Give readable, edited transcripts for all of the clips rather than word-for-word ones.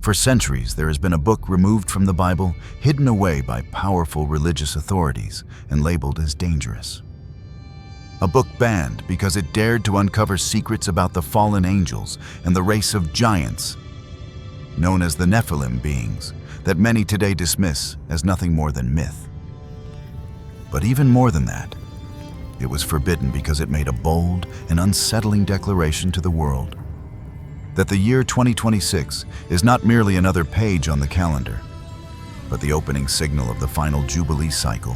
For centuries, there has been a book removed from the Bible, hidden away by powerful religious authorities, and labeled as dangerous. A book banned because it dared to uncover secrets about the fallen angels and the race of giants, known as the Nephilim beings, that many today dismiss as nothing more than myth. But even more than that, it was forbidden because it made a bold and unsettling declaration to the world that the year 2026 is not merely another page on the calendar, but the opening signal of the Final Jubilee Cycle,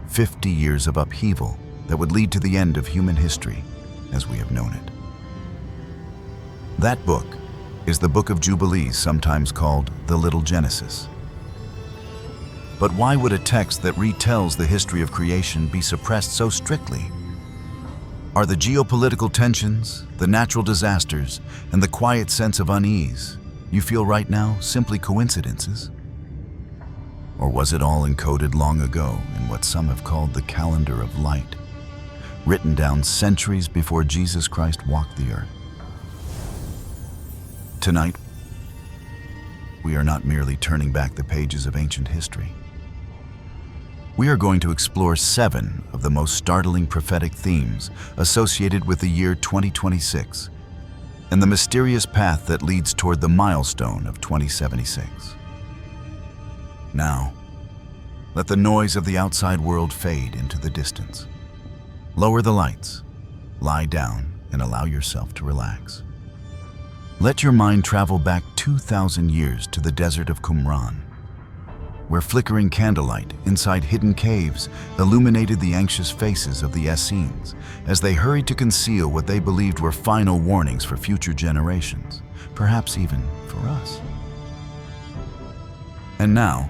50 years of upheaval that would lead to the end of human history as we have known it. That book is the Book of Jubilees, sometimes called the Little Genesis. But why would a text that retells the history of creation be suppressed so strictly? Are the geopolitical tensions, the natural disasters, and the quiet sense of unease you feel right now simply coincidences? Or was it all encoded long ago in what some have called the calendar of light, written down centuries before Jesus Christ walked the earth? Tonight, we are not merely turning back the pages of ancient history. We are going to explore 7 of the most startling prophetic themes associated with the year 2026 and the mysterious path that leads toward the milestone of 2076. Now, let the noise of the outside world fade into the distance. Lower the lights, lie down, and allow yourself to relax. Let your mind travel back 2,000 years to the desert of Qumran, where flickering candlelight inside hidden caves illuminated the anxious faces of the Essenes as they hurried to conceal what they believed were final warnings for future generations, perhaps even for us. And now,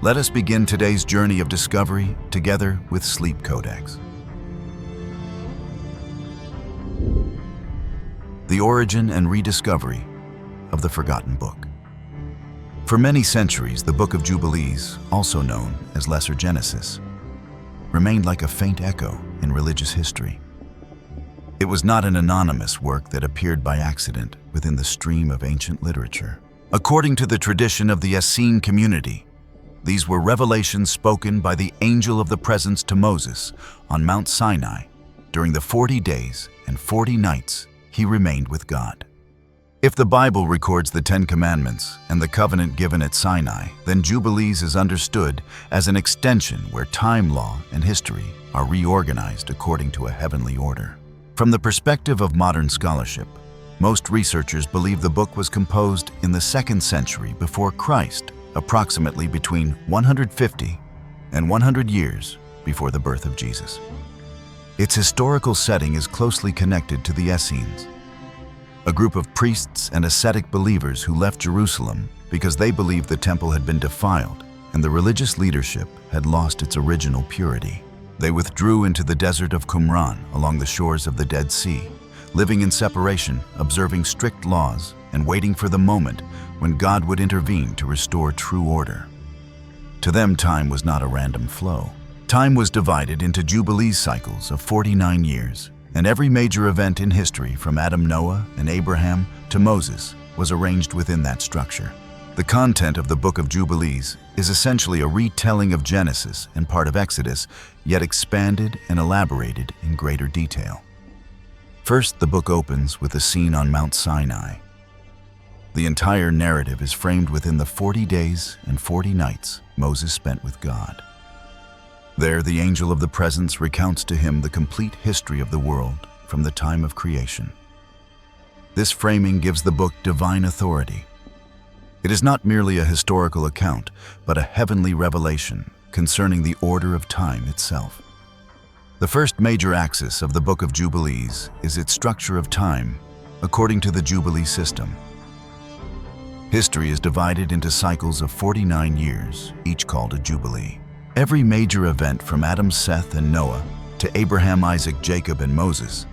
let us begin today's journey of discovery together with SleepCodex. The origin and rediscovery of the forgotten book. For many centuries, the Book of Jubilees, also known as Lesser Genesis, remained like a faint echo in religious history. It was not an anonymous work that appeared by accident within the stream of ancient literature. According to the tradition of the Essene community, these were revelations spoken by the angel of the presence to Moses on Mount Sinai during the 40 days and 40 nights he remained with God. If the Bible records the 10 Commandments and the covenant given at Sinai, then Jubilees is understood as an extension where time, law, and history are reorganized according to a heavenly order. From the perspective of modern scholarship, most researchers believe the book was composed in the 2nd century before Christ, approximately between 150 and 100 years before the birth of Jesus. Its historical setting is closely connected to the Essenes, a group of priests and ascetic believers who left Jerusalem because they believed the temple had been defiled and the religious leadership had lost its original purity. They withdrew into the desert of Qumran along the shores of the Dead Sea, living in separation, observing strict laws, and waiting for the moment when God would intervene to restore true order. To them, time was not a random flow. Time was divided into Jubilee cycles of 49 years, and every major event in history from Adam, Noah, and Abraham to Moses was arranged within that structure. The content of the Book of Jubilees is essentially a retelling of Genesis and part of Exodus, yet expanded and elaborated in greater detail. First, the book opens with a scene on Mount Sinai. The entire narrative is framed within the 40 days and 40 nights Moses spent with God. There, the angel of the presence recounts to him the complete history of the world from the time of creation. This framing gives the book divine authority. It is not merely a historical account, but a heavenly revelation concerning the order of time itself. The first major axis of the Book of Jubilees is its structure of time, according to the Jubilee system. History is divided into cycles of 49 years, each called a Jubilee. Every major event from Adam, Seth, and Noah to Abraham, Isaac, Jacob, and Moses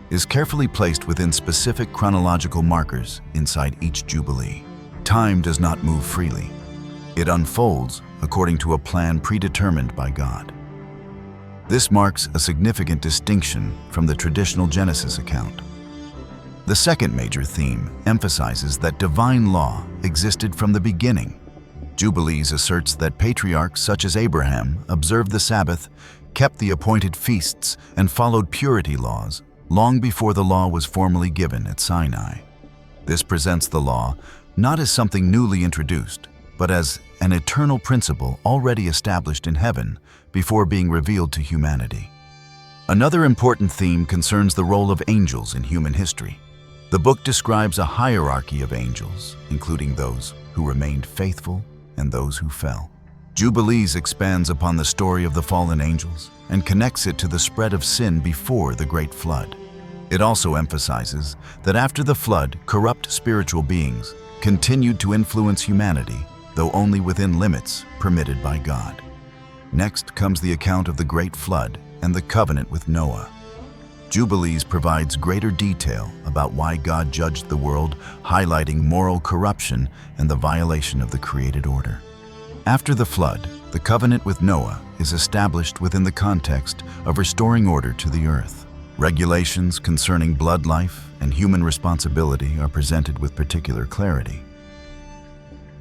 is carefully placed within specific chronological markers inside each Jubilee. Time does not move freely. It unfolds according to a plan predetermined by God. This marks a significant distinction from the traditional Genesis account. The second major theme emphasizes that divine law existed from the beginning. Jubilees asserts that patriarchs such as Abraham observed the Sabbath, kept the appointed feasts, and followed purity laws long before the law was formally given at Sinai. This presents the law not as something newly introduced, but as an eternal principle already established in heaven before being revealed to humanity. Another important theme concerns the role of angels in human history. The book describes a hierarchy of angels, including those who remained faithful and those who fell. Jubilees expands upon the story of the fallen angels and connects it to the spread of sin before the Great Flood. It also emphasizes that after the flood, corrupt spiritual beings continued to influence humanity, though only within limits permitted by God. Next comes the account of the Great Flood and the covenant with Noah. Jubilees provides greater detail about why God judged the world, highlighting moral corruption and the violation of the created order. After the flood, the covenant with Noah is established within the context of restoring order to the earth. Regulations concerning blood life and human responsibility are presented with particular clarity.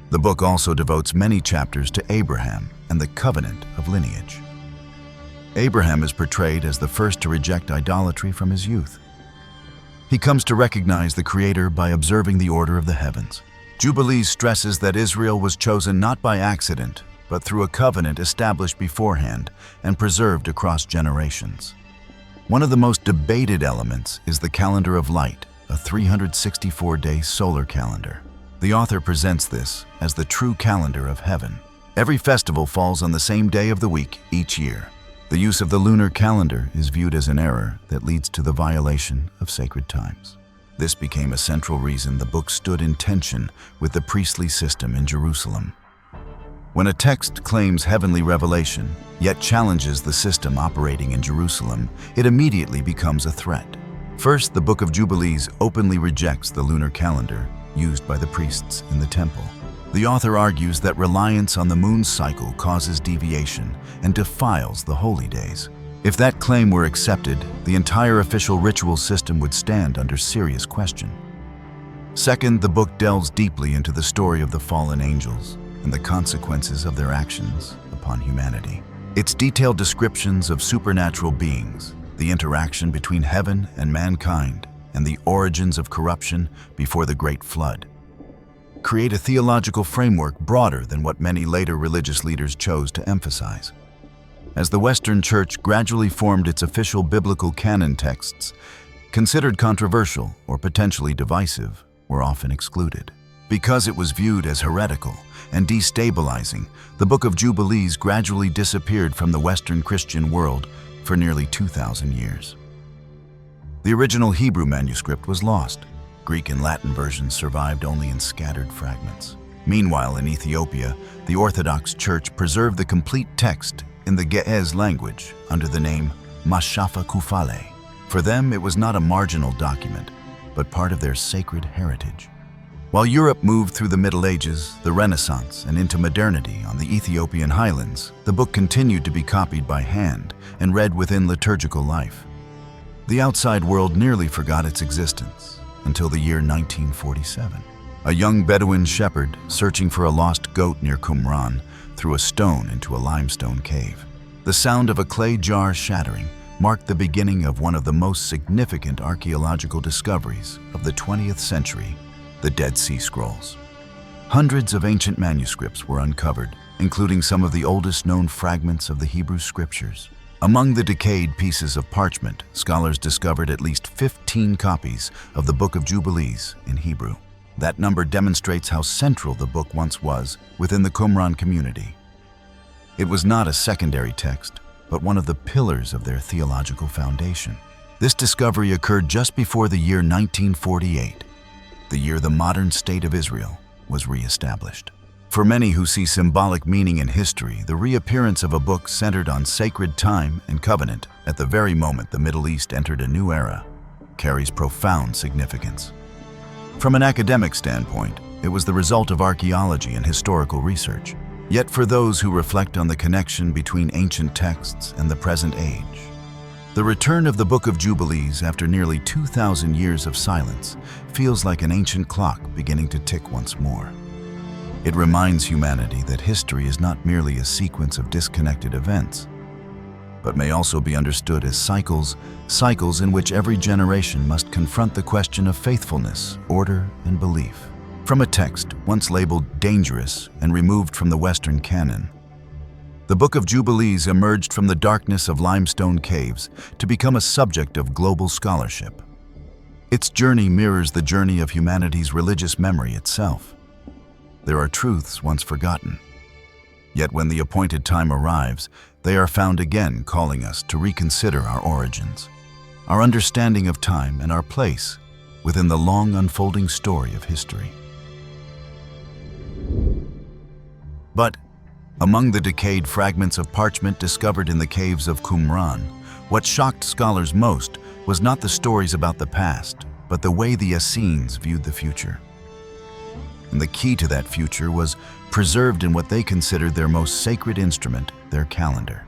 The book also devotes many chapters to Abraham and the covenant of lineage. Abraham is portrayed as the first to reject idolatry from his youth. He comes to recognize the Creator by observing the order of the heavens. Jubilees stresses that Israel was chosen not by accident, but through a covenant established beforehand and preserved across generations. One of the most debated elements is the calendar of light, a 364-day solar calendar. The author presents this as the true calendar of heaven. Every festival falls on the same day of the week each year. The use of the lunar calendar is viewed as an error that leads to the violation of sacred times. This became a central reason the book stood in tension with the priestly system in Jerusalem. When a text claims heavenly revelation, yet challenges the system operating in Jerusalem, it immediately becomes a threat. First, the Book of Jubilees openly rejects the lunar calendar used by the priests in the temple. The author argues that reliance on the moon's cycle causes deviation and defiles the holy days. If that claim were accepted, the entire official ritual system would stand under serious question. Second, the book delves deeply into the story of the fallen angels and the consequences of their actions upon humanity. Its detailed descriptions of supernatural beings, the interaction between heaven and mankind, and the origins of corruption before the Great Flood create a theological framework broader than what many later religious leaders chose to emphasize. As the Western Church gradually formed its official biblical canon, texts considered controversial or potentially divisive were often excluded. Because it was viewed as heretical and destabilizing, the Book of Jubilees gradually disappeared from the Western Christian world for nearly 2,000 years. The original Hebrew manuscript was lost. Greek and Latin versions survived only in scattered fragments. Meanwhile, in Ethiopia, the Orthodox Church preserved the complete text in the Ge'ez language under the name Mashafa Kufale. For them, it was not a marginal document, but part of their sacred heritage. While Europe moved through the Middle Ages, the Renaissance, and into modernity on the Ethiopian highlands, the book continued to be copied by hand and read within liturgical life. The outside world nearly forgot its existence until the year 1947. A young Bedouin shepherd searching for a lost goat near Qumran threw a stone into a limestone cave. The sound of a clay jar shattering marked the beginning of one of the most significant archaeological discoveries of the 20th century, the Dead Sea Scrolls. Hundreds of ancient manuscripts were uncovered, including some of the oldest known fragments of the Hebrew Scriptures. Among the decayed pieces of parchment, scholars discovered at least 15 copies of the Book of Jubilees in Hebrew. That number demonstrates how central the book once was within the Qumran community. It was not a secondary text, but one of the pillars of their theological foundation. This discovery occurred just before the year 1948, the year the modern state of Israel was re-established. For many who see symbolic meaning in history, the reappearance of a book centered on sacred time and covenant at the very moment the Middle East entered a new era carries profound significance. From an academic standpoint, it was the result of archaeology and historical research. Yet for those who reflect on the connection between ancient texts and the present age, The return of the Book of Jubilees after nearly 2,000 years of silence feels like an ancient clock beginning to tick once more. It reminds humanity that history is not merely a sequence of disconnected events, but may also be understood as cycles in which every generation must confront the question of faithfulness, order, and belief. From a text once labeled dangerous and removed from the Western canon, the Book of Jubilees emerged from the darkness of limestone caves to become a subject of global scholarship. Its journey mirrors the journey of humanity's religious memory itself. There are truths once forgotten, yet when the appointed time arrives, they are found again, calling us to reconsider our origins, our understanding of time, and our place within the long unfolding story of history. But among the decayed fragments of parchment discovered in the caves of Qumran, what shocked scholars most was not the stories about the past, but the way the Essenes viewed the future. And the key to that future was preserved in what they considered their most sacred instrument, their calendar.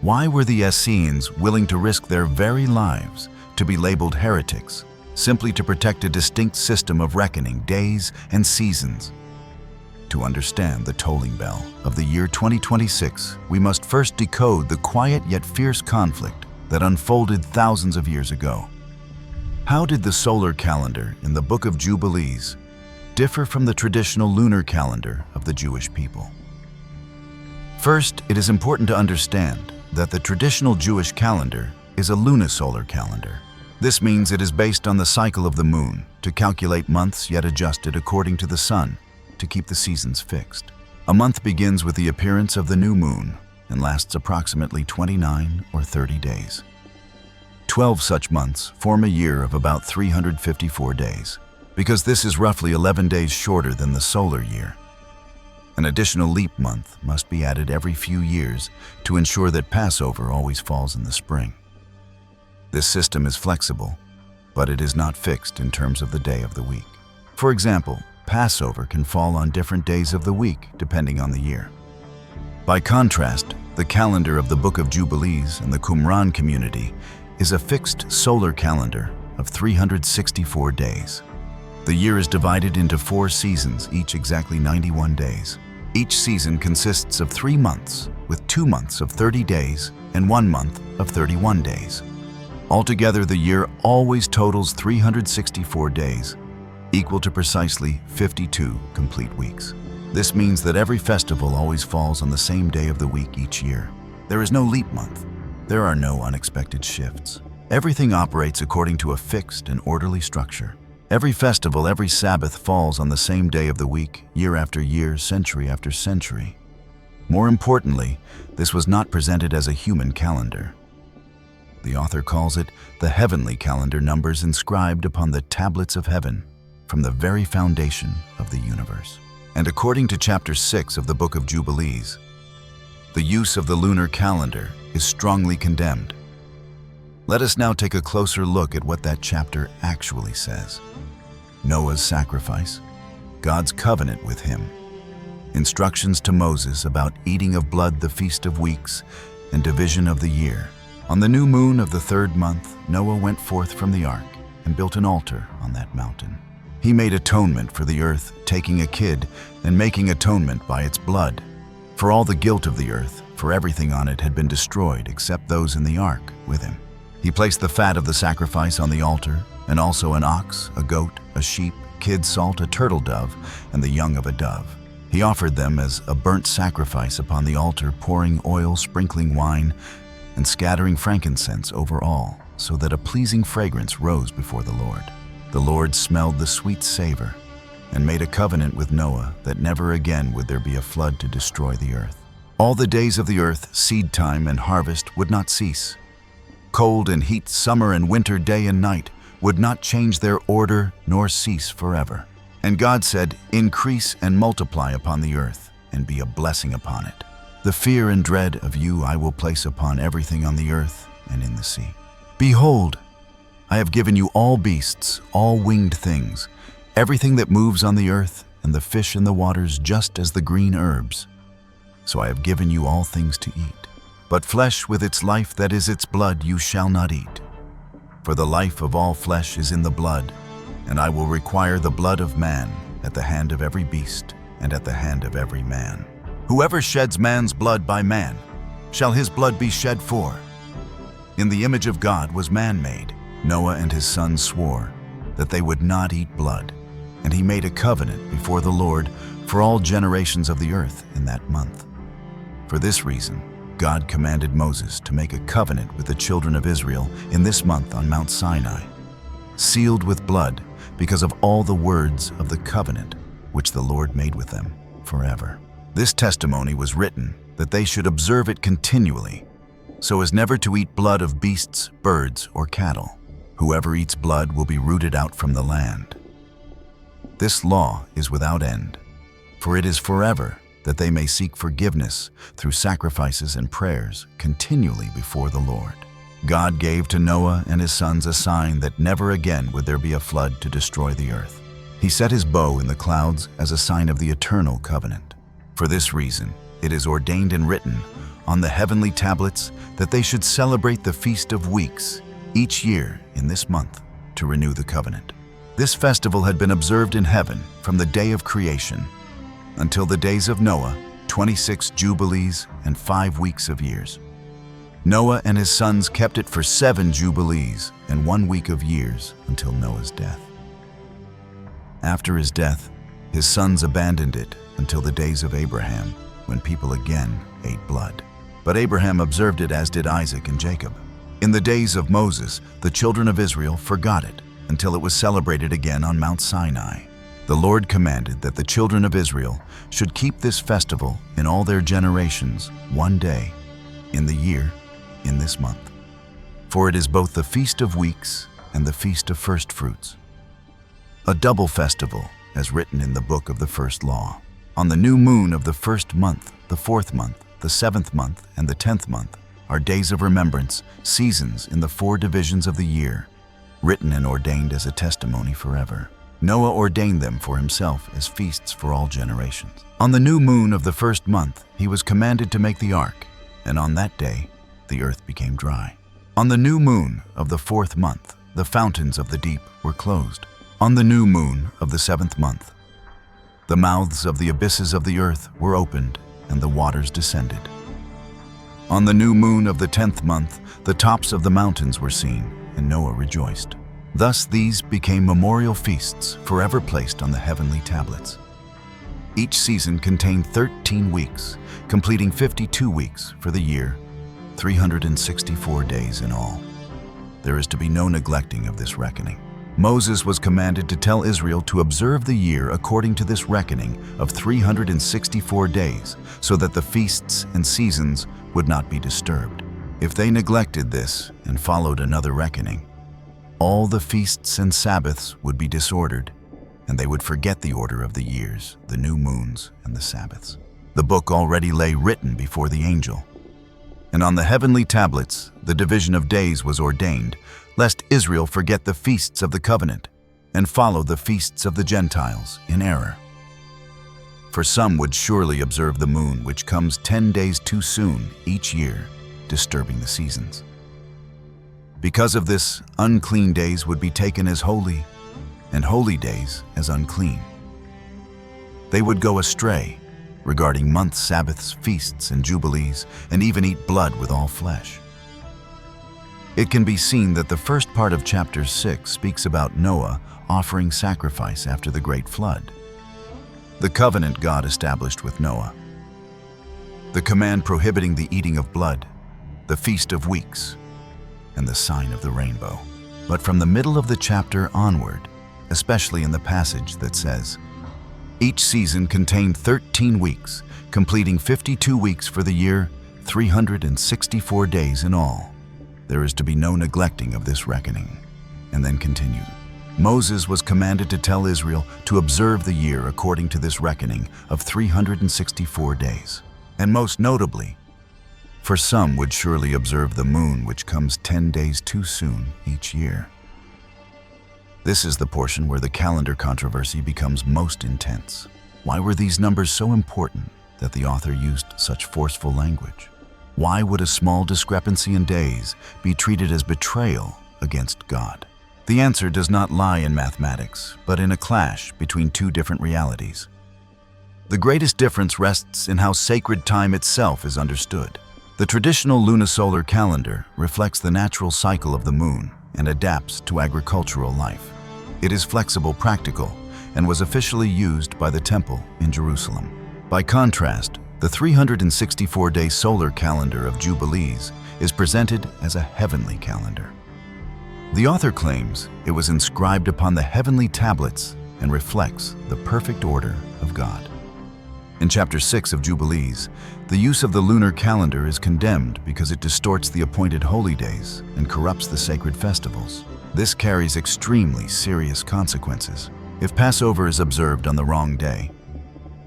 Why were the Essenes willing to risk their very lives to be labeled heretics, simply to protect a distinct system of reckoning, days and seasons? To understand the tolling bell of the year 2026, we must first decode the quiet yet fierce conflict that unfolded thousands of years ago. How did the solar calendar in the Book of Jubilees differ from the traditional lunar calendar of the Jewish people? First, it is important to understand that the traditional Jewish calendar is a lunisolar calendar. This means it is based on the cycle of the moon to calculate months yet adjusted according to the sun, to keep the seasons fixed. A month begins with the appearance of the new moon and lasts approximately 29 or 30 days. 12 such months form a year of about 354 days, because this is roughly 11 days shorter than the solar year. An additional leap month must be added every few years to ensure that Passover always falls in the spring. This system is flexible, but it is not fixed in terms of the day of the week. For example, Passover can fall on different days of the week depending on the year. By contrast, the calendar of the Book of Jubilees and the Qumran community is a fixed solar calendar of 364 days. The year is divided into 4 seasons, each exactly 91 days. Each season consists of 3 months, with 2 months of 30 days and 1 month of 31 days. Altogether, the year always totals 364 days, equal to precisely 52 complete weeks. This means that every festival always falls on the same day of the week each year. There is no leap month. There are no unexpected shifts. Everything operates according to a fixed and orderly structure. Every festival, every Sabbath falls on the same day of the week, year after year, century after century. More importantly, this was not presented as a human calendar. The author calls it the heavenly calendar, numbers inscribed upon the tablets of heaven from the very foundation of the universe. And according to chapter 6 of the Book of Jubilees, the use of the lunar calendar is strongly condemned. Let us now take a closer look at what that chapter actually says. Noah's sacrifice, God's covenant with him, instructions to Moses about eating of blood, the Feast of Weeks, and division of the year. On the new moon of the 3rd month, Noah went forth from the ark and built an altar on that mountain. He made atonement for the earth, taking a kid and making atonement by its blood. For all the guilt of the earth, for everything on it had been destroyed except those in the ark with him. He placed the fat of the sacrifice on the altar, and also an ox, a goat, a sheep, kid salt, a turtle dove, and the young of a dove. He offered them as a burnt sacrifice upon the altar, pouring oil, sprinkling wine, and scattering frankincense over all, so that a pleasing fragrance rose before the Lord. The Lord smelled the sweet savor and made a covenant with Noah that never again would there be a flood to destroy the earth. All the days of the earth, seed time and harvest, would not cease. Cold and heat, summer and winter, day and night, would not change their order nor cease forever. And God said, "Increase and multiply upon the earth, and be a blessing upon it. The fear and dread of you I will place upon everything on the earth and in the sea. Behold, I have given you all beasts, all winged things, everything that moves on the earth, and the fish in the waters, just as the green herbs. So I have given you all things to eat. But flesh with its life, that is its blood, you shall not eat. For the life of all flesh is in the blood, and I will require the blood of man at the hand of every beast and at the hand of every man. Whoever sheds man's blood, by man shall his blood be shed for. In the image of God was man made. Noah and his sons swore that they would not eat blood, and he made a covenant before the Lord for all generations of the earth in that month. For this reason, God commanded Moses to make a covenant with the children of Israel in this month on Mount Sinai, sealed with blood because of all the words of the covenant which the Lord made with them forever. This testimony was written that they should observe it continually, so as never to eat blood of beasts, birds, or cattle. Whoever eats blood will be rooted out from the land. This law is without end, for it is forever, that they may seek forgiveness through sacrifices and prayers continually before the Lord. God gave to Noah and his sons a sign that never again would there be a flood to destroy the earth. He set his bow in the clouds as a sign of the eternal covenant. For this reason, it is ordained and written on the heavenly tablets that they should celebrate the Feast of Weeks each year in this month to renew the covenant. This festival had been observed in heaven from the day of creation until the days of Noah, 26 jubilees and 5 weeks of years. Noah and his sons kept it for 7 jubilees and 1 week of years until Noah's death. After his death, his sons abandoned it until the days of Abraham, when people again ate blood. But Abraham observed it, as did Isaac and Jacob. In the days of Moses, the children of Israel forgot it until it was celebrated again on Mount Sinai. The Lord commanded that the children of Israel should keep this festival in all their generations 1 day in the year in this month. For it is both the Feast of Weeks and the Feast of First Fruits, a double festival as written in the book of the first law. On the new moon of the first month, the 4th month, the 7th month, and the 10th month are days of remembrance, seasons in the 4 divisions of the year, written and ordained as a testimony forever. Noah ordained them for himself as feasts for all generations. On the new moon of the 1st month, he was commanded to make the ark, and on that day the earth became dry. On the new moon of the 4th month, the fountains of the deep were closed. On the new moon of the 7th month, the mouths of the abysses of the earth were opened, and the waters descended. On the new moon of the 10th month, the tops of the mountains were seen, and Noah rejoiced. Thus these became memorial feasts forever placed on the heavenly tablets. Each season contained 13 weeks, completing 52 weeks for the year, 364 days in all. There is to be no neglecting of this reckoning. Moses was commanded to tell Israel to observe the year according to this reckoning of 364 days, so that the feasts and seasons would not be disturbed. If they neglected this and followed another reckoning, all the feasts and Sabbaths would be disordered, and they would forget the order of the years, the new moons, and the Sabbaths. The book already lay written before the angel, and on the heavenly tablets the division of days was ordained, lest Israel forget the feasts of the covenant and follow the feasts of the Gentiles in error. For some would surely observe the moon, which comes 10 days too soon each year, disturbing the seasons. Because of this, unclean days would be taken as holy, and holy days as unclean. They would go astray regarding months, Sabbaths, feasts, and jubilees, and even eat blood with all flesh. It can be seen that the first part of chapter 6 speaks about Noah offering sacrifice after the great flood, the covenant God established with Noah, the command prohibiting the eating of blood, the Feast of Weeks, and the sign of the rainbow. But from the middle of the chapter onward, especially in the passage that says, each season contained 13 weeks, completing 52 weeks for the year, 364 days in all. There is to be no neglecting of this reckoning. And then continued. Moses was commanded to tell Israel to observe the year according to this reckoning of 364 days. And most notably, for some would surely observe the moon, which comes 10 days too soon each year. This is the portion where the calendar controversy becomes most intense. Why were these numbers so important that the author used such forceful language? Why would a small discrepancy in days be treated as betrayal against God? The answer does not lie in mathematics, but in a clash between two different realities. The greatest difference rests in how sacred time itself is understood. The traditional lunisolar calendar reflects the natural cycle of the moon and adapts to agricultural life. It is flexible, practical, and was officially used by the Temple in Jerusalem. By contrast, the 364-day solar calendar of Jubilees is presented as a heavenly calendar. The author claims it was inscribed upon the heavenly tablets and reflects the perfect order of God. In Chapter 6 of Jubilees, the use of the lunar calendar is condemned because it distorts the appointed holy days and corrupts the sacred festivals. This carries extremely serious consequences. If Passover is observed on the wrong day,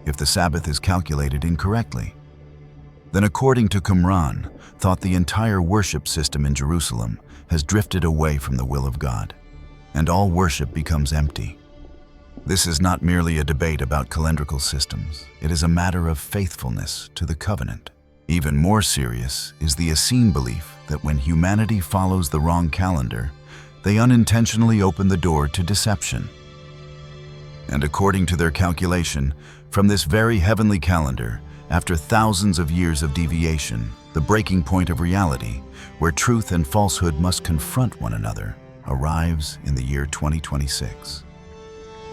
if the Sabbath is calculated incorrectly, then according to Qumran, thought the entire worship system in Jerusalem has drifted away from the will of God, and all worship becomes empty. This is not merely a debate about calendrical systems. It is a matter of faithfulness to the covenant. Even more serious is the Essene belief that when humanity follows the wrong calendar, they unintentionally open the door to deception. And according to their calculation, from this very heavenly calendar, after thousands of years of deviation, the breaking point of reality, where truth and falsehood must confront one another, arrives in the year 2026.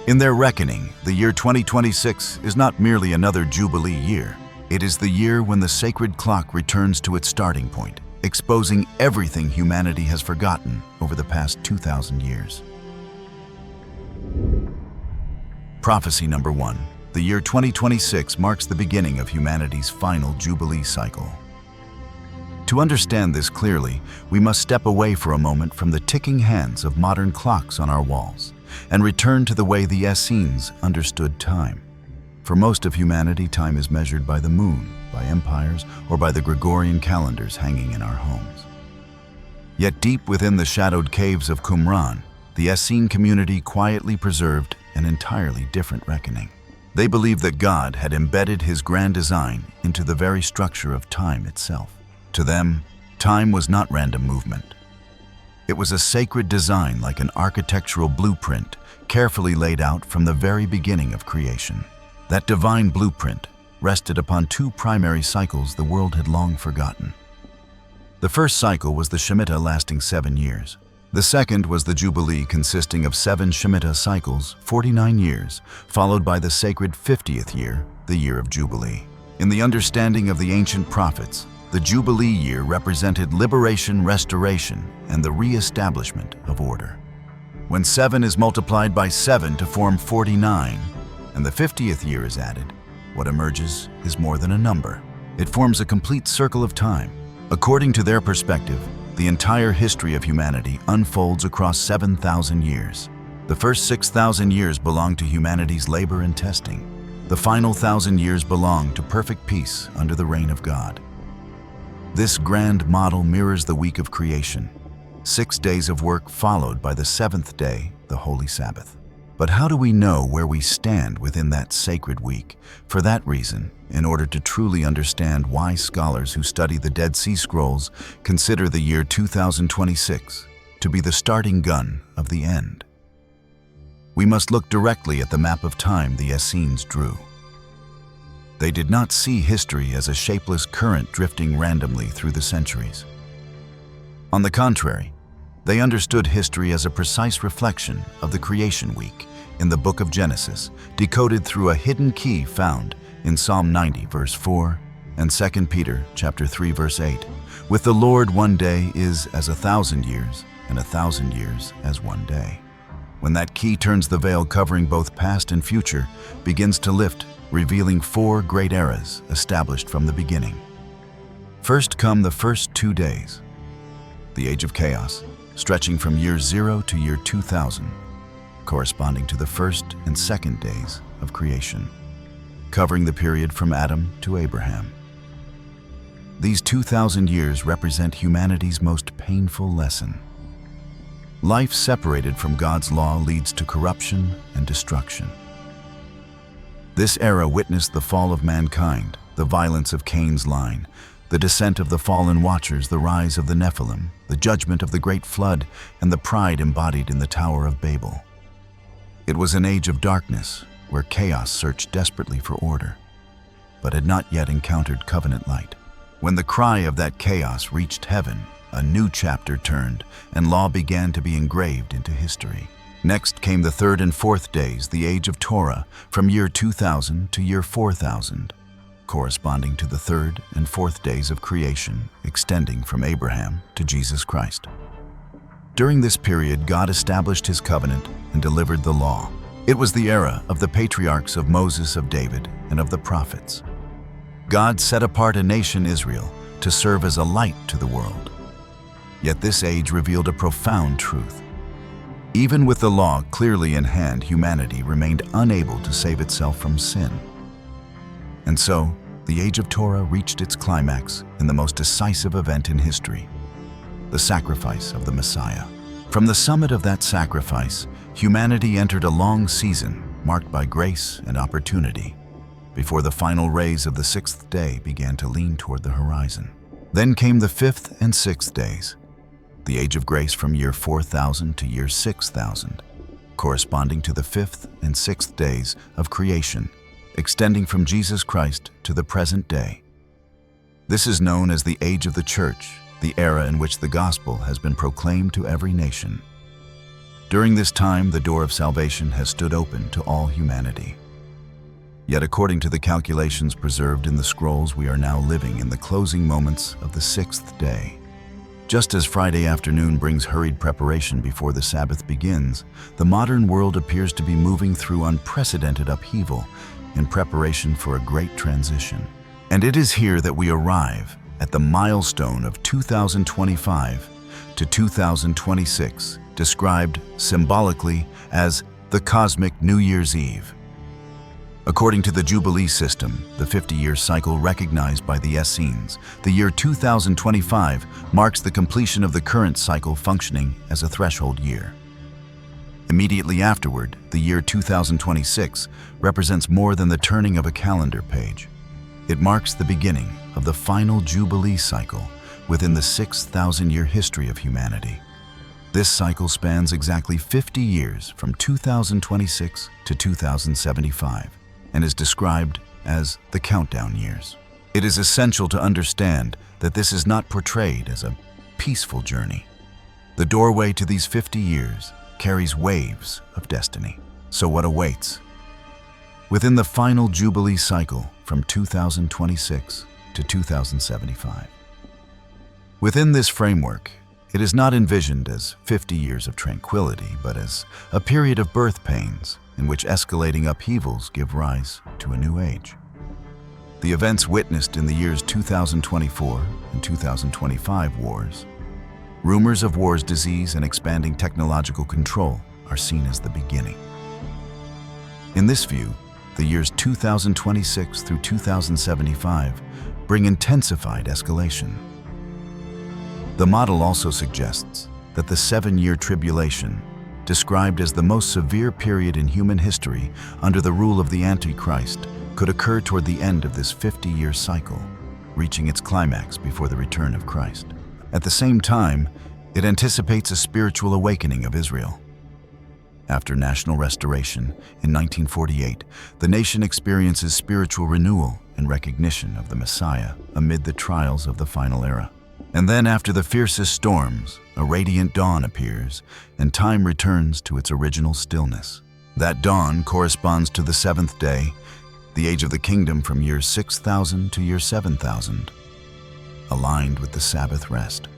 In their reckoning, the year 2026 is not merely another Jubilee year. It is the year when the sacred clock returns to its starting point, exposing everything humanity has forgotten over the past 2,000 years. Prophecy number 1. The year 2026 marks the beginning of humanity's final Jubilee cycle. To understand this clearly, we must step away for a moment from the ticking hands of modern clocks on our walls and return to the way the Essenes understood time. For most of humanity, time is measured by the moon, by empires, or by the Gregorian calendars hanging in our homes. Yet deep within the shadowed caves of Qumran, the Essene community quietly preserved an entirely different reckoning. They believed that God had embedded his grand design into the very structure of time itself. To them, time was not random movement. It was a sacred design, like an architectural blueprint, carefully laid out from the very beginning of creation. That divine blueprint rested upon two primary cycles the world had long forgotten. The first cycle was the Shemitah, lasting 7 years. The second was the Jubilee, consisting of 7 Shemitah cycles, 49 years, followed by the sacred 50th year, the year of Jubilee. In the understanding of the ancient prophets, the Jubilee year represented liberation, restoration, and the re-establishment of order. When 7 is multiplied by 7 to form 49, and the 50th year is added, what emerges is more than a number. It forms a complete circle of time. According to their perspective, the entire history of humanity unfolds across 7,000 years. The first 6,000 years belong to humanity's labor and testing. The final 1,000 years belong to perfect peace under the reign of God. This grand model mirrors the week of creation, 6 days of work followed by the 7th day, the Holy Sabbath. But how do we know where we stand within that sacred week? For that reason, in order to truly understand why scholars who study the Dead Sea Scrolls consider the year 2026 to be the starting gun of the end, we must look directly at the map of time the Essenes drew. They did not see history as a shapeless current drifting randomly through the centuries. On the contrary, they understood history as a precise reflection of the creation week in the Book of Genesis, decoded through a hidden key found in Psalm 90, verse 4, and 2 Peter chapter 3, verse 8. With the Lord, one day is as 1,000 years, and 1,000 years as one day. When that key turns, the veil covering both past and future begins to lift, revealing 4 great eras established from the beginning. First come the first 2 days, the age of chaos, stretching from year 0 to year 2000, corresponding to the first and second days of creation, covering the period from Adam to Abraham. These 2,000 years represent humanity's most painful lesson. Life separated from God's law leads to corruption and destruction. This era witnessed the fall of mankind, the violence of Cain's line, the descent of the fallen watchers, the rise of the Nephilim, the judgment of the great flood, and the pride embodied in the Tower of Babel. It was an age of darkness, where chaos searched desperately for order, but had not yet encountered covenant light. When the cry of that chaos reached heaven, a new chapter turned, and law began to be engraved into history. Next came the third and fourth days, the age of Torah, from year 2000 to year 4000, corresponding to the third and fourth days of creation, extending from Abraham to Jesus Christ. During this period, God established his covenant and delivered the law. It was the era of the patriarchs of Moses, of David, and of the prophets. God set apart a nation, Israel, to serve as a light to the world. Yet this age revealed a profound truth. Even with the law clearly in hand, humanity remained unable to save itself from sin. And so, the age of Torah reached its climax in the most decisive event in history, the sacrifice of the Messiah. From the summit of that sacrifice, humanity entered a long season marked by grace and opportunity, before the final rays of the sixth day began to lean toward the horizon. Then came the fifth and sixth days, the age of grace from year 4000 to year 6000, corresponding to the fifth and sixth days of creation, extending from Jesus Christ to the present day. This is known as the age of the church, the era in which the gospel has been proclaimed to every nation. During this time, the door of salvation has stood open to all humanity. Yet according to the calculations preserved in the scrolls, we are now living in the closing moments of the sixth day. Just as Friday afternoon brings hurried preparation before the Sabbath begins, the modern world appears to be moving through unprecedented upheaval in preparation for a great transition. And it is here that we arrive at the milestone of 2025 to 2026, described symbolically as the cosmic New Year's Eve. According to the Jubilee system, the 50-year cycle recognized by the Essenes, the year 2025 marks the completion of the current cycle, functioning as a threshold year. Immediately afterward, the year 2026 represents more than the turning of a calendar page. It marks the beginning of the Final Jubilee Cycle within the 6,000-year history of humanity. This cycle spans exactly 50 years, from 2026 to 2075, and is described as the countdown years. It is essential to understand that this is not portrayed as a peaceful journey. The doorway to these 50 years carries waves of destiny. So what awaits? Within the Final Jubilee Cycle from 2026 to 2075. Within this framework, it is not envisioned as 50 years of tranquility, but as a period of birth pains in which escalating upheavals give rise to a new age. The events witnessed in the years 2024 and 2025 wars, rumors of war's disease and expanding technological control are seen as the beginning. In this view, the years 2026 through 2075 bring intensified escalation. The model also suggests that the 7-year tribulation, described as the most severe period in human history under the rule of the Antichrist, could occur toward the end of this 50-year cycle, reaching its climax before the return of Christ. At the same time, it anticipates a spiritual awakening of Israel. After national restoration in 1948, the nation experiences spiritual renewal and recognition of the Messiah amid the trials of the final era. And then, after the fiercest storms, a radiant dawn appears, and time returns to its original stillness. That dawn corresponds to the 7th day, the age of the kingdom from year 6000 to year 7000, aligned with the Sabbath rest.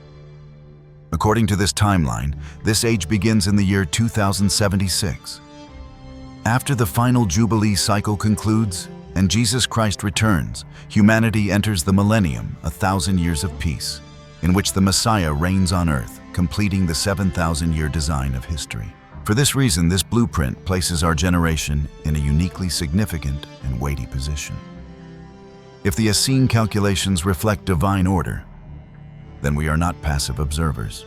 According to this timeline, this age begins in the year 2076. After the Final Jubilee Cycle concludes and Jesus Christ returns, humanity enters the Millennium, 1,000 years of peace, in which the Messiah reigns on earth, completing the 7,000-year design of history. For this reason, this blueprint places our generation in a uniquely significant and weighty position. If the Essene calculations reflect divine order, then we are not passive observers.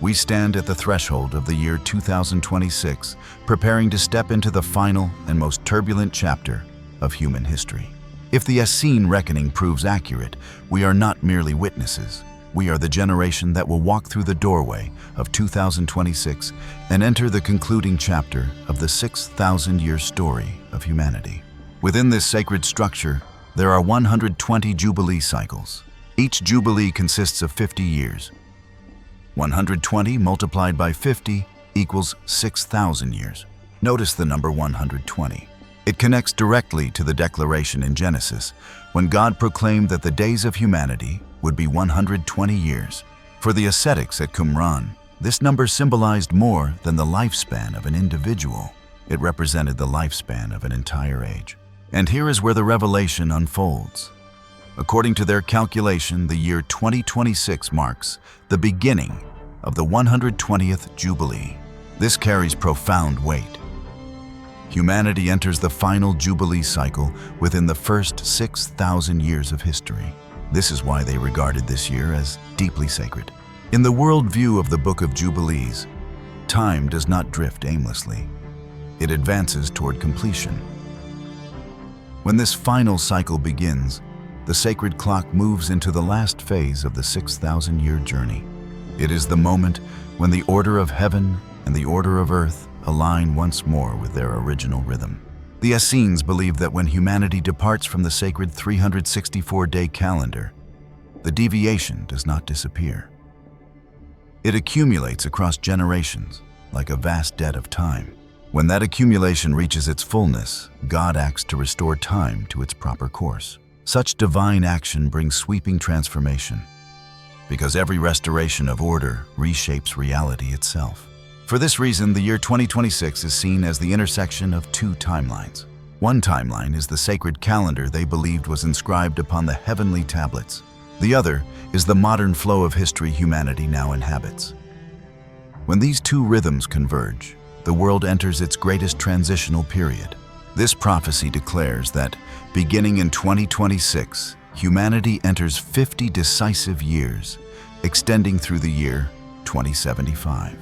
We stand at the threshold of the year 2026, preparing to step into the final and most turbulent chapter of human history. If the Essene reckoning proves accurate, we are not merely witnesses. We are the generation that will walk through the doorway of 2026 and enter the concluding chapter of the 6,000-year story of humanity. Within this sacred structure, there are 120 Jubilee cycles. Each Jubilee consists of 50 years. 120 multiplied by 50 equals 6,000 years. Notice the number 120. It connects directly to the declaration in Genesis, when God proclaimed that the days of humanity would be 120 years. For the ascetics at Qumran, this number symbolized more than the lifespan of an individual. It represented the lifespan of an entire age. And here is where the revelation unfolds. According to their calculation, the year 2026 marks the beginning of the 120th Jubilee. This carries profound weight. Humanity enters the final Jubilee cycle within the first 6,000 years of history. This is why they regarded this year as deeply sacred. In the worldview of the Book of Jubilees, time does not drift aimlessly. It advances toward completion. When this final cycle begins, the sacred clock moves into the last phase of the 6,000-year journey. It is the moment when the order of heaven and the order of earth align once more with their original rhythm. The Essenes believe that when humanity departs from the sacred 364-day calendar, the deviation does not disappear. It accumulates across generations like a vast debt of time. When that accumulation reaches its fullness, God acts to restore time to its proper course. Such divine action brings sweeping transformation, because every restoration of order reshapes reality itself. For this reason, the year 2026 is seen as the intersection of two timelines. One timeline is the sacred calendar they believed was inscribed upon the heavenly tablets. The other is the modern flow of history humanity now inhabits. When these two rhythms converge, the world enters its greatest transitional period. This prophecy declares that, beginning in 2026, humanity enters 50 decisive years, extending through the year 2075.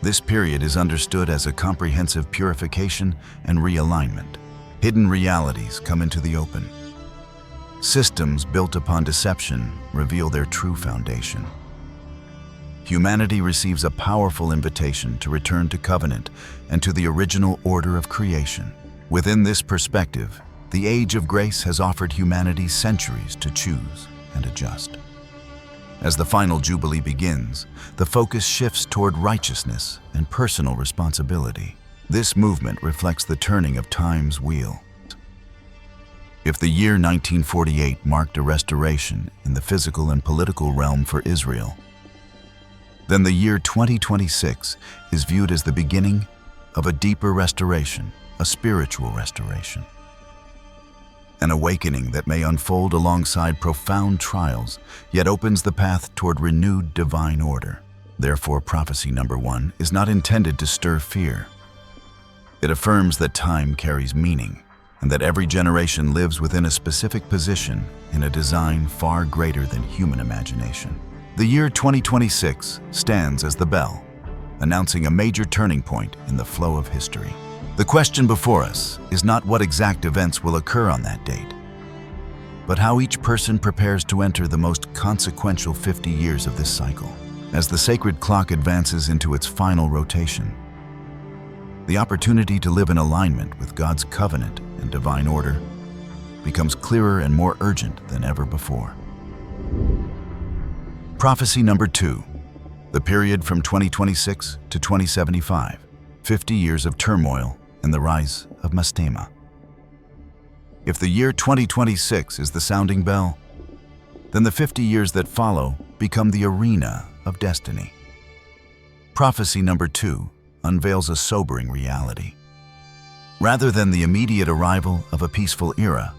This period is understood as a comprehensive purification and realignment. Hidden realities come into the open. Systems built upon deception reveal their true foundation. Humanity receives a powerful invitation to return to covenant and to the original order of creation. Within this perspective, the Age of Grace has offered humanity centuries to choose and adjust. As the final Jubilee begins, the focus shifts toward righteousness and personal responsibility. This movement reflects the turning of time's wheel. If the year 1948 marked a restoration in the physical and political realm for Israel, then the year 2026 is viewed as the beginning of a deeper restoration, a spiritual restoration. An awakening that may unfold alongside profound trials, yet opens the path toward renewed divine order. Therefore, prophecy number 1 is not intended to stir fear. It affirms that time carries meaning, and that every generation lives within a specific position in a design far greater than human imagination. The year 2026 stands as the bell, announcing a major turning point in the flow of history. The question before us is not what exact events will occur on that date, but how each person prepares to enter the most consequential 50 years of this cycle. As the sacred clock advances into its final rotation, the opportunity to live in alignment with God's covenant and divine order becomes clearer and more urgent than ever before. Prophecy number 2, the period from 2026 to 2075, 50 years of turmoil and the rise of Mastema. If the year 2026 is the sounding bell, then the 50 years that follow become the arena of destiny. Prophecy number 2 unveils a sobering reality. Rather than the immediate arrival of a peaceful era,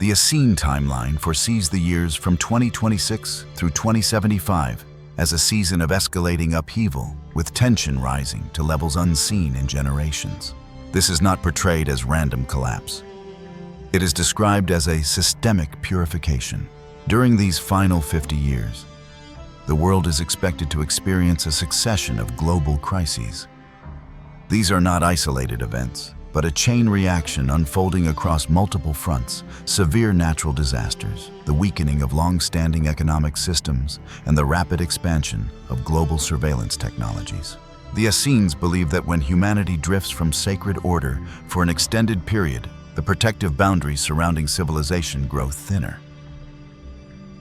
the Essene timeline foresees the years from 2026 through 2075 as a season of escalating upheaval, with tension rising to levels unseen in generations. This is not portrayed as random collapse. It is described as a systemic purification. During these final 50 years, the world is expected to experience a succession of global crises. These are not isolated events. but a chain reaction unfolding across multiple fronts: severe natural disasters, the weakening of long-standing economic systems, and the rapid expansion of global surveillance technologies. The Essenes believe that when humanity drifts from sacred order for an extended period, the protective boundaries surrounding civilization grow thinner.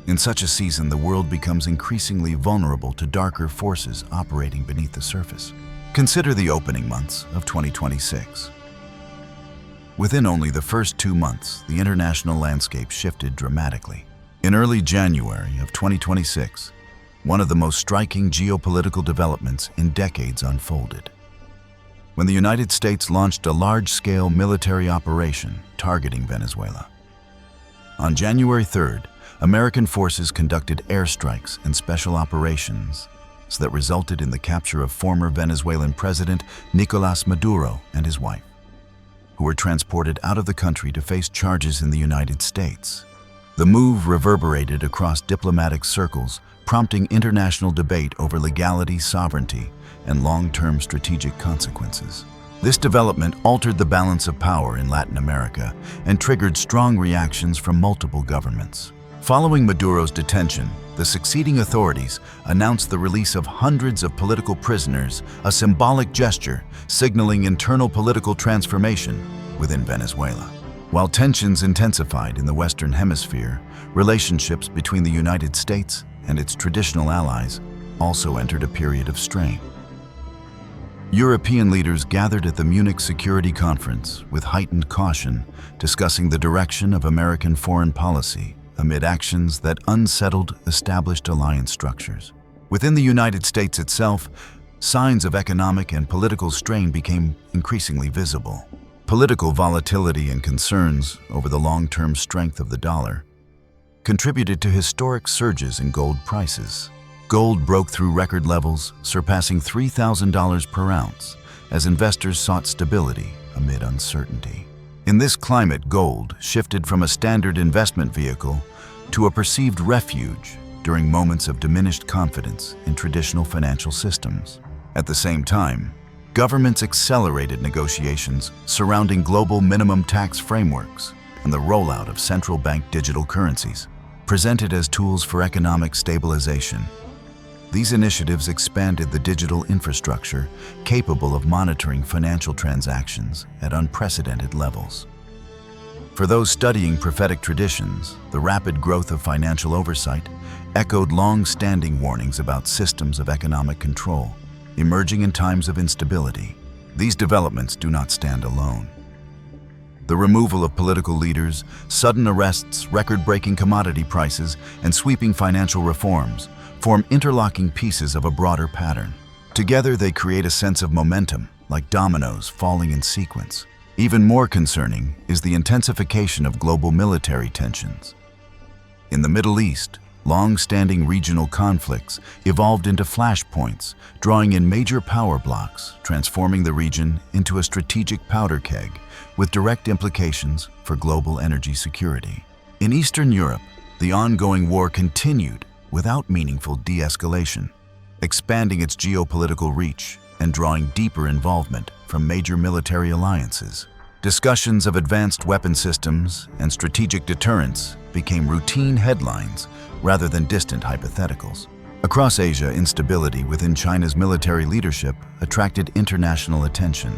In such a season, the world becomes increasingly vulnerable to darker forces operating beneath the surface. Consider the opening months of 2026. Within only the first 2 months, the international landscape shifted dramatically. In early January of 2026, one of the most striking geopolitical developments in decades unfolded, when the United States launched a large-scale military operation targeting Venezuela. On January 3rd, American forces conducted airstrikes and special operations that resulted in the capture of former Venezuelan President Nicolás Maduro and his wife, who were transported out of the country to face charges in the United States. The move reverberated across diplomatic circles, prompting international debate over legality, sovereignty, and long-term strategic consequences. This development altered the balance of power in Latin America and triggered strong reactions from multiple governments. Following Maduro's detention, the succeeding authorities announced the release of hundreds of political prisoners, a symbolic gesture signaling internal political transformation within Venezuela. While tensions intensified in the Western Hemisphere, relationships between the United States and its traditional allies also entered a period of strain. European leaders gathered at the Munich Security Conference with heightened caution, discussing the direction of American foreign policy amid actions that unsettled established alliance structures. Within the United States itself, signs of economic and political strain became increasingly visible. Political volatility and concerns over the long-term strength of the dollar contributed to historic surges in gold prices. Gold broke through record levels, surpassing $3,000 per ounce, as investors sought stability amid uncertainty. In this climate, gold shifted from a standard investment vehicle to a perceived refuge during moments of diminished confidence in traditional financial systems. At the same time, governments accelerated negotiations surrounding global minimum tax frameworks and the rollout of central bank digital currencies, presented as tools for economic stabilization. These initiatives expanded the digital infrastructure capable of monitoring financial transactions at unprecedented levels. For those studying prophetic traditions, the rapid growth of financial oversight echoed long-standing warnings about systems of economic control emerging in times of instability. These developments do not stand alone. The removal of political leaders, sudden arrests, record-breaking commodity prices, and sweeping financial reforms form interlocking pieces of a broader pattern. Together, they create a sense of momentum, like dominoes falling in sequence. Even more concerning is the intensification of global military tensions. In the Middle East, long-standing regional conflicts evolved into flashpoints, drawing in major power blocks, transforming the region into a strategic powder keg with direct implications for global energy security. In Eastern Europe, the ongoing war continued without meaningful de-escalation, expanding its geopolitical reach and drawing deeper involvement from major military alliances. Discussions of advanced weapon systems and strategic deterrence became routine headlines rather than distant hypotheticals. Across Asia, instability within China's military leadership attracted international attention.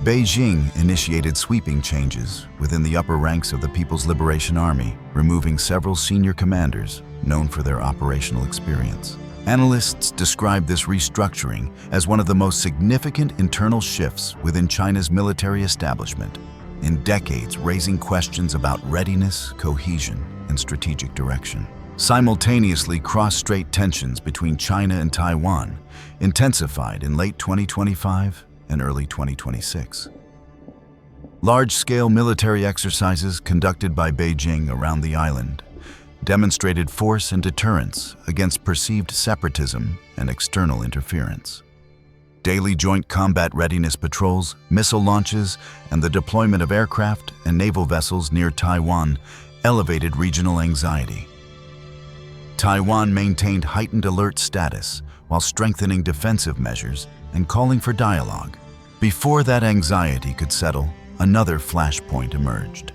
Beijing initiated sweeping changes within the upper ranks of the People's Liberation Army, removing several senior commanders known for their operational experience. Analysts describe this restructuring as one of the most significant internal shifts within China's military establishment in decades, raising questions about readiness, cohesion, and strategic direction. Simultaneously, cross-strait tensions between China and Taiwan intensified in late 2025 and early 2026. Large-scale military exercises conducted by Beijing around the island demonstrated force and deterrence against perceived separatism and external interference. Daily joint combat readiness patrols, missile launches, and the deployment of aircraft and naval vessels near Taiwan elevated regional anxiety. Taiwan maintained heightened alert status while strengthening defensive measures and calling for dialogue. Before that anxiety could settle, another flashpoint emerged.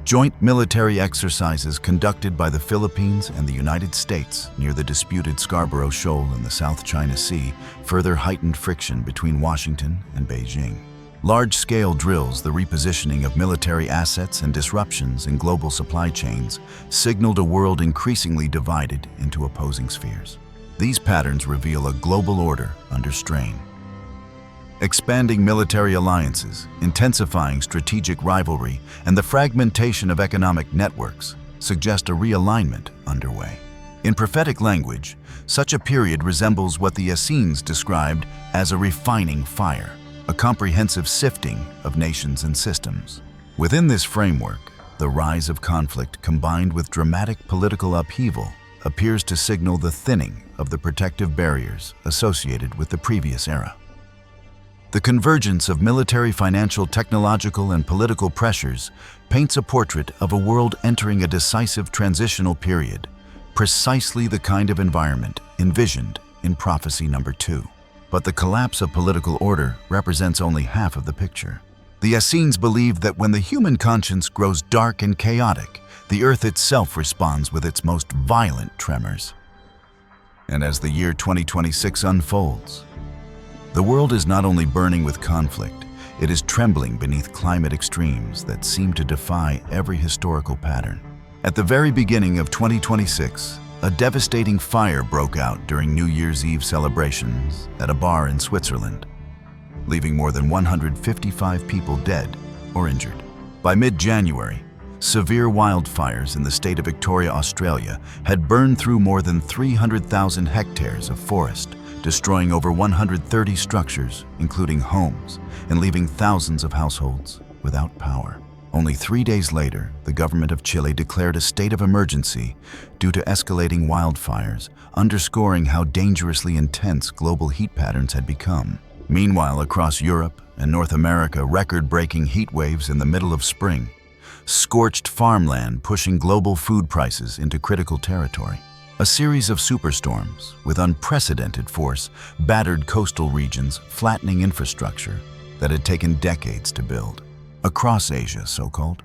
Joint military exercises conducted by the Philippines and the United States near the disputed Scarborough Shoal in the South China Sea further heightened friction between Washington and Beijing. Large-scale drills, the repositioning of military assets, and disruptions in global supply chains signaled a world increasingly divided into opposing spheres. These patterns reveal a global order under strain. Expanding military alliances, intensifying strategic rivalry, and the fragmentation of economic networks suggest a realignment underway. In prophetic language, such a period resembles what the Essenes described as a refining fire, a comprehensive sifting of nations and systems. Within this framework, the rise of conflict combined with dramatic political upheaval appears to signal the thinning of the protective barriers associated with the previous era. The convergence of military, financial, technological, and political pressures paints a portrait of a world entering a decisive transitional period, precisely the kind of environment envisioned in prophecy number 2. But the collapse of political order represents only half of the picture. The Essenes believed that when the human conscience grows dark and chaotic, the earth itself responds with its most violent tremors. And as the year 2026 unfolds, the world is not only burning with conflict, it is trembling beneath climate extremes that seem to defy every historical pattern. At the very beginning of 2026, a devastating fire broke out during New Year's Eve celebrations at a bar in Switzerland, leaving more than 155 people dead or injured. By mid-January, severe wildfires in the state of Victoria, Australia, had burned through more than 300,000 hectares of forest, destroying over 130 structures, including homes, and leaving thousands of households without power. Only 3 days later, the government of Chile declared a state of emergency due to escalating wildfires, underscoring how dangerously intense global heat patterns had become. Meanwhile, across Europe and North America, record-breaking heat waves in the middle of spring scorched farmland, pushing global food prices into critical territory. A series of superstorms with unprecedented force battered coastal regions, flattening infrastructure that had taken decades to build. Across Asia, so-called.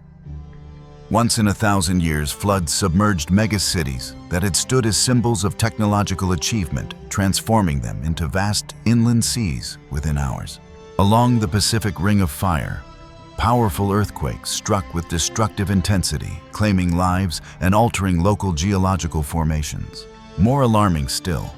Once in 1,000 years, floods submerged megacities that had stood as symbols of technological achievement, transforming them into vast inland seas within hours. Along the Pacific Ring of Fire, powerful earthquakes struck with destructive intensity, claiming lives and altering local geological formations. More alarming still,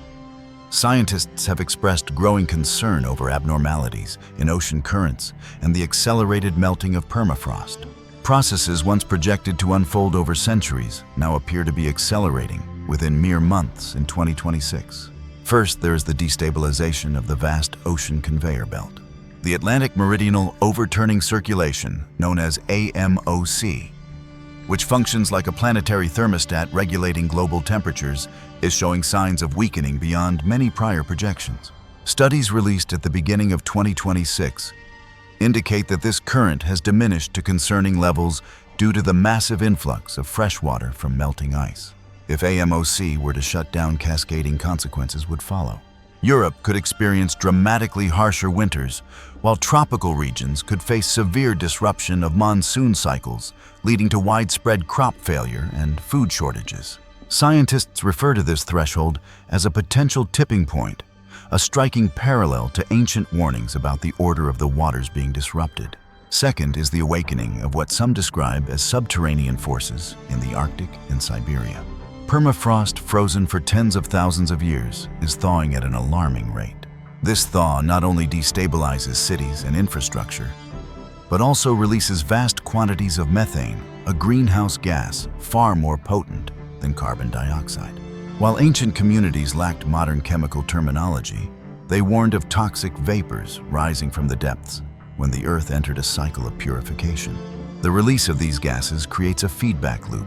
scientists have expressed growing concern over abnormalities in ocean currents and the accelerated melting of permafrost. Processes once projected to unfold over centuries now appear to be accelerating within mere months in 2026. First, there is the destabilization of the vast ocean conveyor belt. The Atlantic Meridional Overturning Circulation, known as AMOC, which functions like a planetary thermostat regulating global temperatures, is showing signs of weakening beyond many prior projections. Studies released at the beginning of 2026 indicate that this current has diminished to concerning levels due to the massive influx of fresh water from melting ice. If AMOC were to shut down, cascading consequences would follow. Europe could experience dramatically harsher winters, while tropical regions could face severe disruption of monsoon cycles, leading to widespread crop failure and food shortages. Scientists refer to this threshold as a potential tipping point, a striking parallel to ancient warnings about the order of the waters being disrupted. Second is the awakening of what some describe as subterranean forces in the Arctic and Siberia. Permafrost, frozen for tens of thousands of years, is thawing at an alarming rate. This thaw not only destabilizes cities and infrastructure, but also releases vast quantities of methane, a greenhouse gas far more potent than carbon dioxide. While ancient communities lacked modern chemical terminology, they warned of toxic vapors rising from the depths when the Earth entered a cycle of purification. The release of these gases creates a feedback loop.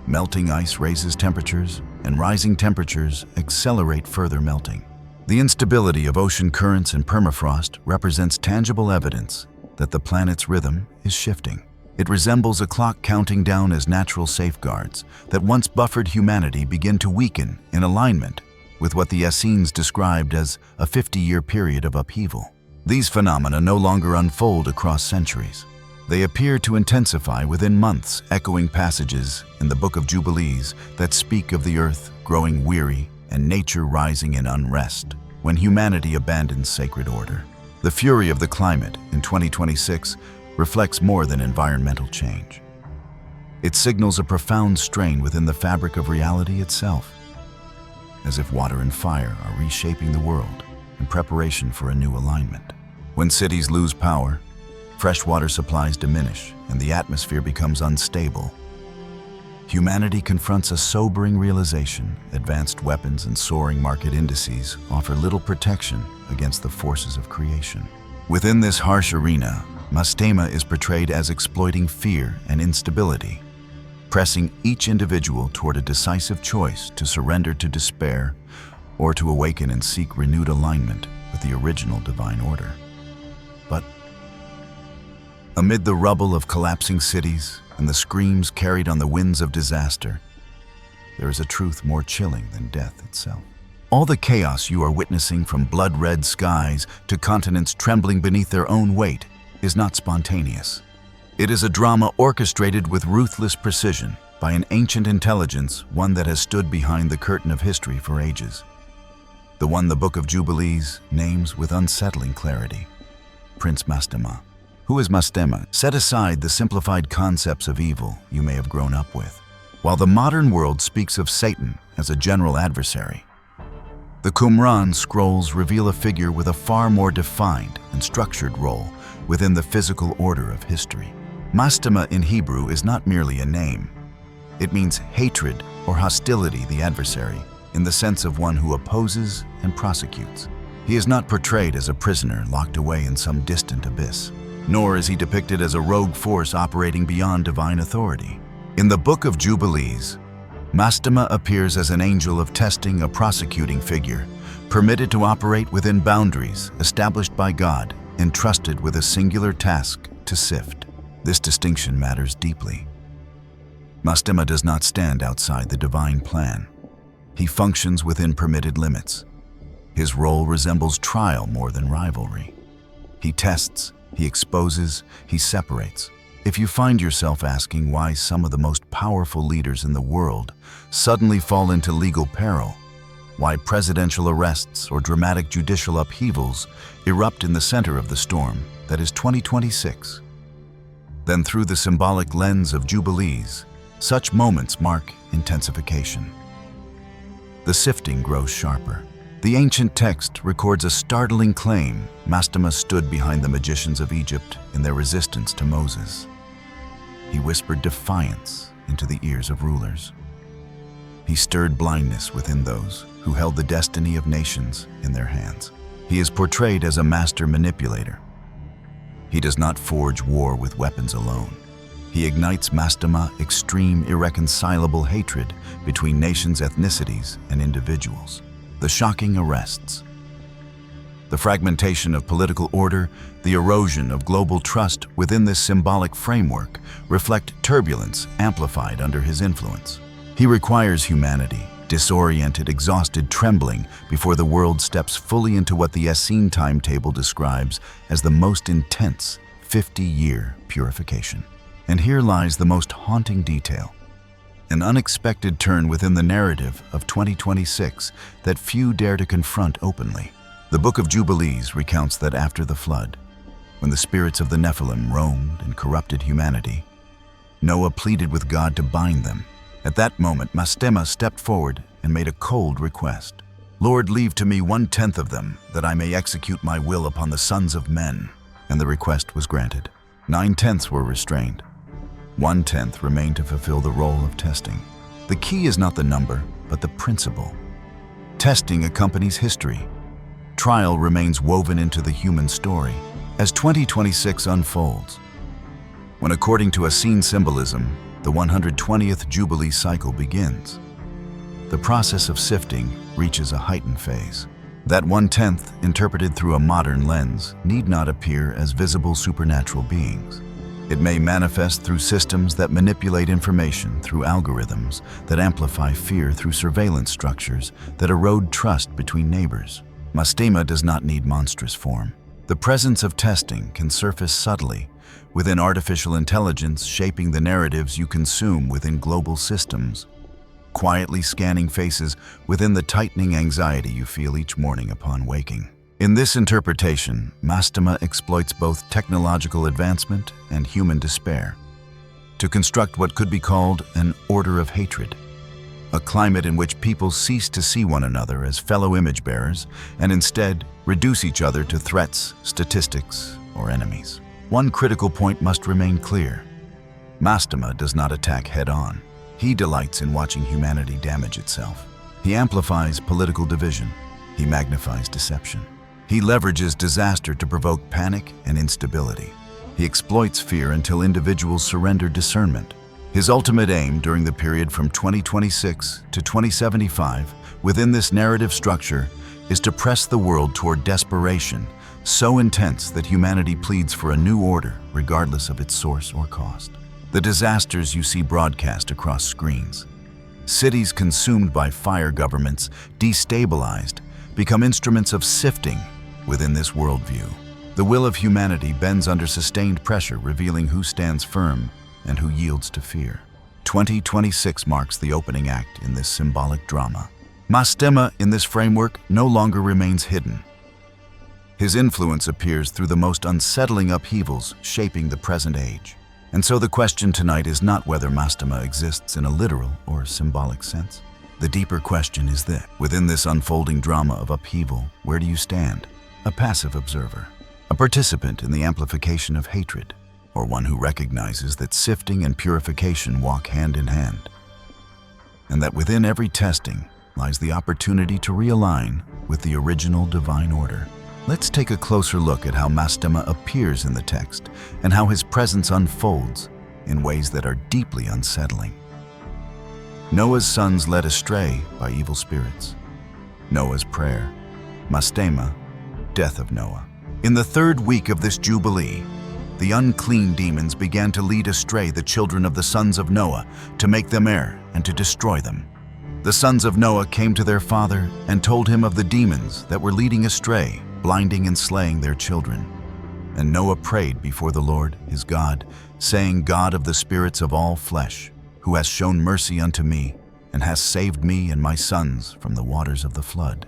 Melting ice raises temperatures, and rising temperatures accelerate further melting. The instability of ocean currents and permafrost represents tangible evidence that the planet's rhythm is shifting. It resembles a clock counting down as natural safeguards that once buffered humanity begin to weaken in alignment with what the Essenes described as a 50-year period of upheaval. These phenomena no longer unfold across centuries. They appear to intensify within months, echoing passages in the Book of Jubilees that speak of the earth growing weary and nature rising in unrest when humanity abandons sacred order. The fury of the climate in 2026 reflects more than environmental change. It signals a profound strain within the fabric of reality itself, as if water and fire are reshaping the world in preparation for a new alignment. When cities lose power, freshwater supplies diminish, and the atmosphere becomes unstable, humanity confronts a sobering realization: advanced weapons and soaring market indices offer little protection against the forces of creation. Within this harsh arena, Mastema is portrayed as exploiting fear and instability, pressing each individual toward a decisive choice to surrender to despair or to awaken and seek renewed alignment with the original divine order. But amid the rubble of collapsing cities and the screams carried on the winds of disaster, there is a truth more chilling than death itself. All the chaos you are witnessing, from blood-red skies to continents trembling beneath their own weight, is not spontaneous. It is a drama orchestrated with ruthless precision by an ancient intelligence, one that has stood behind the curtain of history for ages. The one the Book of Jubilees names with unsettling clarity: Prince Mastema. Who is Mastema? Set aside the simplified concepts of evil you may have grown up with. While the modern world speaks of Satan as a general adversary, the Qumran scrolls reveal a figure with a far more defined and structured role within the physical order of history. Mastema in Hebrew is not merely a name. It means hatred or hostility, the adversary, in the sense of one who opposes and prosecutes. He is not portrayed as a prisoner locked away in some distant abyss, nor is he depicted as a rogue force operating beyond divine authority. In the Book of Jubilees, Mastema appears as an angel of testing, a prosecuting figure, permitted to operate within boundaries established by God, entrusted with a singular task to sift. This distinction matters deeply. Mastema does not stand outside the divine plan. He functions within permitted limits. His role resembles trial more than rivalry. He tests, he exposes, he separates. If you find yourself asking why some of the most powerful leaders in the world suddenly fall into legal peril, why presidential arrests or dramatic judicial upheavals erupt in the center of the storm that is 2026, then through the symbolic lens of Jubilees, such moments mark intensification. The sifting grows sharper. The ancient text records a startling claim: Mastema stood behind the magicians of Egypt in their resistance to Moses. He whispered defiance into the ears of rulers. He stirred blindness within those who held the destiny of nations in their hands. He is portrayed as a master manipulator. He does not forge war with weapons alone. He ignites Mastema extreme, irreconcilable hatred between nations, ethnicities, and individuals. The shocking arrests, the fragmentation of political order, the erosion of global trust within this symbolic framework reflect turbulence amplified under his influence. He requires humanity, disoriented, exhausted, trembling, before the world steps fully into what the Essene timetable describes as the most intense 50-year purification. And here lies the most haunting detail: an unexpected turn within the narrative of 2026 that few dare to confront openly. The Book of Jubilees recounts that after the flood, when the spirits of the Nephilim roamed and corrupted humanity, Noah pleaded with God to bind them. At that moment, Mastema stepped forward and made a cold request: "Lord, leave to me 1/10 of them, that I may execute my will upon the sons of men." And the request was granted. 9/10 were restrained. 1/10 remained to fulfill the role of testing. The key is not the number, but the principle. Testing accompanies history. Trial remains woven into the human story as 2026 unfolds. When, according to Essene symbolism, the 120th Jubilee Cycle begins, the process of sifting reaches a heightened phase. That 1/10, interpreted through a modern lens, need not appear as visible supernatural beings. It may manifest through systems that manipulate information, through algorithms that amplify fear, through surveillance structures that erode trust between neighbors. Mastema does not need monstrous form. The presence of testing can surface subtly within artificial intelligence, shaping the narratives you consume within global systems, quietly scanning faces within the tightening anxiety you feel each morning upon waking. In this interpretation, Mastema exploits both technological advancement and human despair to construct what could be called an order of hatred, a climate in which people cease to see one another as fellow image bearers and instead reduce each other to threats, statistics, or enemies. One critical point must remain clear. Mastema does not attack head-on. He delights in watching humanity damage itself. He amplifies political division. He magnifies deception. He leverages disaster to provoke panic and instability. He exploits fear until individuals surrender discernment. His ultimate aim during the period from 2026 to 2075 within this narrative structure is to press the world toward desperation so intense that humanity pleads for a new order regardless of its source or cost. The disasters you see broadcast across screens, cities consumed by fire, governments destabilized, become instruments of sifting within this worldview. The will of humanity bends under sustained pressure, revealing who stands firm and who yields to fear. 2026 marks the opening act in this symbolic drama. Mastema, in this framework, no longer remains hidden. His influence appears through the most unsettling upheavals shaping the present age. And so the question tonight is not whether Mastema exists in a literal or symbolic sense. The deeper question is this: within this unfolding drama of upheaval, where do you stand? A passive observer, a participant in the amplification of hatred, or one who recognizes that sifting and purification walk hand in hand, and that within every testing lies the opportunity to realign with the original divine order. Let's take a closer look at how Mastema appears in the text and how his presence unfolds in ways that are deeply unsettling. Noah's sons led astray by evil spirits. Noah's prayer. Mastema, death of Noah. In the third week of this Jubilee, the unclean demons began to lead astray the children of the sons of Noah to make them err and to destroy them. The sons of Noah came to their father and told him of the demons that were leading astray, blinding and slaying their children. And Noah prayed before the Lord, his God, saying, God of the spirits of all flesh, who hast shown mercy unto me, and hast saved me and my sons from the waters of the flood,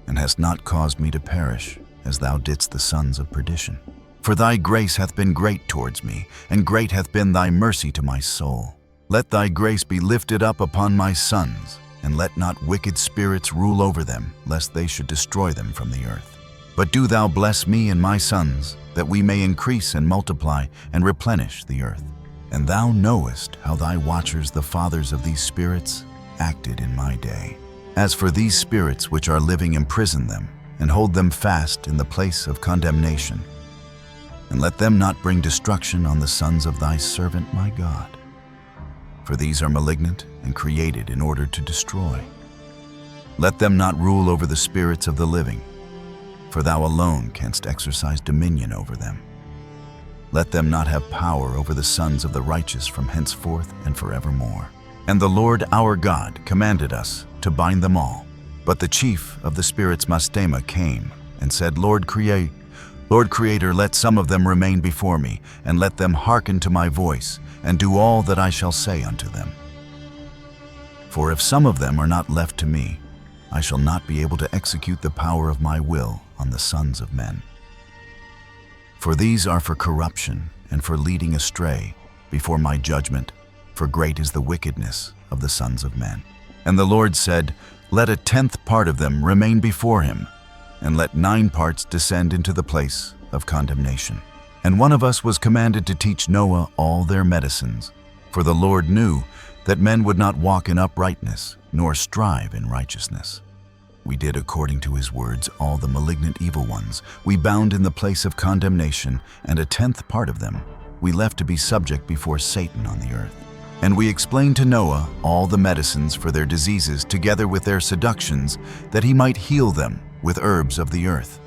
and hast not caused me to perish, as thou didst the sons of perdition. For thy grace hath been great towards me, and great hath been thy mercy to my soul. Let thy grace be lifted up upon my sons, and let not wicked spirits rule over them, lest they should destroy them from the earth. But do thou bless me and my sons, that we may increase and multiply and replenish the earth. And thou knowest how thy watchers, the fathers of these spirits, acted in my day. As for these spirits which are living, imprison them, and hold them fast in the place of condemnation. And let them not bring destruction on the sons of thy servant my God. For these are malignant and created in order to destroy. Let them not rule over the spirits of the living, for thou alone canst exercise dominion over them. Let them not have power over the sons of the righteous from henceforth and forevermore. And the Lord our God commanded us to bind them all. But the chief of the spirits, Mastema, came and said, Lord Creator, let some of them remain before me, and let them hearken to my voice, and do all that I shall say unto them. For if some of them are not left to me, I shall not be able to execute the power of my will on the sons of men. For these are for corruption and for leading astray before my judgment, for great is the wickedness of the sons of men. And the Lord said, Let a 10th part of them remain before him, and let 9 parts descend into the place of condemnation. And one of us was commanded to teach Noah all their medicines, for the Lord knew that men would not walk in uprightness, nor strive in righteousness. We did according to his words all the malignant evil ones. We bound in the place of condemnation, and a 10th part of them we left to be subject before Satan on the earth. And we explained to Noah all the medicines for their diseases, together with their seductions, that he might heal them with herbs of the earth.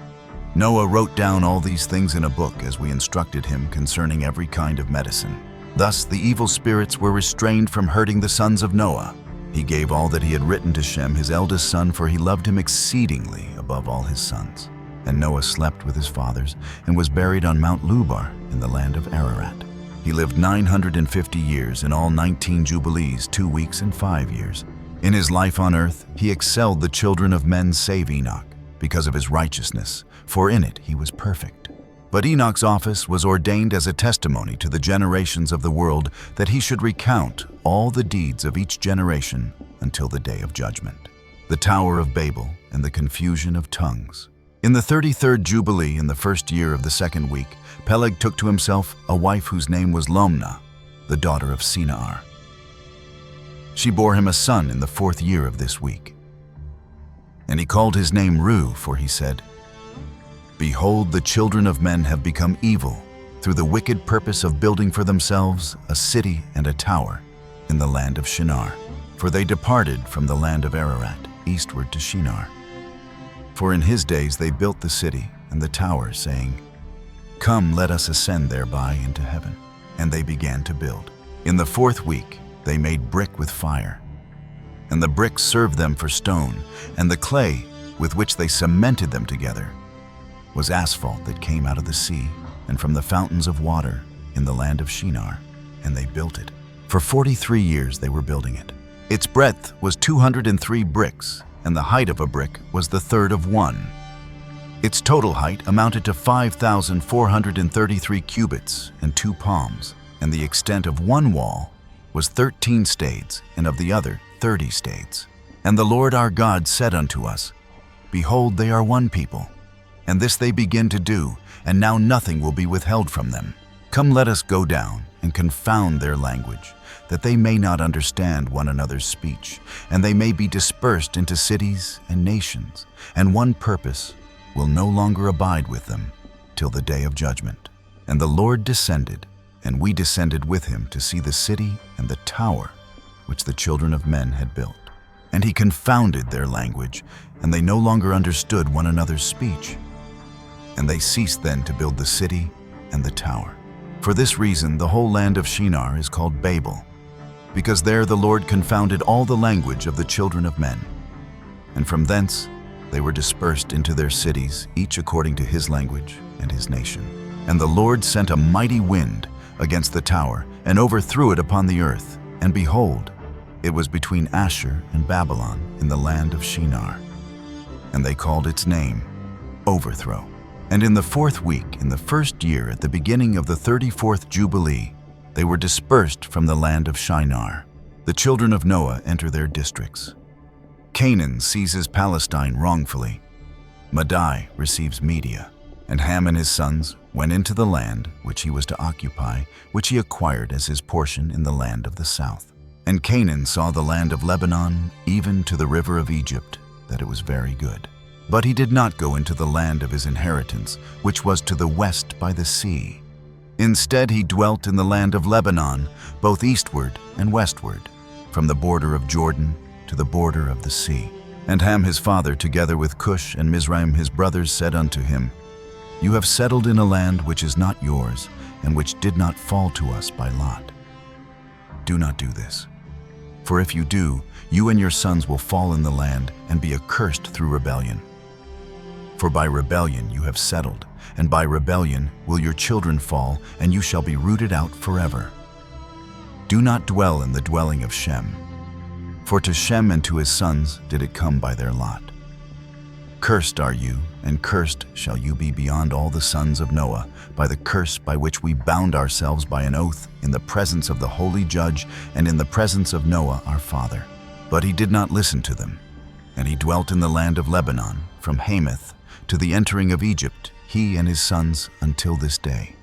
Noah wrote down all these things in a book as we instructed him concerning every kind of medicine. Thus the evil spirits were restrained from hurting the sons of Noah. He gave all that he had written to Shem, his eldest son, for he loved him exceedingly above all his sons. And Noah slept with his fathers and was buried on Mount Lubar in the land of Ararat. He lived 950 years in all 19 Jubilees, 2 weeks and 5 years. In his life on earth, he excelled the children of men save Enoch, because of his righteousness, for in it he was perfect. But Enoch's office was ordained as a testimony to the generations of the world, that he should recount all the deeds of each generation until the day of judgment. The Tower of Babel and the confusion of tongues. In the 33rd Jubilee, in the first year of the second week, Peleg took to himself a wife whose name was Lomna, the daughter of Sinnar. She bore him a son in the 4th year of this week. And he called his name Ru, for he said, "Behold, the children of men have become evil through the wicked purpose of building for themselves a city and a tower in the land of Shinar. For they departed from the land of Ararat eastward to Shinar. For in his days they built the city and the tower, saying, Come, let us ascend thereby into heaven. And they began to build. In the 4th week they made brick with fire. And the bricks served them for stone, and the clay with which they cemented them together was asphalt that came out of the sea and from the fountains of water in the land of Shinar, and they built it. For 43 years they were building it. Its breadth was 203 bricks, and the height of a brick was the third of one. Its total height amounted to 5,433 cubits and 2 palms, and the extent of one wall was 13 stades, and of the other 30 stades. And the Lord our God said unto us, Behold, they are one people, and this they begin to do, and now nothing will be withheld from them. Come, let us go down and confound their language, that they may not understand one another's speech, and they may be dispersed into cities and nations, and one purpose will no longer abide with them till the day of judgment. And the Lord descended, and we descended with him to see the city and the tower which the children of men had built. And he confounded their language, and they no longer understood one another's speech. And they ceased then to build the city and the tower. For this reason the whole land of Shinar is called Babel, because there the Lord confounded all the language of the children of men. And from thence they were dispersed into their cities, each according to his language and his nation. And the Lord sent a mighty wind against the tower, and overthrew it upon the earth. And behold, it was between Ashur and Babylon in the land of Shinar. And they called its name Overthrow. And in the 4th week, in the 1st year, at the beginning of the 34th Jubilee, they were dispersed from the land of Shinar. The children of Noah enter their districts. Canaan seizes Palestine wrongfully. Madai receives Media. And Ham and his sons went into the land which he was to occupy, which he acquired as his portion in the land of the south. And Canaan saw the land of Lebanon, even to the river of Egypt, that it was very good. But he did not go into the land of his inheritance, which was to the west by the sea. Instead he dwelt in the land of Lebanon, both eastward and westward, from the border of Jordan to the border of the sea. And Ham his father, together with Cush and Mizraim his brothers, said unto him, You have settled in a land which is not yours, and which did not fall to us by lot. Do not do this. For if you do, you and your sons will fall in the land and be accursed through rebellion. For by rebellion you have settled, and by rebellion will your children fall, and you shall be rooted out forever. Do not dwell in the dwelling of Shem, for to Shem and to his sons did it come by their lot. Cursed are you, and cursed shall you be beyond all the sons of Noah, by the curse by which we bound ourselves by an oath in the presence of the holy judge and in the presence of Noah our father. But he did not listen to them, and he dwelt in the land of Lebanon, from Hamath to the entering of Egypt, he and his sons until this day.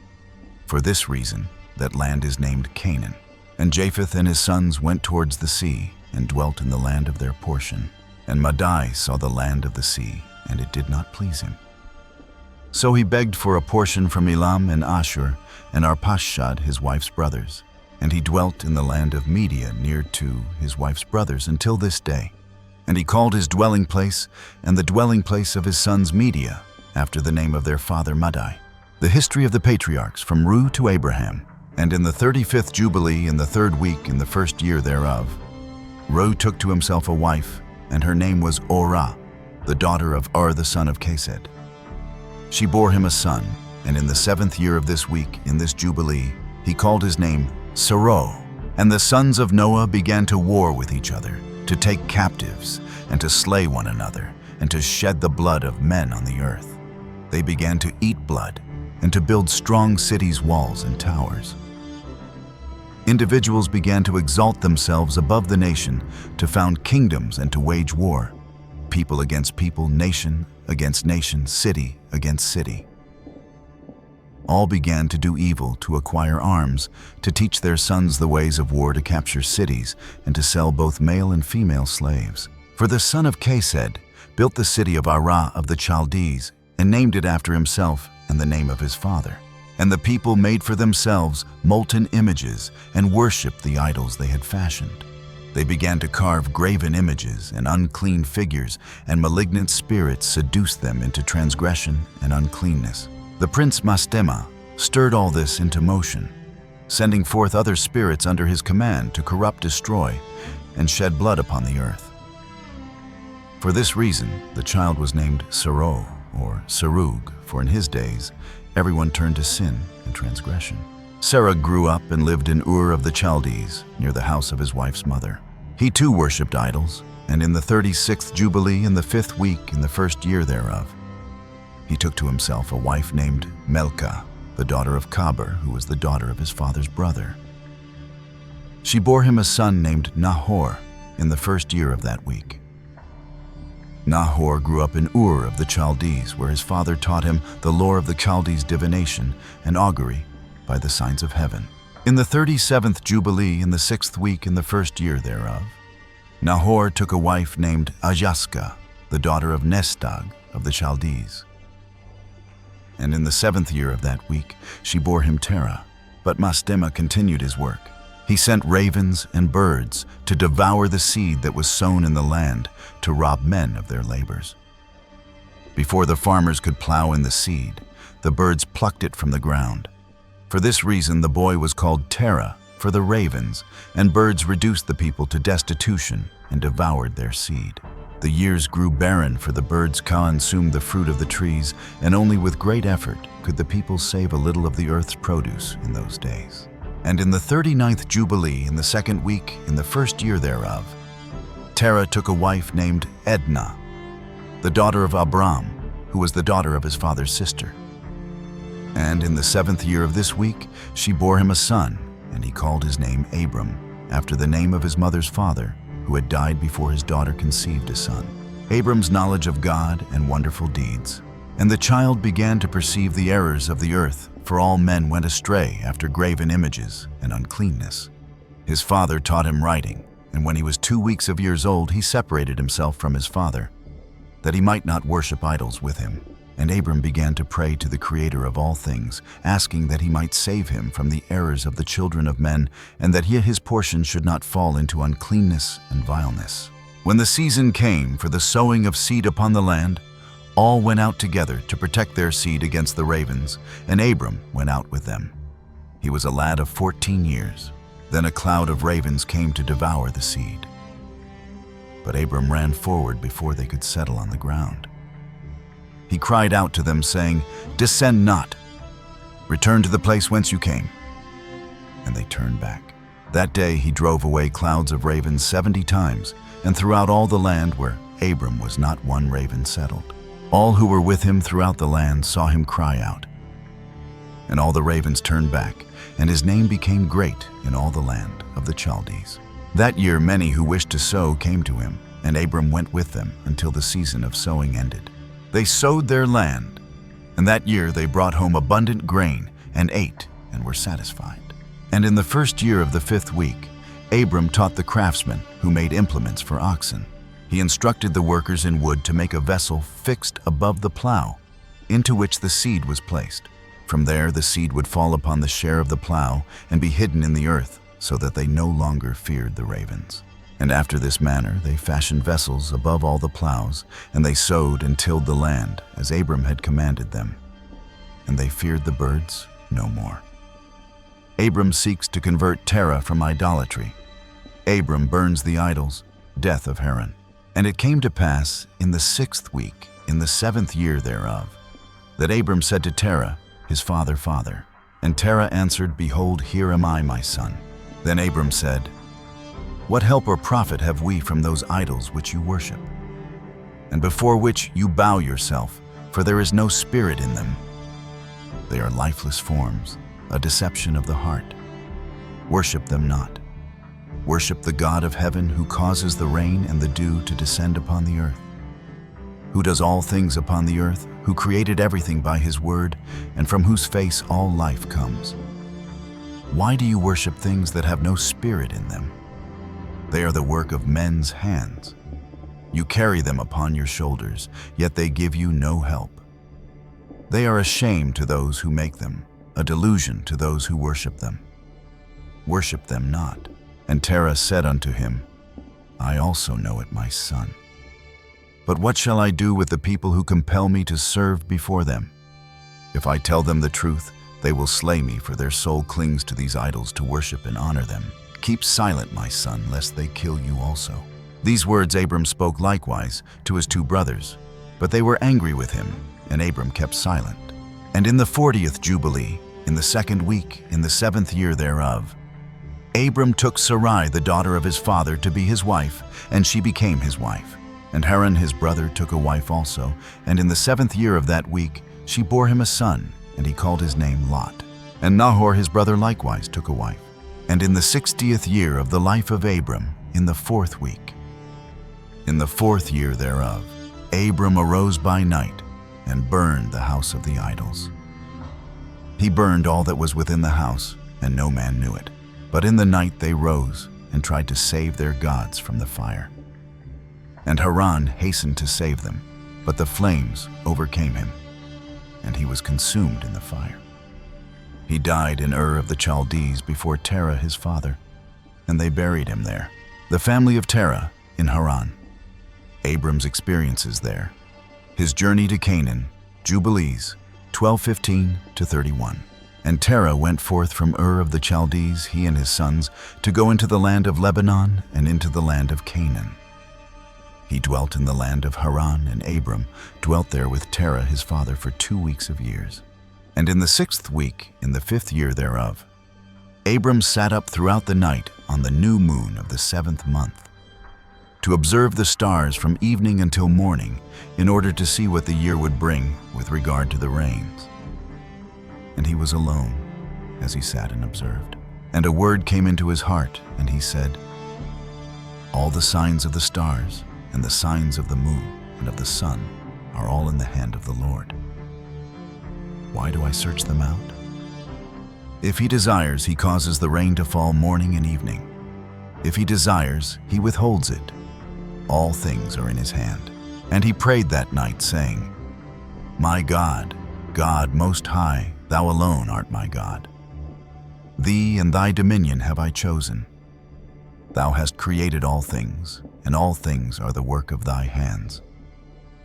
For this reason that land is named Canaan. And Japheth and his sons went towards the sea, and dwelt in the land of their portion. And Madai saw the land of the sea, and it did not please him. So he begged for a portion from Elam and Ashur, and Arpachshad his wife's brothers. And he dwelt in the land of Media near to his wife's brothers until this day. And he called his dwelling place, and the dwelling place of his sons Media, after the name of their father Madai. The history of the patriarchs from Ru to Abraham. And in the 35th Jubilee, in the 3rd week, in the 1st year thereof, Ru took to himself a wife, and her name was Orah, the daughter of Ur the son of Kesed. She bore him a son, and in the 7th year of this week, in this Jubilee, he called his name Sarai. And the sons of Noah began to war with each other, to take captives, and to slay one another, and to shed the blood of men on the earth. They began to eat blood, and to build strong cities' walls and towers. Individuals began to exalt themselves above the nation, to found kingdoms and to wage war, people against people, nation against nation, city against city. All began to do evil, to acquire arms, to teach their sons the ways of war, to capture cities, and to sell both male and female slaves. For the son of Chesed built the city of Ara of the Chaldees, and named it after himself and the name of his father. And the people made for themselves molten images and worshipped the idols they had fashioned. They began to carve graven images and unclean figures, and malignant spirits seduced them into transgression and uncleanness. The prince Mastema stirred all this into motion, sending forth other spirits under his command to corrupt, destroy, and shed blood upon the earth. For this reason, the child was named Sarai, or Sarug, for in his days everyone turned to sin and transgression. Sarah grew up and lived in Ur of the Chaldees, near the house of his wife's mother. He too worshipped idols, and in the 36th Jubilee, in the 5th week, in the 1st year thereof, he took to himself a wife named Melka, the daughter of Kaber, who was the daughter of his father's brother. She bore him a son named Nahor in the 1st year of that week. Nahor grew up in Ur of the Chaldees, where his father taught him the lore of the Chaldees' divination and augury by the signs of heaven. In the 37th Jubilee, in the 6th week, in the 1st year thereof, Nahor took a wife named Ajaska, the daughter of Nestag of the Chaldees. And in the 7th year of that week, she bore him Terah. But Mastema continued his work. He sent ravens and birds to devour the seed that was sown in the land, to rob men of their labors. Before the farmers could plow in the seed, the birds plucked it from the ground. For this reason, the boy was called Terah, for the ravens and birds reduced the people to destitution and devoured their seed. The years grew barren, for the birds consumed the fruit of the trees, and only with great effort could the people save a little of the earth's produce in those days. And in the 39th Jubilee, in the 2nd week, in the 1st year thereof, Terah took a wife named Edna, the daughter of Abram, who was the daughter of his father's sister. And in the 7th year of this week, she bore him a son, and he called his name Abram, after the name of his mother's father, who had died before his daughter conceived a son. Abram's knowledge of God and wonderful deeds. And the child began to perceive the errors of the earth, for all men went astray after graven images and uncleanness. His father taught him writing, and when he was 2 weeks of years old, he separated himself from his father, that he might not worship idols with him. And Abram began to pray to the Creator of all things, asking that he might save him from the errors of the children of men, and that his portion should not fall into uncleanness and vileness. When the season came for the sowing of seed upon the land, all went out together to protect their seed against the ravens, and Abram went out with them. He was a lad of 14 years. Then a cloud of ravens came to devour the seed. But Abram ran forward before they could settle on the ground. He cried out to them, saying, "Descend not. Return to the place whence you came." And they turned back. That day he drove away clouds of ravens 70 times, and throughout all the land where Abram was not one raven settled. All who were with him throughout the land saw him cry out. And all the ravens turned back, and his name became great in all the land of the Chaldees. That year many who wished to sow came to him, and Abram went with them until the season of sowing ended. They sowed their land, and that year they brought home abundant grain and ate and were satisfied. And in the 1st year of the 5th week, Abram taught the craftsmen who made implements for oxen. He instructed the workers in wood to make a vessel fixed above the plow, into which the seed was placed. From there the seed would fall upon the share of the plow and be hidden in the earth, so that they no longer feared the ravens. And after this manner they fashioned vessels above all the plows, and they sowed and tilled the land, as Abram had commanded them. And they feared the birds no more. Abram seeks to convert Terah from idolatry. Abram burns the idols, death of Haran. And it came to pass in the 6th week, in the 7th year thereof, that Abram said to Terah, his father, and Terah answered, Behold, here am I, my son. Then Abram said, What help or profit have we from those idols which you worship, and before which you bow yourself, for there is no spirit in them? They are lifeless forms, a deception of the heart. Worship them not. Worship the God of heaven, who causes the rain and the dew to descend upon the earth, who does all things upon the earth, who created everything by his word, and from whose face all life comes. Why do you worship things that have no spirit in them? They are the work of men's hands. You carry them upon your shoulders, yet they give you no help. They are a shame to those who make them, a delusion to those who worship them. Worship them not. And Terah said unto him, I also know it, my son. But what shall I do with the people who compel me to serve before them? If I tell them the truth, they will slay me, for their soul clings to these idols to worship and honor them. Keep silent, my son, lest they kill you also. These words Abram spoke likewise to his 2 brothers, but they were angry with him, and Abram kept silent. And in the 40th Jubilee, in the 2nd week, in the 7th year thereof, Abram took Sarai, the daughter of his father, to be his wife, and she became his wife. And Haran his brother took a wife also, and in the 7th year of that week she bore him a son, and he called his name Lot. And Nahor his brother likewise took a wife. And in the 60th year of the life of Abram, in the 4th week, in the 4th year thereof, Abram arose by night, and burned the house of the idols. He burned all that was within the house, and no man knew it. But in the night they rose, and tried to save their gods from the fire. And Haran hastened to save them, but the flames overcame him, and he was consumed in the fire. He died in Ur of the Chaldees before Terah his father, and they buried him there. The family of Terah in Haran. Abram's experiences there. His journey to Canaan, Jubilees, 12:15 to 31. And Terah went forth from Ur of the Chaldees, he and his sons, to go into the land of Lebanon and into the land of Canaan. He dwelt in the land of Haran, and Abram dwelt there with Terah his father for 2 weeks of years. And in the 6th week, in the 5th year thereof, Abram sat up throughout the night on the new moon of the 7th month, to observe the stars from evening until morning, in order to see what the year would bring with regard to the rains. And he was alone as he sat and observed. And a word came into his heart, and he said, All the signs of the stars and the signs of the moon and of the sun are all in the hand of the Lord. Why do I search them out? If he desires, he causes the rain to fall morning and evening. If he desires, he withholds it. All things are in his hand. And he prayed that night, saying, My God, God most high, thou alone art my God. Thee and thy dominion have I chosen. Thou hast created all things, and all things are the work of thy hands.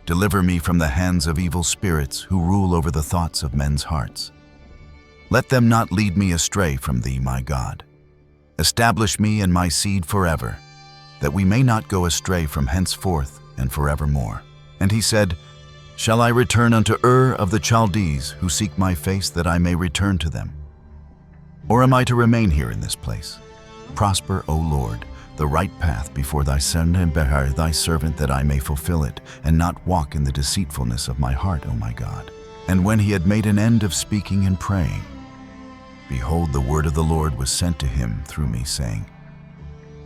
Deliver me from the hands of evil spirits who rule over the thoughts of men's hearts. Let them not lead me astray from thee, my God. Establish me and my seed forever, that we may not go astray from henceforth and forevermore. And he said, Shall I return unto Ur of the Chaldees, who seek my face, that I may return to them? Or am I to remain here in this place? Prosper, O Lord, the right path before thy son and Behar thy servant, that I may fulfill it, and not walk in the deceitfulness of my heart, O my God. And when he had made an end of speaking and praying, behold, the word of the Lord was sent to him through me, saying,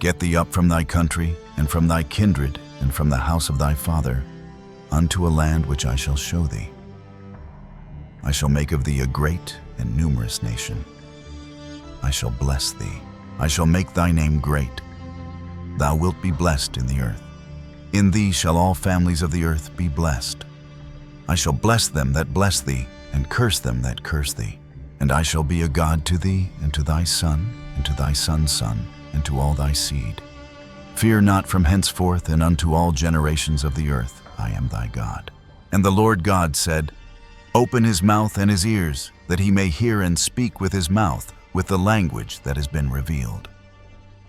Get thee up from thy country, and from thy kindred, and from the house of thy father, unto a land which I shall show thee. I shall make of thee a great and numerous nation. I shall bless thee. I shall make thy name great. Thou wilt be blessed in the earth. In thee shall all families of the earth be blessed. I shall bless them that bless thee, and curse them that curse thee. And I shall be a God to thee, and to thy son, and to thy son's son, and to all thy seed. Fear not, from henceforth and unto all generations of the earth, I am thy God. And the Lord God said, Open his mouth and his ears, that he may hear and speak with his mouth, with the language that has been revealed.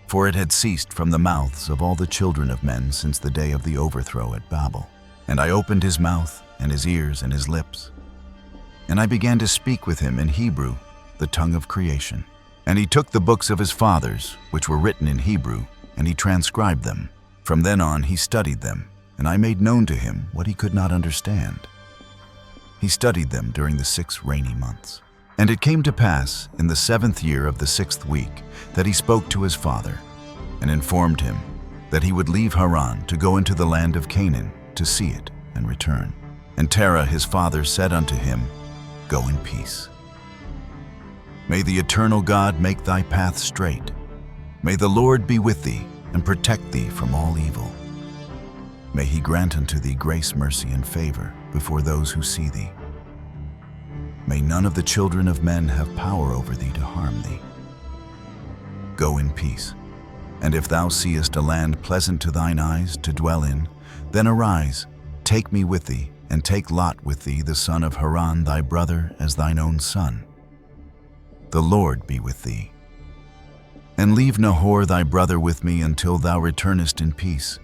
For it had ceased from the mouths of all the children of men since the day of the overthrow at Babel. And I opened his mouth and his ears and his lips, And I began to speak with him in Hebrew, the tongue of creation. And he took the books of his fathers, which were written in Hebrew, and he transcribed them. From then on he studied them, and I made known to him what he could not understand. He studied them during the 6 rainy months. And it came to pass in the 7th year of the 6th week that he spoke to his father, and informed him that he would leave Haran to go into the land of Canaan to see it and return. And Terah his father said unto him, Go in peace. May the eternal God make thy path straight. May the Lord be with thee and protect thee from all evil. May he grant unto thee grace, mercy, and favor before those who see thee. May none of the children of men have power over thee to harm thee. Go in peace. And if thou seest a land pleasant to thine eyes to dwell in, then arise, take me with thee, and take Lot with thee, the son of Haran, thy brother, as thine own son. The Lord be with thee. And leave Nahor thy brother with me until thou returnest in peace,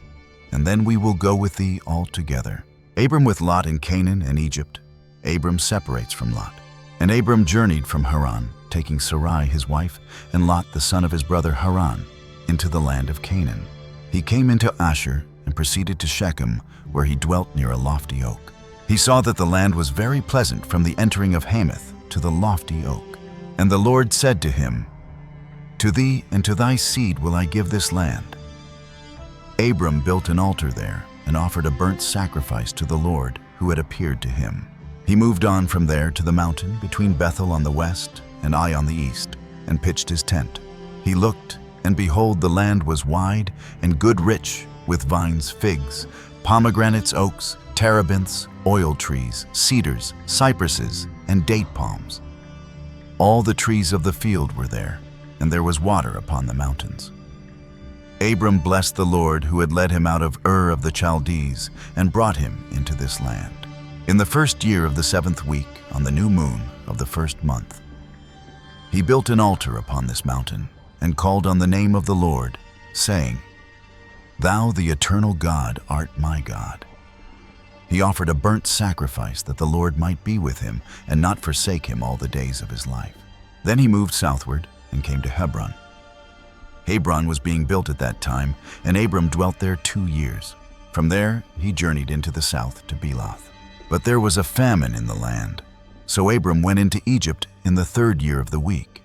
and then we will go with thee all together. Abram with Lot in Canaan and Egypt. Abram separates from Lot. And Abram journeyed from Haran, taking Sarai his wife, and Lot the son of his brother Haran, into the land of Canaan. He came into Asher and proceeded to Shechem, where he dwelt near a lofty oak. He saw that the land was very pleasant from the entering of Hamath to the lofty oak. And the Lord said to him, To thee and to thy seed will I give this land. Abram built an altar there and offered a burnt sacrifice to the Lord who had appeared to him. He moved on from there to the mountain between Bethel on the west and Ai on the east, and pitched his tent. He looked, and behold, the land was wide and good rich, with vines, figs, pomegranates, oaks, terebinths, oil trees, cedars, cypresses, and date palms. All the trees of the field were there, and there was water upon the mountains. Abram blessed the Lord who had led him out of Ur of the Chaldees and brought him into this land. In the 1st year of the 7th week, on the new moon of the 1st month, he built an altar upon this mountain and called on the name of the Lord, saying, Thou, the eternal God, art my God. He offered a burnt sacrifice that the Lord might be with him and not forsake him all the days of his life. Then he moved southward and came to Hebron. Hebron was being built at that time, and Abram dwelt there 2 years. From there he journeyed into the south to Beloth. But there was a famine in the land, so Abram went into Egypt in the 3rd year of the week.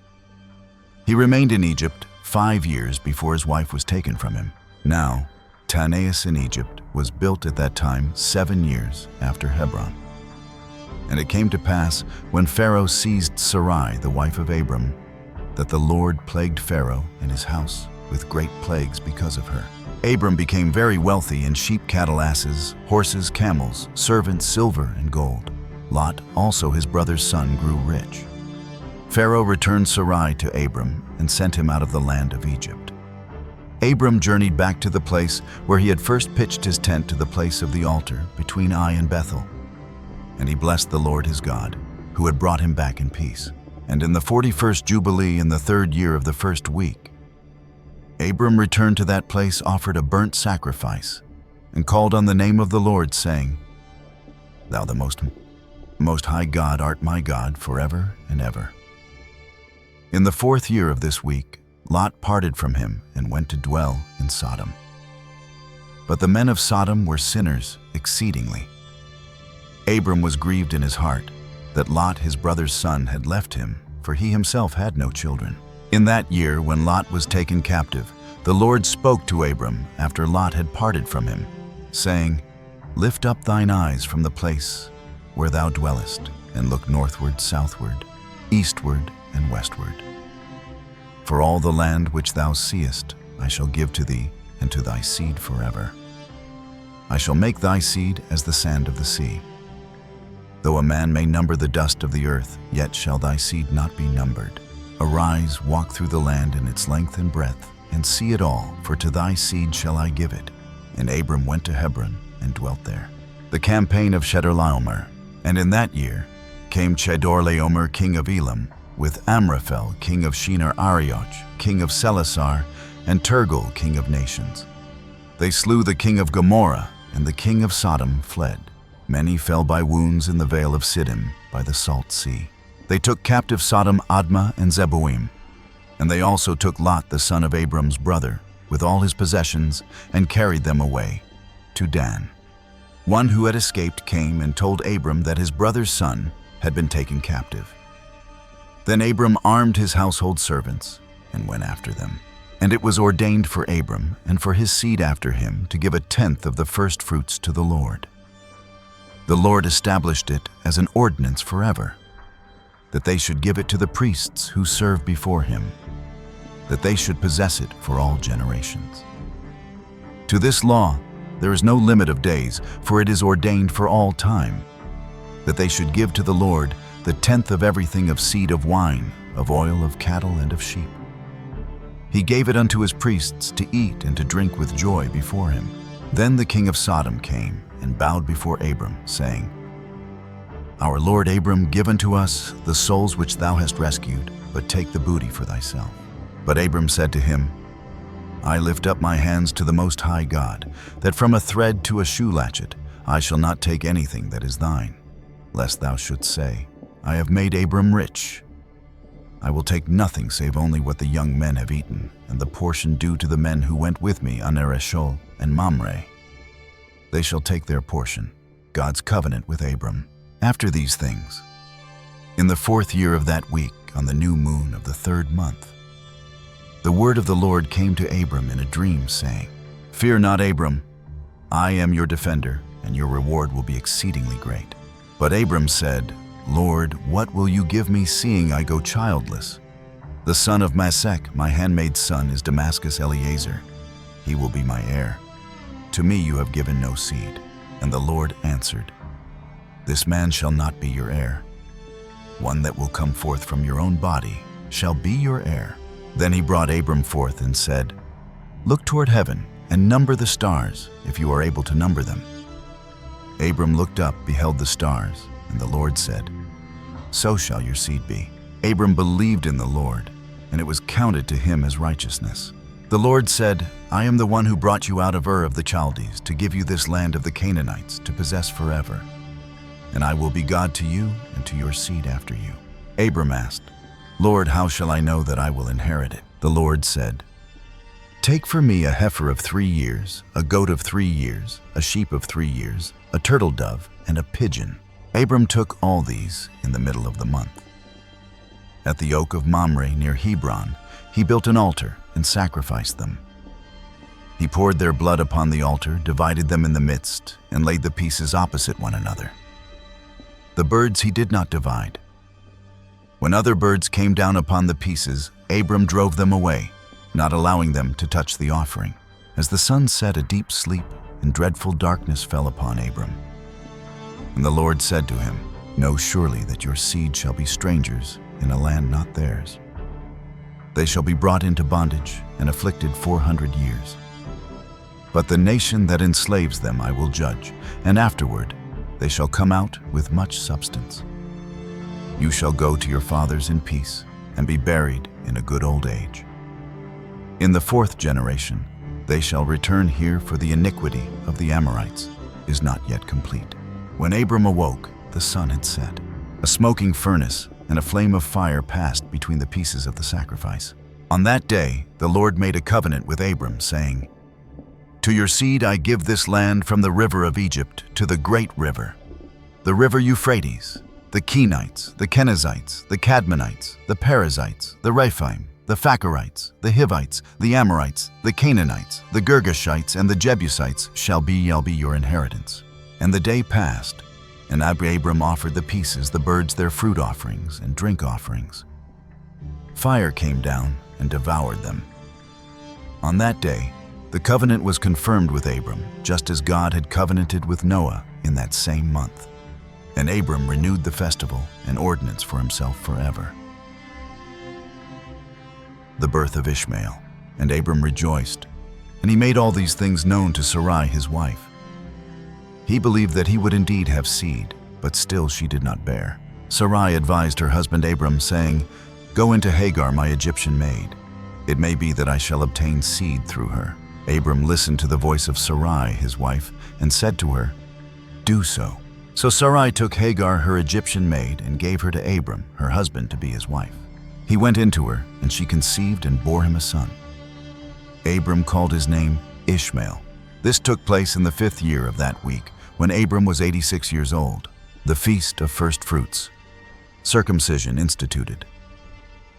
He remained in Egypt 5 years before his wife was taken from him. Now, Tanais in Egypt was built at that time 7 years after Hebron. And it came to pass, when Pharaoh seized Sarai, the wife of Abram, that the Lord plagued Pharaoh and his house with great plagues because of her. Abram became very wealthy in sheep, cattle, asses, horses, camels, servants, silver, and gold. Lot, also his brother's son, grew rich. Pharaoh returned Sarai to Abram and sent him out of the land of Egypt. Abram journeyed back to the place where he had first pitched his tent, to the place of the altar between Ai and Bethel. And he blessed the Lord his God, who had brought him back in peace. And in the 41st Jubilee, in the 3rd year of the 1st week, Abram returned to that place, offered a burnt sacrifice, and called on the name of the Lord, saying, Thou, the most high God, art my God forever and ever. In the 4th year of this week, Lot parted from him and went to dwell in Sodom. But the men of Sodom were sinners exceedingly. Abram was grieved in his heart that Lot his brother's son had left him, for he himself had no children. In that year, when Lot was taken captive, the Lord spoke to Abram after Lot had parted from him, saying, Lift up thine eyes from the place where thou dwellest, and look northward, southward, eastward, and westward. For all the land which thou seest I shall give to thee and to thy seed forever. I shall make thy seed as the sand of the sea. Though a man may number the dust of the earth, yet shall thy seed not be numbered. Arise, walk through the land in its length and breadth, and see it all, for to thy seed shall I give it. And Abram went to Hebron and dwelt there. The campaign of Chedorlaomer. And in that year came Chedorlaomer king of Elam, with Amraphel king of Shinar Arioch, king of Selasar, and Turgal king of nations. They slew the king of Gomorrah, and the king of Sodom fled. Many fell by wounds in the vale of Siddim by the Salt Sea. They took captive Sodom, Admah, and Zeboim. And they also took Lot, the son of Abram's brother, with all his possessions, and carried them away to Dan. One who had escaped came and told Abram that his brother's son had been taken captive. Then Abram armed his household servants and went after them. And it was ordained for Abram and for his seed after him to give 1/10 of the first fruits to the Lord. The Lord established it as an ordinance forever, that they should give it to the priests who serve before him, that they should possess it for all generations. To this law there is no limit of days, for it is ordained for all time, that they should give to the Lord 1/10 of everything of seed of wine, of oil, of cattle, and of sheep. He gave it unto his priests to eat and to drink with joy before him. Then the king of Sodom came and bowed before Abram, saying, Our Lord Abram, give unto us the souls which thou hast rescued, but take the booty for thyself. But Abram said to him, I lift up my hands to the Most High God, that from a thread to a shoe latchet I shall not take anything that is thine, lest thou shouldst say, I have made Abram rich. I will take nothing save only what the young men have eaten, and the portion due to the men who went with me on Ereshol and Mamre. They shall take their portion, God's covenant with Abram. After these things, in the 4th year of that week, on the new moon of the 3rd month, the word of the Lord came to Abram in a dream, saying, Fear not, Abram, I am your defender, and your reward will be exceedingly great. But Abram said, Lord, what will you give me, seeing I go childless? The son of Masech, my handmaid's son, is Damascus Eliezer. He will be my heir. To me you have given no seed. And the Lord answered, This man shall not be your heir. One that will come forth from your own body shall be your heir. Then he brought Abram forth and said, Look toward heaven and number the stars, if you are able to number them. Abram looked up, beheld the stars, and the Lord said, So shall your seed be. Abram believed in the Lord, and it was counted to him as righteousness. The Lord said, I am the one who brought you out of Ur of the Chaldees to give you this land of the Canaanites to possess forever. And I will be God to you and to your seed after you. Abram asked, Lord, how shall I know that I will inherit it? The Lord said, Take for me a heifer of 3 years, a goat of 3 years, a sheep of 3 years, a turtle dove, and a pigeon. Abram took all these in the middle of the month. At the oak of Mamre near Hebron, he built an altar and sacrificed them. He poured their blood upon the altar, divided them in the midst, and laid the pieces opposite one another. The birds he did not divide. When other birds came down upon the pieces, Abram drove them away, not allowing them to touch the offering. As the sun set, a deep sleep and dreadful darkness fell upon Abram. And the Lord said to him, Know surely that your seed shall be strangers in a land not theirs. They shall be brought into bondage and afflicted 400 years. But the nation that enslaves them I will judge, and afterward they shall come out with much substance. You shall go to your fathers in peace, and be buried in a good old age. In the 4th generation they shall return here, for the iniquity of the Amorites is not yet complete. When Abram awoke, the sun had set. A smoking furnace and a flame of fire passed between the pieces of the sacrifice. On that day the Lord made a covenant with Abram, saying, To your seed I give this land from the river of Egypt to the great river, the river Euphrates, the Kenites, the Kenizzites, the Cadmonites, the Perizzites, the Rephaim, the Phacharites, the Hivites, the Amorites, the Canaanites, the Girgashites, and the Jebusites shall be your inheritance. And the day passed, and Abram offered the pieces, the birds their fruit offerings and drink offerings. Fire came down and devoured them. On that day, the covenant was confirmed with Abram, just as God had covenanted with Noah in that same month. And Abram renewed the festival and ordinance for himself forever. The birth of Ishmael. And Abram rejoiced, and he made all these things known to Sarai his wife. He believed that he would indeed have seed, but still she did not bear. Sarai advised her husband Abram, saying, Go into Hagar, my Egyptian maid. It may be that I shall obtain seed through her. Abram listened to the voice of Sarai his wife, and said to her, Do so. So Sarai took Hagar, her Egyptian maid, and gave her to Abram, her husband, to be his wife. He went into her, and she conceived and bore him a son. Abram called his name Ishmael. This took place in the 5th year of that week, when Abram was 86 years old, the feast of first fruits. Circumcision instituted.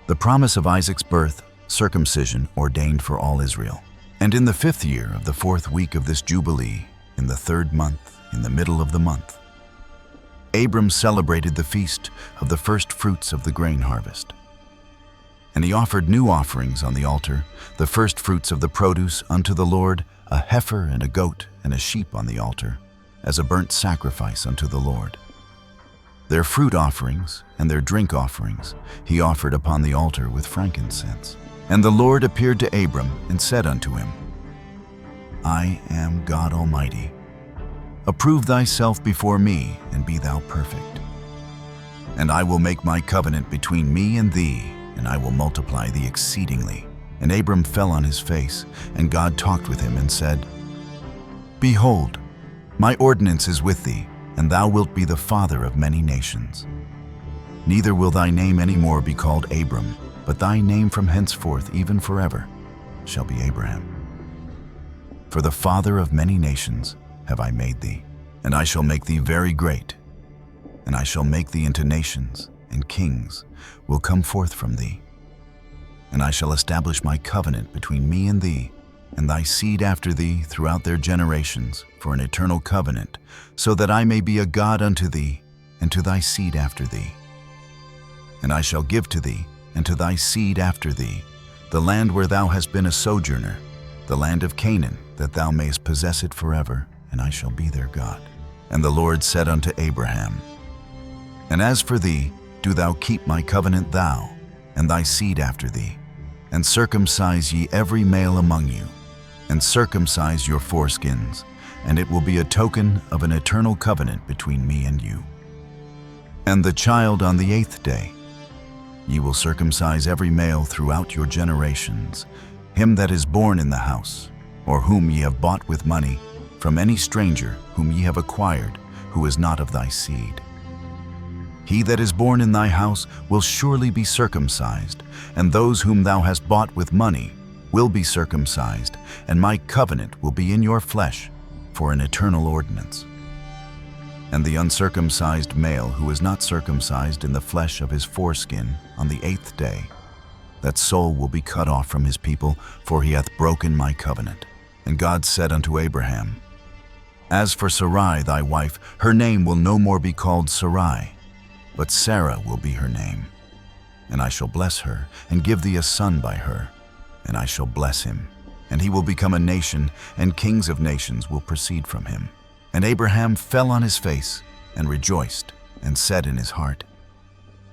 The promise of Isaac's birth, circumcision ordained for all Israel. And in the 5th year of the 4th week of this Jubilee, in the 3rd month, in the middle of the month, Abram celebrated the feast of the first fruits of the grain harvest. And he offered new offerings on the altar, the first fruits of the produce unto the Lord, a heifer and a goat and a sheep on the altar, as a burnt sacrifice unto the Lord. Their fruit offerings and their drink offerings he offered upon the altar with frankincense. And the Lord appeared to Abram and said unto him, I am God Almighty. Approve thyself before me, and be thou perfect. And I will make my covenant between me and thee, and I will multiply thee exceedingly. And Abram fell on his face, and God talked with him and said, Behold, my ordinance is with thee, and thou wilt be the father of many nations. Neither will thy name any more be called Abram, but thy name from henceforth, even forever, shall be Abraham. For the father of many nations have I made thee, and I shall make thee very great, and I shall make thee into nations, and kings will come forth from thee. And I shall establish my covenant between me and thee, and thy seed after thee throughout their generations, for an eternal covenant, so that I may be a God unto thee, and to thy seed after thee. And I shall give to thee, and to thy seed after thee, the land where thou hast been a sojourner, the land of Canaan, that thou mayest possess it forever, and I shall be their God. And the Lord said unto Abraham, And as for thee, do thou keep my covenant, thou, and thy seed after thee, and circumcise ye every male among you, and circumcise your foreskins, and it will be a token of an eternal covenant between me and you. And the child on the 8th day, ye will circumcise every male throughout your generations, him that is born in the house, or whom ye have bought with money, from any stranger whom ye have acquired, who is not of thy seed. He that is born in thy house will surely be circumcised, and those whom thou hast bought with money will be circumcised, and my covenant will be in your flesh for an eternal ordinance. And the uncircumcised male who is not circumcised in the flesh of his foreskin on the 8th day, that soul will be cut off from his people, for he hath broken my covenant. And God said unto Abraham, As for Sarai thy wife, her name will no more be called Sarai, but Sarah will be her name. And I shall bless her, and give thee a son by her, and I shall bless him. And he will become a nation, and kings of nations will proceed from him. And Abraham fell on his face, and rejoiced, and said in his heart,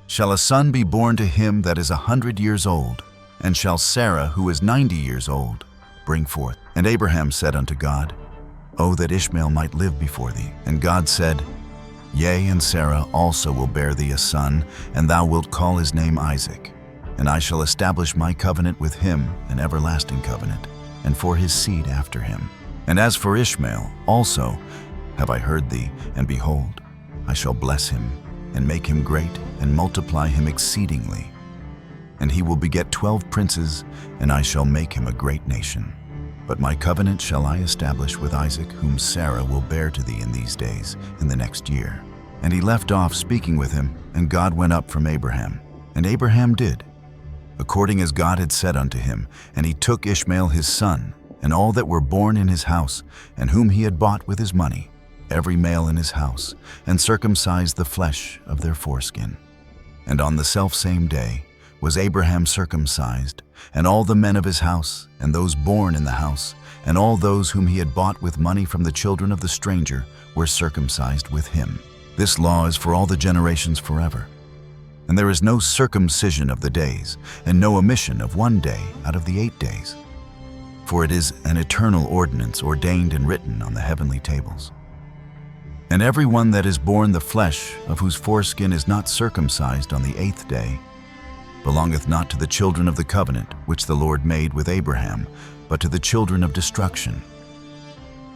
Shall a son be born to him that is 100 years old? And shall Sarah, who is 90 years old, bring forth? And Abraham said unto God, O that Ishmael might live before thee. And God said, Yea, and Sarah also will bear thee a son, and thou wilt call his name Isaac. And I shall establish my covenant with him, an everlasting covenant, and for his seed after him. And as for Ishmael also have I heard thee, and behold, I shall bless him, and make him great, and multiply him exceedingly. And he will beget 12 princes, and I shall make him a great nation. But my covenant shall I establish with Isaac, whom Sarah will bear to thee in these days, in the next year. And he left off speaking with him, and God went up from Abraham. And Abraham did, according as God had said unto him, and he took Ishmael his son, and all that were born in his house, and whom he had bought with his money, every male in his house, and circumcised the flesh of their foreskin. And on the selfsame day was Abraham circumcised, and all the men of his house, and those born in the house, and all those whom he had bought with money from the children of the stranger, were circumcised with him. This law is for all the generations forever. And there is no circumcision of the days, and no omission of one day out of the 8 days. For it is an eternal ordinance ordained and written on the heavenly tables. And every one that is born the flesh, of whose foreskin is not circumcised on the 8th day, belongeth not to the children of the covenant which the Lord made with Abraham, but to the children of destruction.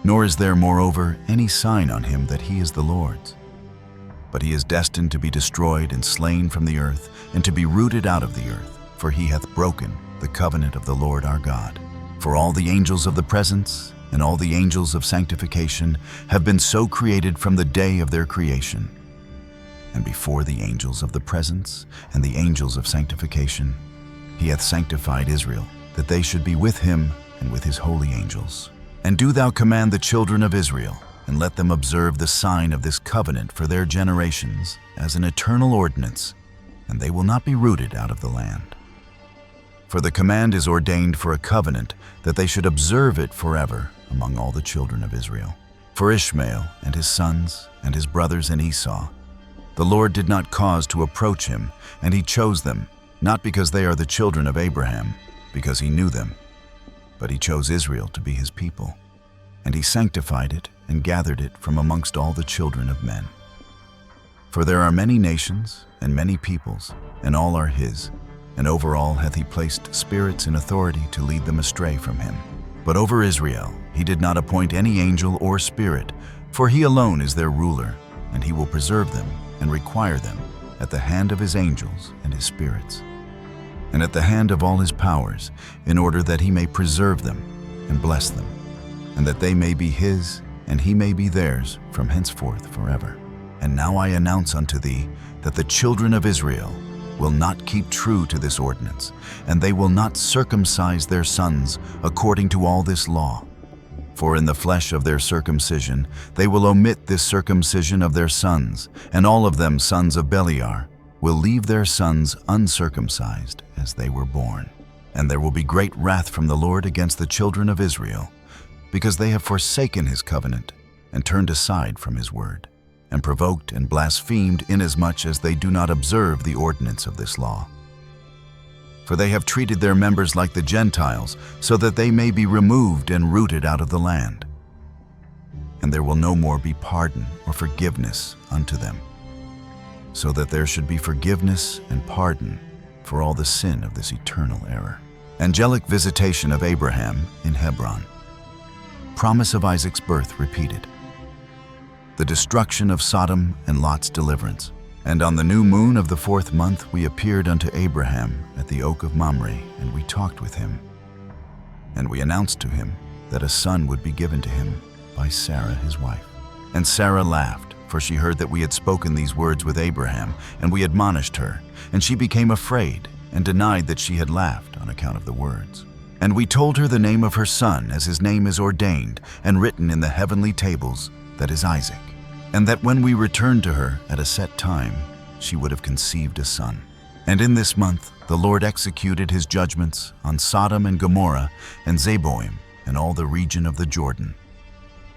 Nor is there moreover any sign on him that he is the Lord's. But he is destined to be destroyed and slain from the earth, and to be rooted out of the earth, for he hath broken the covenant of the Lord our God. For all the angels of the presence and all the angels of sanctification have been so created from the day of their creation. And before the angels of the presence and the angels of sanctification, he hath sanctified Israel, that they should be with him and with his holy angels. And do thou command the children of Israel, and let them observe the sign of this covenant for their generations as an eternal ordinance, and they will not be rooted out of the land. For the command is ordained for a covenant, that they should observe it forever among all the children of Israel. For Ishmael and his sons and his brothers and Esau, the Lord did not cause to approach him, and he chose them, not because they are the children of Abraham, because he knew them, but he chose Israel to be his people. And he sanctified it and gathered it from amongst all the children of men. For there are many nations and many peoples, and all are his, and over all hath he placed spirits in authority to lead them astray from him. But over Israel he did not appoint any angel or spirit, for he alone is their ruler, and he will preserve them and require them at the hand of his angels and his spirits, and at the hand of all his powers, in order that he may preserve them and bless them, and that they may be his, and he may be theirs from henceforth forever. And now I announce unto thee that the children of Israel will not keep true to this ordinance, and they will not circumcise their sons according to all this law. For in the flesh of their circumcision they will omit this circumcision of their sons, and all of them sons of Beliar will leave their sons uncircumcised as they were born. And there will be great wrath from the Lord against the children of Israel, because they have forsaken his covenant, and turned aside from his word, and provoked and blasphemed, inasmuch as they do not observe the ordinance of this law. For they have treated their members like the Gentiles, so that they may be removed and rooted out of the land. And there will no more be pardon or forgiveness unto them, so that there should be forgiveness and pardon for all the sin of this eternal error. Angelic visitation of Abraham in Hebron. Promise of Isaac's birth repeated. The destruction of Sodom and Lot's deliverance. And on the new moon of the 4th month we appeared unto Abraham at the oak of Mamre, and we talked with him. And we announced to him that a son would be given to him by Sarah his wife. And Sarah laughed, for she heard that we had spoken these words with Abraham, and we admonished her, and she became afraid, and denied that she had laughed on account of the words. And we told her the name of her son, as his name is ordained and written in the heavenly tables, that is Isaac, and that when we returned to her at a set time, she would have conceived a son. And in this month the Lord executed his judgments on Sodom and Gomorrah and Zeboim and all the region of the Jordan.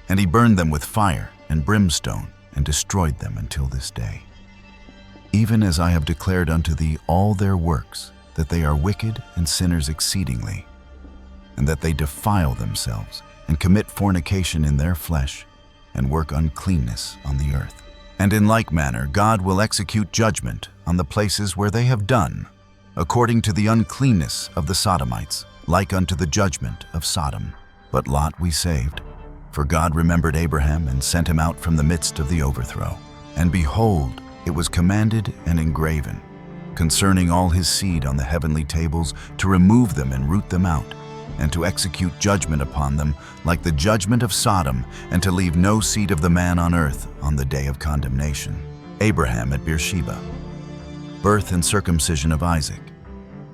And he burned them with fire and brimstone, and destroyed them until this day. Even as I have declared unto thee all their works, that they are wicked and sinners exceedingly, and that they defile themselves, and commit fornication in their flesh, and work uncleanness on the earth. And in like manner God will execute judgment on the places where they have done, according to the uncleanness of the Sodomites, like unto the judgment of Sodom. But Lot we saved, for God remembered Abraham, and sent him out from the midst of the overthrow. And behold, it was commanded and engraven, concerning all his seed on the heavenly tables, to remove them and root them out, and to execute judgment upon them like the judgment of Sodom, and to leave no seed of the man on earth on the day of condemnation. Abraham at Beersheba. Birth and circumcision of Isaac.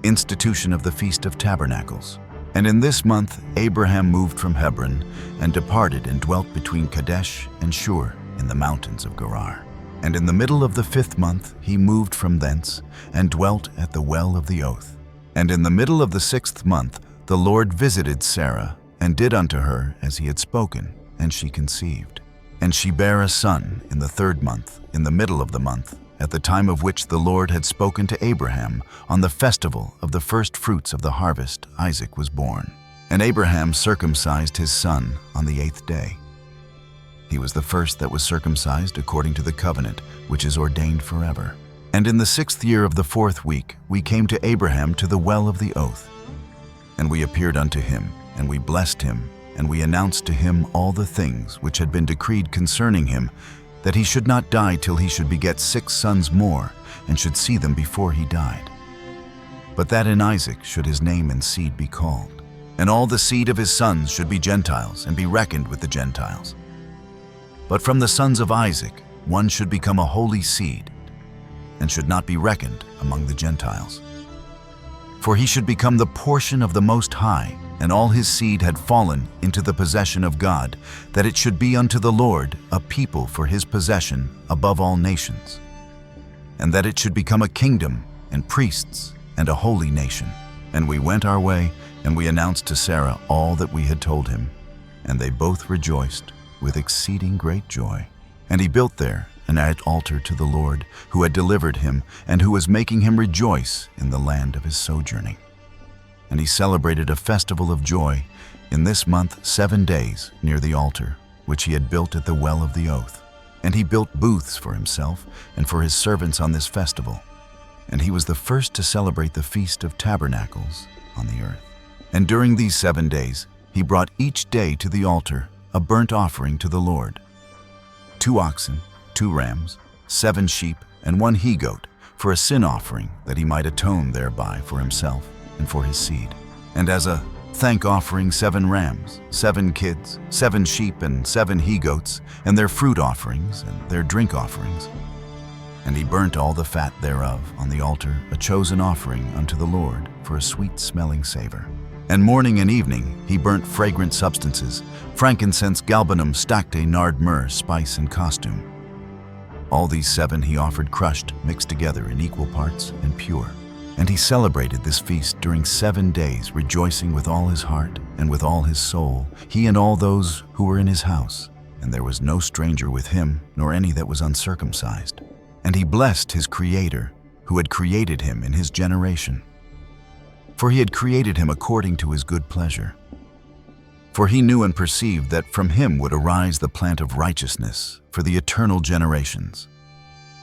Institution of the Feast of Tabernacles. And in this month Abraham moved from Hebron, and departed and dwelt between Kadesh and Shur in the mountains of Gerar. And in the middle of the 5th month he moved from thence, and dwelt at the well of the oath. And in the middle of the 6th month the Lord visited Sarah, and did unto her as he had spoken, and she conceived. And she bare a son in the 3rd month, in the middle of the month, at the time of which the Lord had spoken to Abraham. On the festival of the first fruits of the harvest Isaac was born. And Abraham circumcised his son on the 8th day. He was the first that was circumcised according to the covenant which is ordained forever. And in the 6th year of the 4th week we came to Abraham to the well of the oath. And we appeared unto him, and we blessed him, and we announced to him all the things which had been decreed concerning him, that he should not die till he should beget 6 sons more, and should see them before he died. But that in Isaac should his name and seed be called, and all the seed of his sons should be Gentiles, and be reckoned with the Gentiles. But from the sons of Isaac one should become a holy seed, and should not be reckoned among the Gentiles. For he should become the portion of the Most High, and all his seed had fallen into the possession of God, that it should be unto the Lord a people for his possession above all nations, and that it should become a kingdom and priests and a holy nation. And we went our way, and we announced to Sarah all that we had told him, and they both rejoiced with exceeding great joy. And he built there an altar to the Lord, who had delivered him, and who was making him rejoice in the land of his sojourning. And he celebrated a festival of joy in this month 7 days near the altar, which he had built at the well of the oath. And he built booths for himself and for his servants on this festival. And he was the first to celebrate the Feast of Tabernacles on the earth. And during these 7 days he brought each day to the altar a burnt offering to the Lord: 2 oxen, 2 rams, 7 sheep, and 1 he-goat, for a sin offering, that he might atone thereby for himself and for his seed. And as a thank offering 7 rams, 7 kids, 7 sheep, and 7 he-goats, and their fruit offerings and their drink offerings. And he burnt all the fat thereof on the altar, a chosen offering unto the Lord for a sweet-smelling savor. And morning and evening he burnt fragrant substances, frankincense, galbanum, stacte, nard, myrrh, spice, and costume. All these 7 he offered crushed, mixed together in equal parts, and pure. And he celebrated this feast during 7 days, rejoicing with all his heart and with all his soul, he and all those who were in his house. And there was no stranger with him, nor any that was uncircumcised. And he blessed his Creator, who had created him in his generation. For he had created him according to his good pleasure. For he knew and perceived that from him would arise the plant of righteousness for the eternal generations,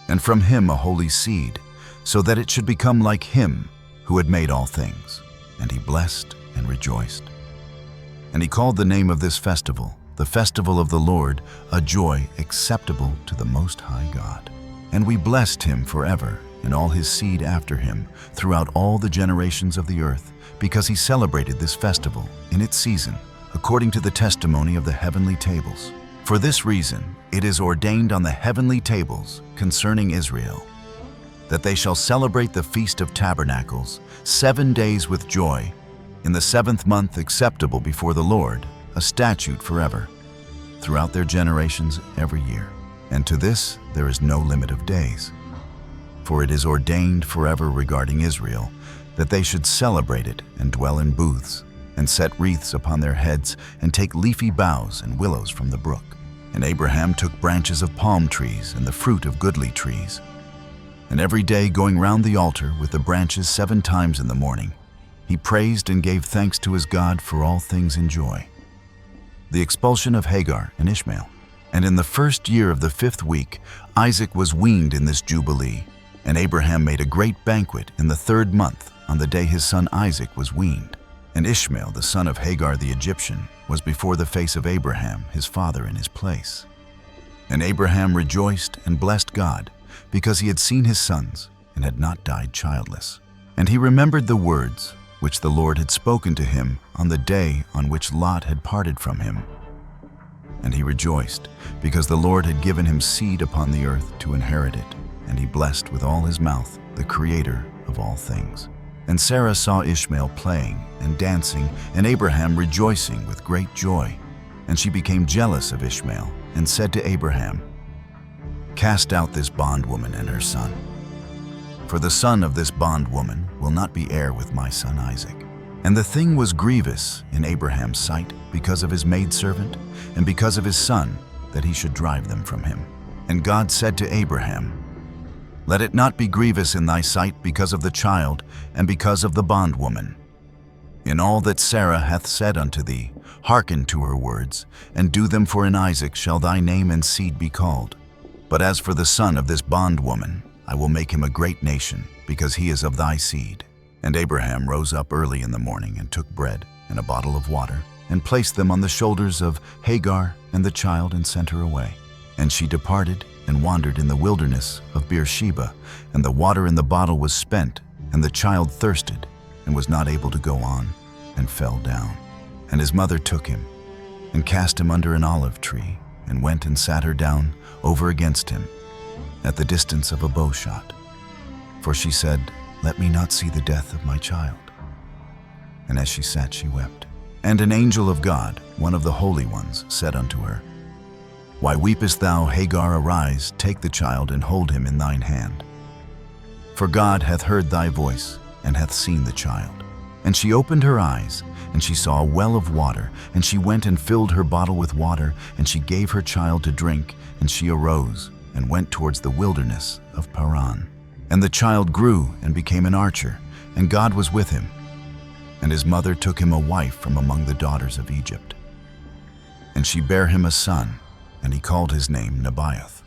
and from him a holy seed, so that it should become like him who had made all things. And he blessed and rejoiced. And he called the name of this festival, the festival of the Lord, a joy acceptable to the Most High God. And we blessed him forever, and all his seed after him, throughout all the generations of the earth, because he celebrated this festival in its season, according to the testimony of the heavenly tables. For this reason it is ordained on the heavenly tables concerning Israel, that they shall celebrate the Feast of Tabernacles 7 days with joy, in the 7th month acceptable before the Lord, a statute forever, throughout their generations every year. And to this there is no limit of days. For it is ordained forever regarding Israel, that they should celebrate it and dwell in booths, and set wreaths upon their heads, and take leafy boughs and willows from the brook. And Abraham took branches of palm trees and the fruit of goodly trees. And every day going round the altar with the branches 7 times in the morning, he praised and gave thanks to his God for all things in joy. The expulsion of Hagar and Ishmael. And in the 1st year of the 5th week, Isaac was weaned in this Jubilee, and Abraham made a great banquet in the 3rd month on the day his son Isaac was weaned. And Ishmael, the son of Hagar the Egyptian, was before the face of Abraham, his father, in his place. And Abraham rejoiced and blessed God, because he had seen his sons and had not died childless. And he remembered the words which the Lord had spoken to him on the day on which Lot had parted from him. And he rejoiced, because the Lord had given him seed upon the earth to inherit it, and he blessed with all his mouth the Creator of all things. And Sarah saw Ishmael playing and dancing, and Abraham rejoicing with great joy. And she became jealous of Ishmael, and said to Abraham, "Cast out this bondwoman and her son. For the son of this bondwoman will not be heir with my son Isaac." And the thing was grievous in Abraham's sight because of his maidservant, and because of his son, that he should drive them from him. And God said to Abraham, "Let it not be grievous in thy sight because of the child, and because of the bondwoman. In all that Sarah hath said unto thee, hearken to her words, and do them, for in Isaac shall thy name and seed be called. But as for the son of this bondwoman, I will make him a great nation, because he is of thy seed." And Abraham rose up early in the morning, and took bread and a bottle of water, and placed them on the shoulders of Hagar and the child, and sent her away. And she departed and wandered in the wilderness of Beersheba, and the water in the bottle was spent, and the child thirsted, and was not able to go on, and fell down. And his mother took him, and cast him under an olive tree, and went and sat her down over against him, at the distance of a bow shot. For she said, Let me not see the death of my child. And as she sat, she wept. And an angel of God, one of the holy ones, said unto her, Why weepest thou, Hagar? Arise, take the child, and hold him in thine hand. For God hath heard thy voice, and hath seen the child. And she opened her eyes, and she saw a well of water, and she went and filled her bottle with water, and she gave her child to drink, and she arose, and went towards the wilderness of Paran. And the child grew and became an archer, and God was with him. And his mother took him a wife from among the daughters of Egypt. And she bare him a son, and he called his name Nebaioth.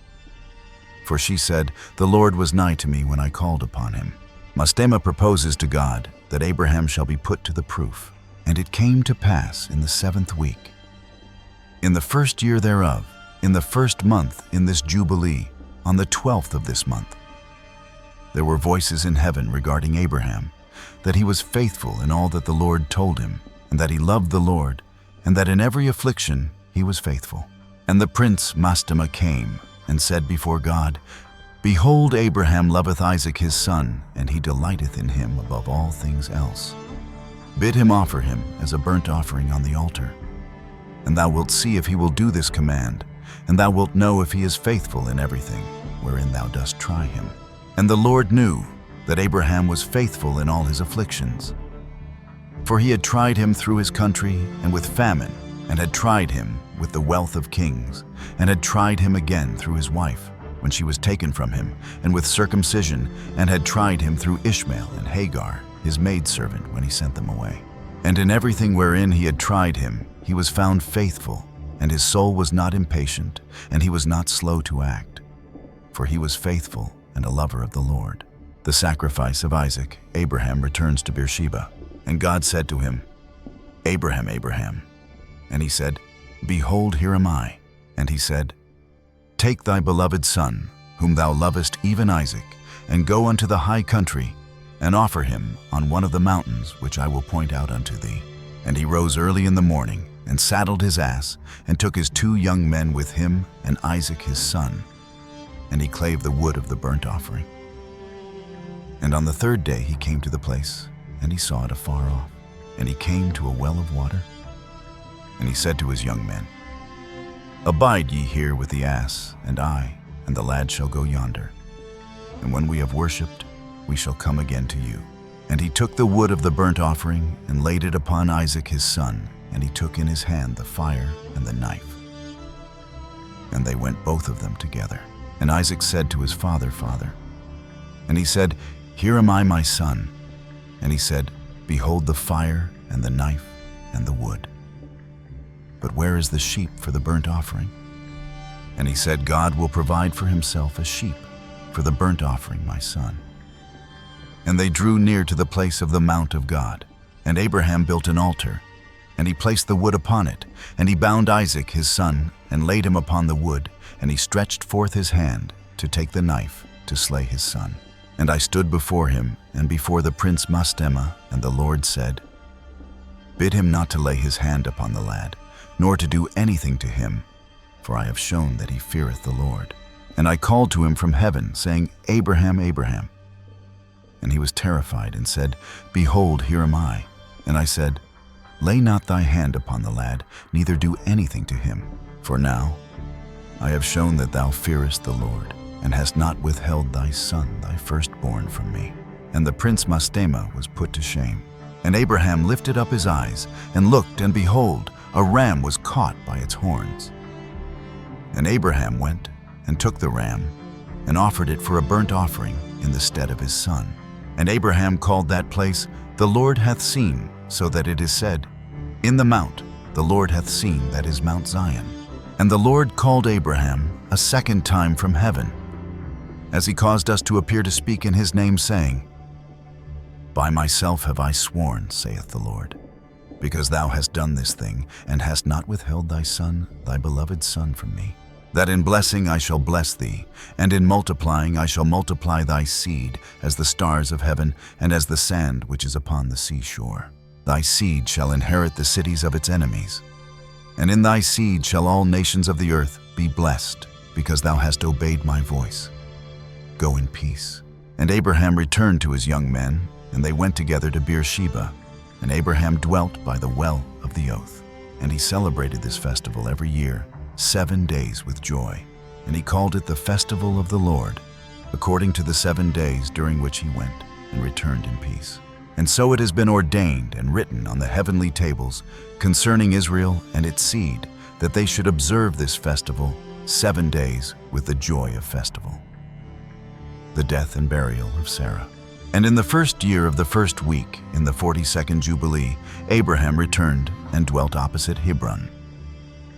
For she said, The Lord was nigh to me when I called upon him. Mastema proposes to God that Abraham shall be put to the proof. And it came to pass in the 7th week, in the 1st year thereof, in the 1st month, in this Jubilee, on the 12th of this month, there were voices in heaven regarding Abraham, that he was faithful in all that the Lord told him, and that he loved the Lord, and that in every affliction he was faithful. And the prince Mastema came, and said before God, Behold, Abraham loveth Isaac his son, and he delighteth in him above all things else. Bid him offer him as a burnt offering on the altar. And thou wilt see if he will do this command, and thou wilt know if he is faithful in everything wherein thou dost try him. And the Lord knew that Abraham was faithful in all his afflictions. For he had tried him through his country and with famine, and had tried him with the wealth of kings, and had tried him again through his wife, when she was taken from him, and with circumcision, and had tried him through Ishmael and Hagar, his maidservant, when he sent them away. And in everything wherein he had tried him, he was found faithful, and his soul was not impatient, and he was not slow to act. For he was faithful and a lover of the Lord. The sacrifice of Isaac, Abraham returns to Beersheba. And God said to him, Abraham, Abraham. And he said, Behold, here am I. And he said, Take thy beloved son, whom thou lovest, even Isaac, and go unto the high country, and offer him on one of the mountains which I will point out unto thee. And he rose early in the morning, and saddled his ass, and took his 2 young men with him, and Isaac his son. And he clave the wood of the burnt offering. And on the 3rd day he came to the place, and he saw it afar off. And he came to a well of water. And he said to his young men, Abide ye here with the ass, and I, and the lad shall go yonder. And when we have worshipped, we shall come again to you. And he took the wood of the burnt offering, and laid it upon Isaac his son, and he took in his hand the fire and the knife. And they went both of them together. And Isaac said to his father, Father. And he said, Here am I, my son. And he said, Behold the fire and the knife and the wood. But where is the sheep for the burnt offering? And he said, God will provide for himself a sheep for the burnt offering, my son. And they drew near to the place of the mount of God. And Abraham built an altar, and he placed the wood upon it. And he bound Isaac his son, and laid him upon the wood. And he stretched forth his hand to take the knife to slay his son. And I stood before him, and before the prince Mastema, and the Lord said, Bid him not to lay his hand upon the lad, nor to do anything to him, for I have shown that he feareth the Lord. And I called to him from heaven, saying, Abraham, Abraham. And he was terrified, and said, Behold, here am I. And I said, Lay not thy hand upon the lad, neither do anything to him. For now I have shown that thou fearest the Lord, and hast not withheld thy son, thy firstborn, from me. And the prince Mastema was put to shame. And Abraham lifted up his eyes, and looked, and behold, a ram was caught by its horns. And Abraham went, and took the ram, and offered it for a burnt offering in the stead of his son. And Abraham called that place, The Lord hath seen, so that it is said, In the mount the Lord hath seen, that is Mount Zion. And the Lord called Abraham a 2nd time from heaven, as he caused us to appear to speak in his name, saying, By myself have I sworn, saith the Lord, because thou hast done this thing, and hast not withheld thy son, thy beloved son, from me. that in blessing I shall bless thee, and in multiplying I shall multiply thy seed as the stars of heaven and as the sand which is upon the seashore. Thy seed shall inherit the cities of its enemies, and in thy seed shall all nations of the earth be blessed, because thou hast obeyed my voice. Go in peace." And Abraham returned to his young men, and they went together to Beersheba, and Abraham dwelt by the well of the oath. And he celebrated this festival every year, 7 days with joy, and he called it the festival of the Lord, according to the 7 days during which he went and returned in peace. And so it has been ordained and written on the heavenly tables concerning Israel and its seed, that they should observe this festival 7 days with the joy of festival. The death and burial of Sarah. And in the first year of the first week, in the 42nd Jubilee, Abraham returned and dwelt opposite Hebron,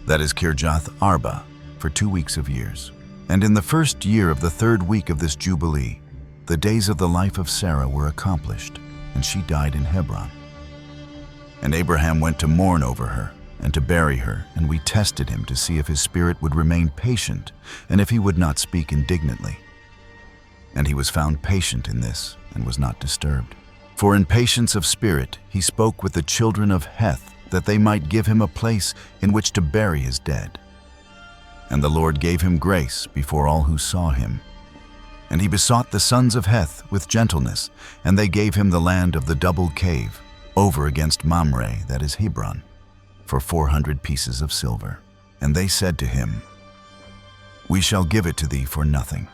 that is Kirjath Arba, for 2 weeks of years. And in the first year of the 3rd week of this Jubilee, the days of the life of Sarah were accomplished, and she died in Hebron. And Abraham went to mourn over her and to bury her, and we tested him to see if his spirit would remain patient and if he would not speak indignantly. And he was found patient in this and was not disturbed. For in patience of spirit he spoke with the children of Heth, that they might give him a place in which to bury his dead. And the Lord gave him grace before all who saw him. And he besought the sons of Heth with gentleness, and they gave him the land of the double cave, over against Mamre, that is Hebron, for 400 pieces of silver. And they said to him, "We shall give it to thee for nothing."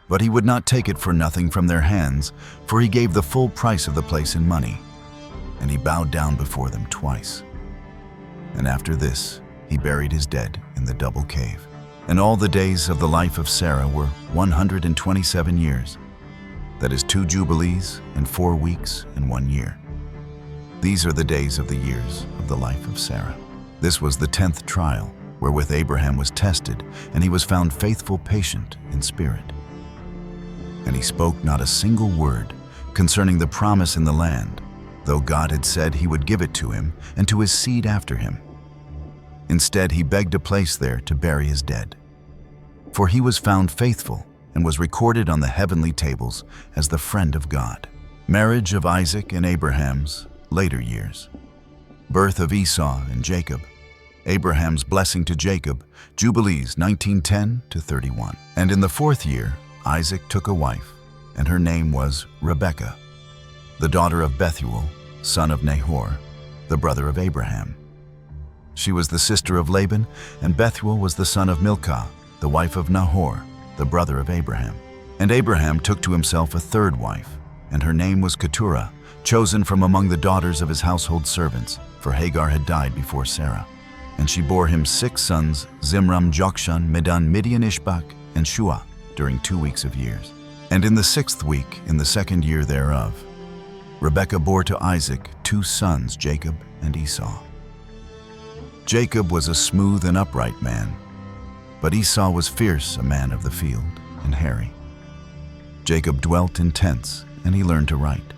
But he would not take it for nothing from their hands, for he gave the full price of the place in money. And he bowed down before them twice. And after this, he buried his dead in the double cave. And all the days of the life of Sarah were 127 years. That is 2 jubilees and 4 weeks and 1 year. These are the days of the years of the life of Sarah. This was the 10th trial, wherewith Abraham was tested, and he was found faithful, patient in spirit. And he spoke not a single word concerning the promise in the land, though God had said he would give it to him and to his seed after him. Instead, he begged a place there to bury his dead. For he was found faithful and was recorded on the heavenly tables as the friend of God. Marriage of Isaac and Abraham's later years. Birth of Esau and Jacob. Abraham's blessing to Jacob, Jubilees 1910 to 31. And in the 4th year, Isaac took a wife, and her name was Rebekah, the daughter of Bethuel, son of Nahor, the brother of Abraham. She was the sister of Laban, and Bethuel was the son of Milcah, the wife of Nahor, the brother of Abraham. And Abraham took to himself a 3rd wife, and her name was Keturah, chosen from among the daughters of his household servants, for Hagar had died before Sarah. And she bore him 6 sons, Zimram, Jokshan, Medan, Midian, Ishbak, and Shua, during 2 weeks of years. And in the 6th week, in the 2nd year thereof, Rebekah bore to Isaac 2 sons, Jacob and Esau. Jacob was a smooth and upright man, but Esau was fierce, a man of the field, and hairy. Jacob dwelt in tents, and he learned to write.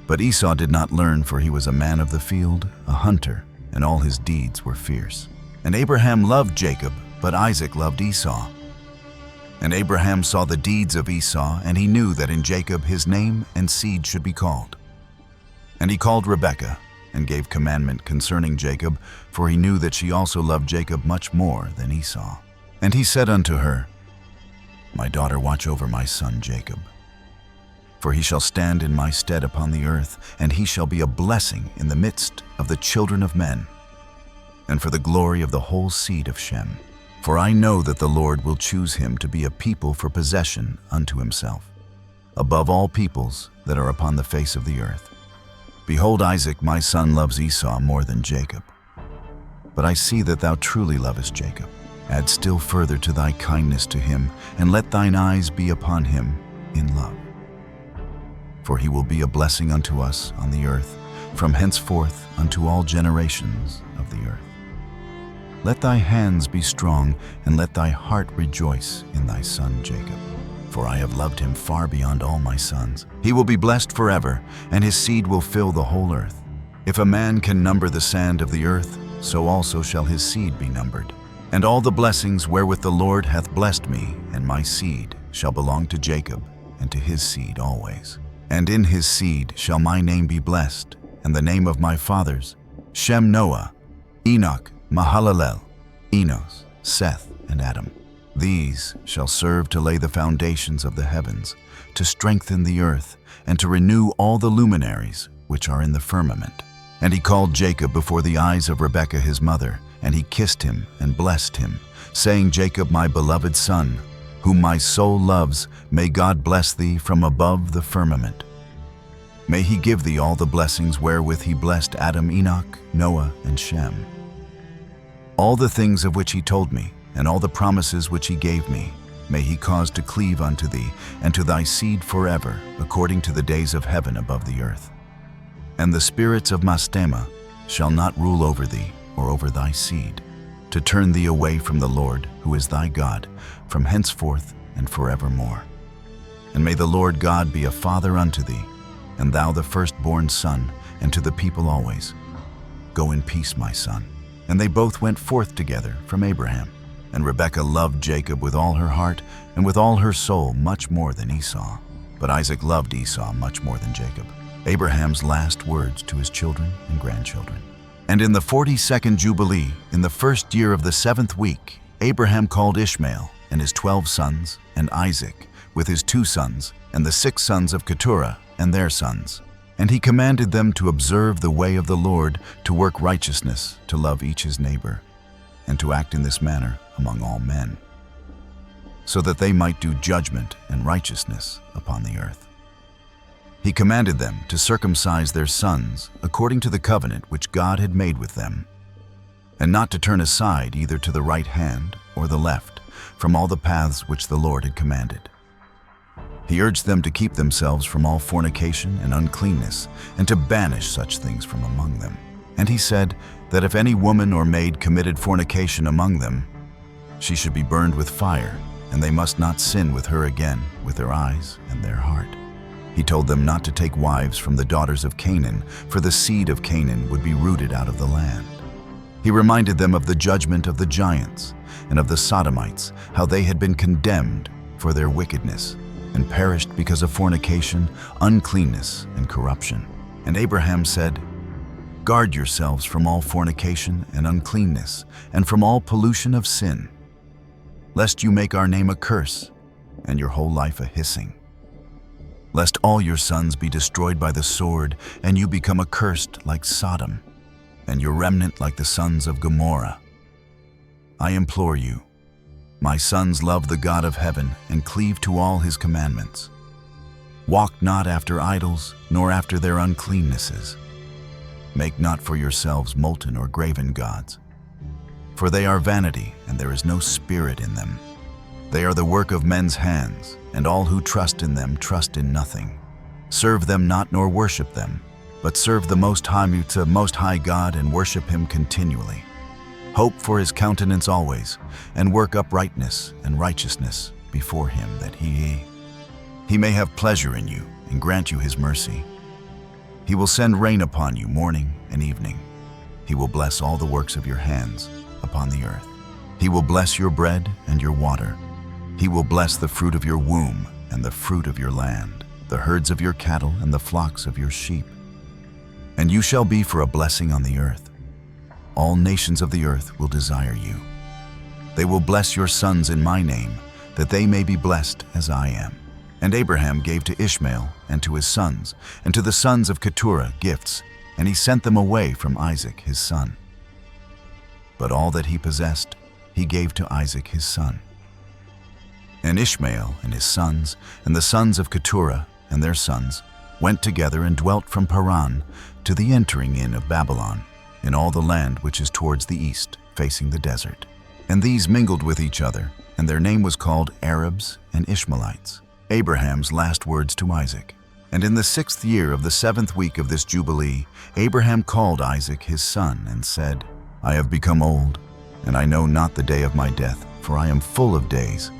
But Esau did not learn, for he was a man of the field, a hunter, and all his deeds were fierce. And Abraham loved Jacob, but Isaac loved Esau. And Abraham saw the deeds of Esau, and he knew that in Jacob his name and seed should be called. And he called Rebekah, and gave commandment concerning Jacob, for he knew that she also loved Jacob much more than Esau. And he said unto her, My daughter, watch over my son Jacob. For he shall stand in my stead upon the earth, and he shall be a blessing in the midst of the children of men, and for the glory of the whole seed of Shem. For I know that the Lord will choose him to be a people for possession unto himself, above all peoples that are upon the face of the earth. Behold, Isaac my son loves Esau more than Jacob. But I see that thou truly lovest Jacob. Add still further to thy kindness to him, and let thine eyes be upon him in love. For he will be a blessing unto us on the earth, from henceforth unto all generations of the earth. Let thy hands be strong, and let thy heart rejoice in thy son Jacob. For I have loved him far beyond all my sons. He will be blessed forever, and his seed will fill the whole earth. If a man can number the sand of the earth, so also shall his seed be numbered. And all the blessings wherewith the Lord hath blessed me and my seed shall belong to Jacob, and to his seed always. And in his seed shall my name be blessed, and the name of my fathers, Shem, Noah, Enoch, Mahalalel, Enos, Seth, and Adam. These shall serve to lay the foundations of the heavens, to strengthen the earth, and to renew all the luminaries which are in the firmament. And he called Jacob before the eyes of Rebekah his mother, and he kissed him and blessed him, saying, Jacob, my beloved son, whom my soul loves, may God bless thee from above the firmament. May he give thee all the blessings wherewith he blessed Adam, Enoch, Noah, and Shem. All the things of which he told me, and all the promises which he gave me, may he cause to cleave unto thee, and to thy seed forever, according to the days of heaven above the earth. And the spirits of Mastema shall not rule over thee, or over thy seed, to turn thee away from the Lord, who is thy God, from henceforth and forevermore. And may the Lord God be a father unto thee, and thou the firstborn son, and to the people always. Go in peace, my son. And they both went forth together from Abraham. And Rebekah loved Jacob with all her heart, and with all her soul much more than Esau. But Isaac loved Esau much more than Jacob. Abraham's last words to his children and grandchildren. And in the 42nd Jubilee, in the first year of the 7th week, Abraham called Ishmael and his 12 sons, and Isaac with his 2 sons, and the 6 sons of Keturah and their sons. And he commanded them to observe the way of the Lord, to work righteousness, to love each his neighbor, and to act in this manner among all men, so that they might do judgment and righteousness upon the earth. He commanded them to circumcise their sons according to the covenant which God had made with them, and not to turn aside either to the right hand or the left from all the paths which the Lord had commanded. He urged them to keep themselves from all fornication and uncleanness, and to banish such things from among them. And he said that if any woman or maid committed fornication among them, she should be burned with fire, and they must not sin with her again with their eyes and their heart. He told them not to take wives from the daughters of Canaan, for the seed of Canaan would be rooted out of the land. He reminded them of the judgment of the giants and of the Sodomites, how they had been condemned for their wickedness, and perished because of fornication, uncleanness, and corruption. And Abraham said, Guard yourselves from all fornication and uncleanness, and from all pollution of sin, lest you make our name a curse, and your whole life a hissing. Lest all your sons be destroyed by the sword, and you become accursed like Sodom, and your remnant like the sons of Gomorrah. I implore you, my sons, love the God of heaven, and cleave to all his commandments. Walk not after idols, nor after their uncleannesses. Make not for yourselves molten or graven gods, for they are vanity, and there is no spirit in them. They are the work of men's hands, and all who trust in them trust in nothing. Serve them not nor worship them, but serve the Most High God, and worship him continually. Hope for his countenance always, and work uprightness and righteousness before him, that he may have pleasure in you and grant you his mercy. He will send rain upon you morning and evening. He will bless all the works of your hands upon the earth. He will bless your bread and your water. He will bless the fruit of your womb and the fruit of your land, the herds of your cattle and the flocks of your sheep. And you shall be for a blessing on the earth. All nations of the earth will desire you. They will bless your sons in my name, that they may be blessed as I am. And Abraham gave to Ishmael and to his sons, and to the sons of Keturah gifts, and he sent them away from Isaac his son. But all that he possessed he gave to Isaac his son. And Ishmael and his sons, and the sons of Keturah and their sons, went together and dwelt from Paran to the entering in of Babylon, in all the land which is towards the east, facing the desert. And these mingled with each other, and their name was called Arabs and Ishmaelites. Abraham's last words to Isaac. And in the 6th year of the 7th week of this Jubilee, Abraham called Isaac his son, and said, I have become old, and I know not the day of my death, for I am full of days.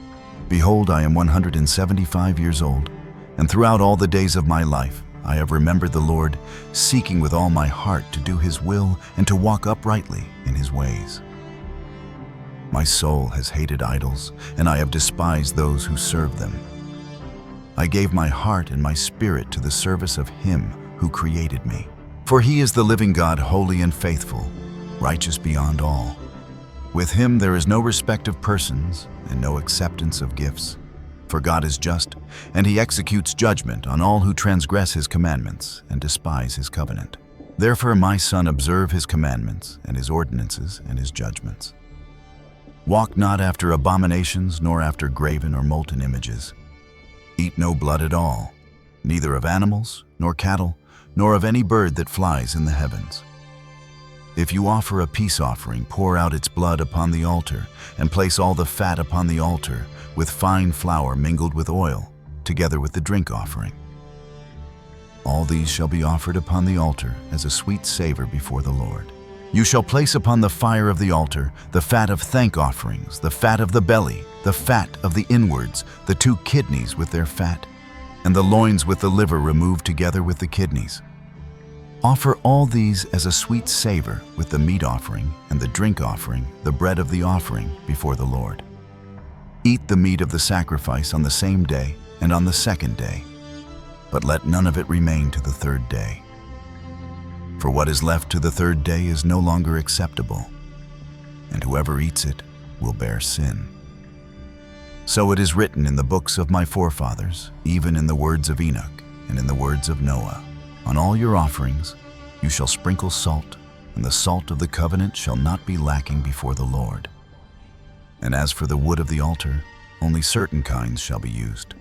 Behold, I am 175 years old, and throughout all the days of my life I have remembered the Lord, seeking with all my heart to do his will and to walk uprightly in his ways. My soul has hated idols, and I have despised those who serve them. I gave my heart and my spirit to the service of Him who created me. For He is the living God, holy and faithful, righteous beyond all. With Him there is no respect of persons and no acceptance of gifts. For God is just, and He executes judgment on all who transgress His commandments and despise His covenant. Therefore, my son, observe His commandments and His ordinances and His judgments. Walk not after abominations, nor after graven or molten images. Eat no blood at all, neither of animals, nor cattle, nor of any bird that flies in the heavens. If you offer a peace offering, pour out its blood upon the altar, and place all the fat upon the altar, with fine flour mingled with oil, together with the drink offering. All these shall be offered upon the altar as a sweet savor before the Lord. You shall place upon the fire of the altar the fat of thank offerings, the fat of the belly, the fat of the inwards, the 2 kidneys with their fat, and the loins with the liver removed together with the kidneys. Offer all these as a sweet savor with the meat offering and the drink offering, the bread of the offering, before the Lord. Eat the meat of the sacrifice on the same day and on the 2nd day, but let none of it remain to the 3rd day. For what is left to the 3rd day is no longer acceptable, and whoever eats it will bear sin. So it is written in the books of my forefathers, even in the words of Enoch and in the words of Noah. On all your offerings you shall sprinkle salt, and the salt of the covenant shall not be lacking before the Lord. And as for the wood of the altar, only certain kinds shall be used: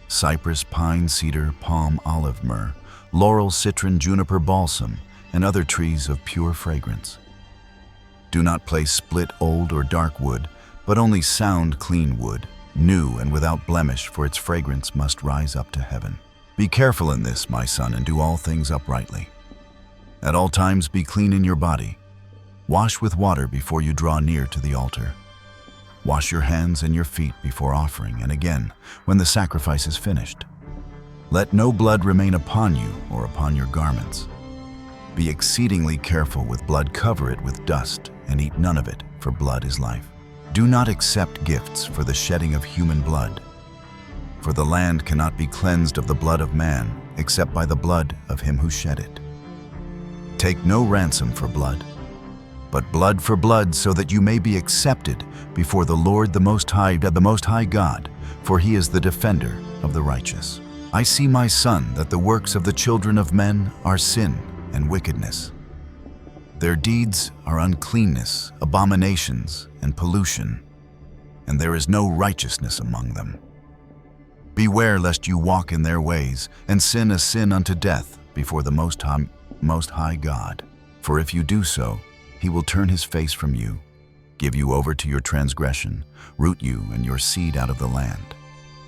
cypress, pine, cedar, palm, olive, myrrh, laurel, citron, juniper, balsam, and other trees of pure fragrance. Do not place split, old, or dark wood, but only sound, clean wood, new and without blemish, for its fragrance must rise up to heaven. Be careful in this, my son, and do all things uprightly. At all times be clean in your body. Wash with water before you draw near to the altar. Wash your hands and your feet before offering, and again when the sacrifice is finished. Let no blood remain upon you or upon your garments. Be exceedingly careful with blood, cover it with dust, and eat none of it, for blood is life. Do not accept gifts for the shedding of human blood, for the land cannot be cleansed of the blood of man, except by the blood of him who shed it. Take no ransom for blood, but blood for blood, so that you may be accepted before the Lord the Most High God, for He is the defender of the righteous. I see, my son, that the works of the children of men are sin and wickedness. Their deeds are uncleanness, abominations, and pollution, and there is no righteousness among them. Beware lest you walk in their ways, and sin a sin unto death before the Most High God. For if you do so, He will turn His face from you, give you over to your transgression, root you and your seed out of the land,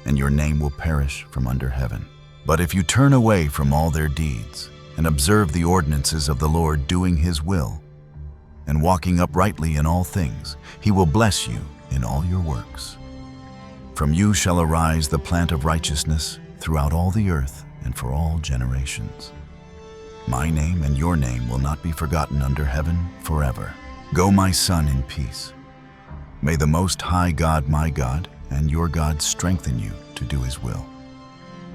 and your name will perish from under heaven. But if you turn away from all their deeds, and observe the ordinances of the Lord, doing His will, and walking uprightly in all things, He will bless you in all your works. From you shall arise the plant of righteousness throughout all the earth and for all generations. My name and your name will not be forgotten under heaven forever. Go, my son, in peace. May the Most High God, my God, and your God strengthen you to do His will.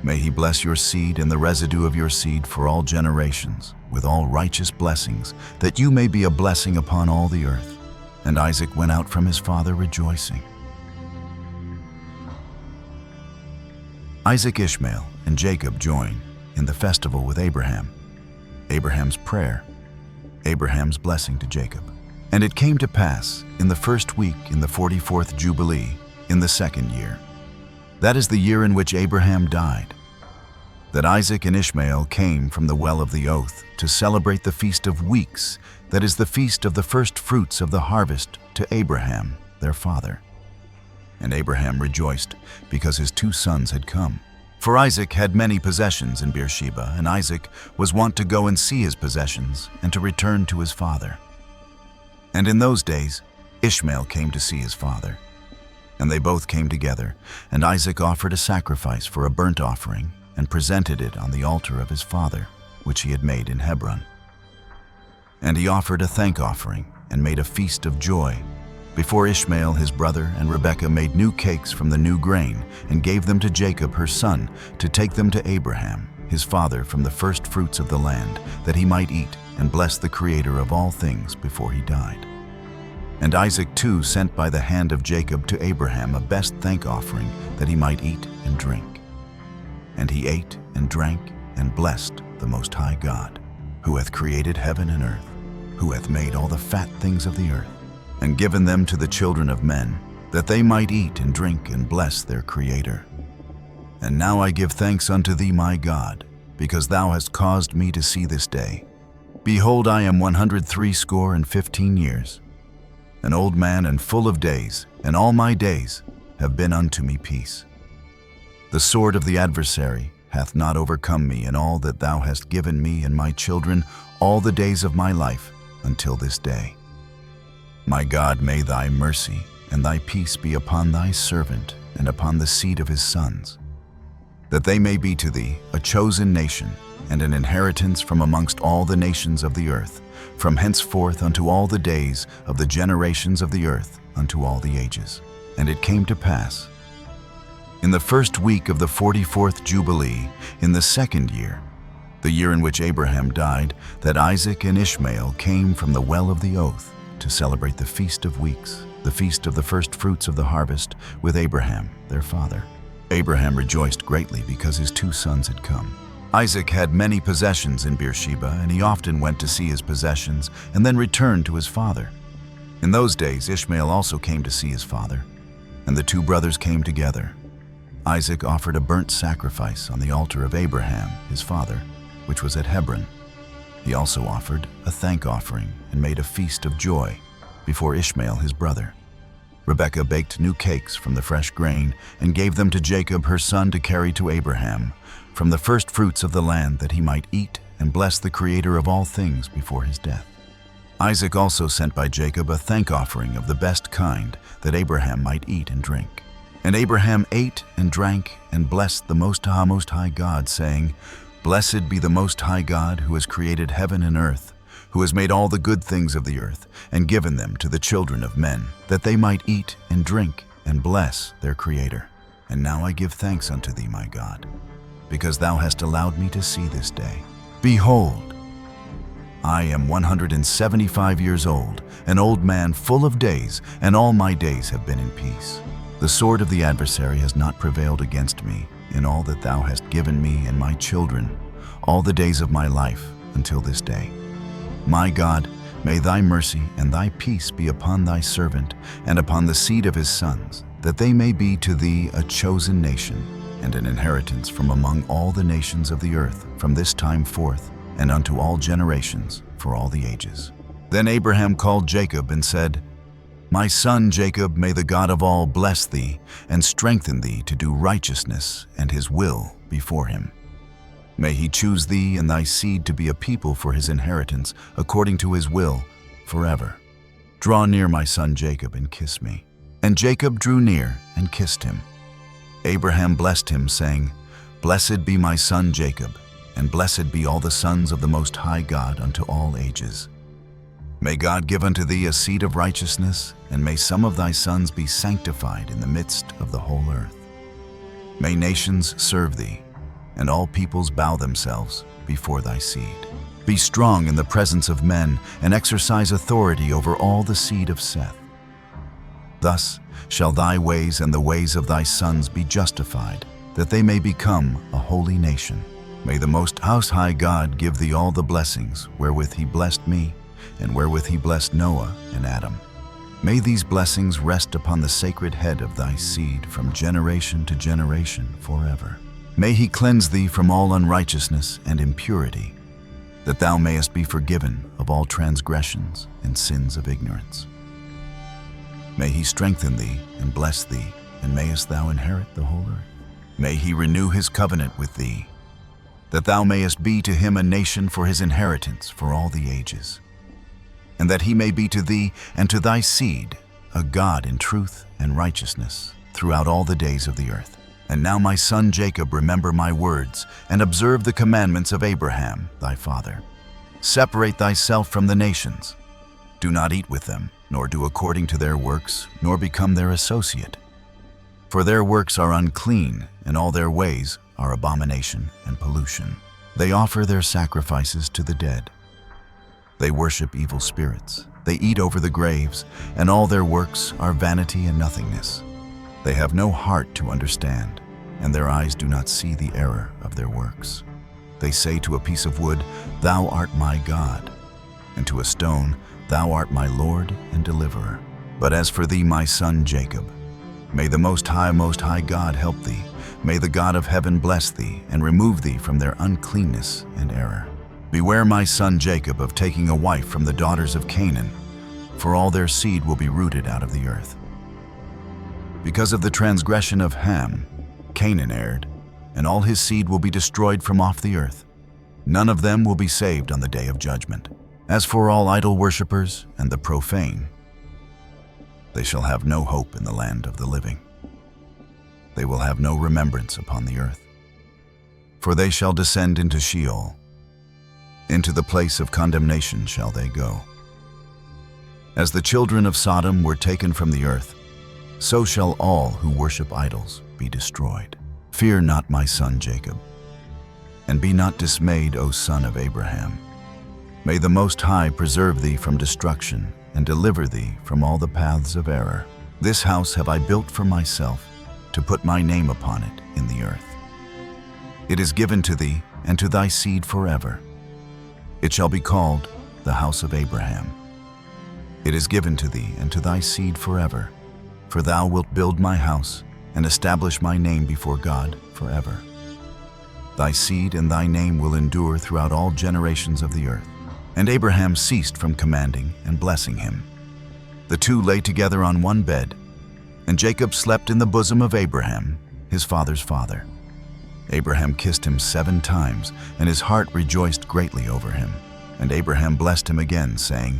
May He bless your seed and the residue of your seed for all generations, with all righteous blessings, that you may be a blessing upon all the earth. And Isaac went out from his father rejoicing. Isaac, Ishmael, and Jacob join in the festival with Abraham. Abraham's prayer, Abraham's blessing to Jacob. And it came to pass in the 1st week in the 44th Jubilee, in the 2nd year, that is the year in which Abraham died, that Isaac and Ishmael came from the well of the oath to celebrate the Feast of Weeks, that is the feast of the first fruits of the harvest, to Abraham, their father. And Abraham rejoiced because his 2 sons had come. For Isaac had many possessions in Beersheba, and Isaac was wont to go and see his possessions and to return to his father. And in those days Ishmael came to see his father. And they both came together, and Isaac offered a sacrifice for a burnt offering and presented it on the altar of his father, which he had made in Hebron. And he offered a thank offering and made a feast of joy, before Ishmael his brother and Rebekah made new cakes from the new grain and gave them to Jacob her son to take them to Abraham, his father, from the first fruits of the land, that he might eat and bless the Creator of all things before he died. And Isaac too sent by the hand of Jacob to Abraham a best thank offering that he might eat and drink. And he ate and drank and blessed the Most High God, who hath created heaven and earth, who hath made all the fat things of the earth, and given them to the children of men, that they might eat and drink and bless their Creator. And now I give thanks unto thee, my God, because thou hast caused me to see this day. Behold, I am 163 years, an old man and full of days, and all my days have been unto me peace. The sword of the adversary hath not overcome me in all that thou hast given me and my children all the days of my life until this day. My God, may thy mercy and thy peace be upon thy servant and upon the seed of his sons, that they may be to thee a chosen nation and an inheritance from amongst all the nations of the earth, from henceforth unto all the days of the generations of the earth, unto all the ages. And it came to pass, in the first week of the 44th Jubilee, in the second year, the year in which Abraham died, that Isaac and Ishmael came from the well of the oath to celebrate the Feast of Weeks, the feast of the first fruits of the harvest, with Abraham, their father. Abraham rejoiced greatly because his 2 sons had come. Isaac had many possessions in Beersheba, and he often went to see his possessions and then returned to his father. In those days Ishmael also came to see his father, and the 2 brothers came together. Isaac offered a burnt sacrifice on the altar of Abraham, his father, which was at Hebron. He also offered a thank offering and made a feast of joy before Ishmael his brother. Rebekah baked new cakes from the fresh grain and gave them to Jacob her son to carry to Abraham from the first fruits of the land, that he might eat and bless the Creator of all things before his death. Isaac also sent by Jacob a thank offering of the best kind, that Abraham might eat and drink. And Abraham ate and drank and blessed the Most High God, saying, Blessed be the Most High God, who has created heaven and earth, who has made all the good things of the earth, and given them to the children of men, that they might eat and drink and bless their Creator. And now I give thanks unto thee, my God, because thou hast allowed me to see this day. Behold, I am 175 years old, an old man full of days, and all my days have been in peace. The sword of the adversary has not prevailed against me in all that thou hast given me and my children all the days of my life until this day. My God, may thy mercy and thy peace be upon thy servant and upon the seed of his sons, that they may be to thee a chosen nation and an inheritance from among all the nations of the earth, from this time forth and unto all generations, for all the ages. Then Abraham called Jacob and said, My son Jacob, may the God of all bless thee and strengthen thee to do righteousness and his will before him. May he choose thee and thy seed to be a people for his inheritance, according to his will, forever. Draw near, my son Jacob, and kiss me. And Jacob drew near and kissed him. Abraham blessed him, saying, Blessed be my son Jacob, and blessed be all the sons of the Most High God unto all ages. May God give unto thee a seed of righteousness, and may some of thy sons be sanctified in the midst of the whole earth. May nations serve thee, and all peoples bow themselves before thy seed. Be strong in the presence of men, and exercise authority over all the seed of Seth. Thus shall thy ways and the ways of thy sons be justified, that they may become a holy nation. May the Most High God give thee all the blessings wherewith he blessed me, and wherewith he blessed Noah and Adam. May these blessings rest upon the sacred head of thy seed from generation to generation forever. May he cleanse thee from all unrighteousness and impurity, that thou mayest be forgiven of all transgressions and sins of ignorance. May he strengthen thee and bless thee, and mayest thou inherit the whole earth. May he renew his covenant with thee, that thou mayest be to him a nation for his inheritance for all the ages, and that he may be to thee and to thy seed a God in truth and righteousness throughout all the days of the earth. And now, my son Jacob, remember my words, and observe the commandments of Abraham thy father. Separate thyself from the nations. Do not eat with them, nor do according to their works, nor become their associate. For their works are unclean, and all their ways are abomination and pollution. They offer their sacrifices to the dead. They worship evil spirits. They eat over the graves, and all their works are vanity and nothingness. They have no heart to understand, and their eyes do not see the error of their works. They say to a piece of wood, "Thou art my God," and to a stone, "Thou art my Lord and deliverer." But as for thee, my son Jacob, may the Most High God help thee. May the God of heaven bless thee and remove thee from their uncleanness and error. Beware, my son Jacob, of taking a wife from the daughters of Canaan, for all their seed will be rooted out of the earth. Because of the transgression of Ham, Canaan erred, and all his seed will be destroyed from off the earth. None of them will be saved on the day of judgment. As for all idol worshippers and the profane, they shall have no hope in the land of the living. They will have no remembrance upon the earth. For they shall descend into Sheol. Into the place of condemnation shall they go. As the children of Sodom were taken from the earth, so shall all who worship idols be destroyed. Fear not, my son Jacob, and be not dismayed, O son of Abraham. May the Most High preserve thee from destruction and deliver thee from all the paths of error. This house have I built for myself, to put my name upon it in the earth. It is given to thee and to thy seed forever. It shall be called the house of Abraham. It is given to thee and to thy seed forever, for thou wilt build my house and establish my name before God forever. Thy seed and thy name will endure throughout all generations of the earth. And Abraham ceased from commanding and blessing him. The two lay together on one bed, and Jacob slept in the bosom of Abraham, his father's father. Abraham kissed him 7 times, and his heart rejoiced greatly over him. And Abraham blessed him again, saying,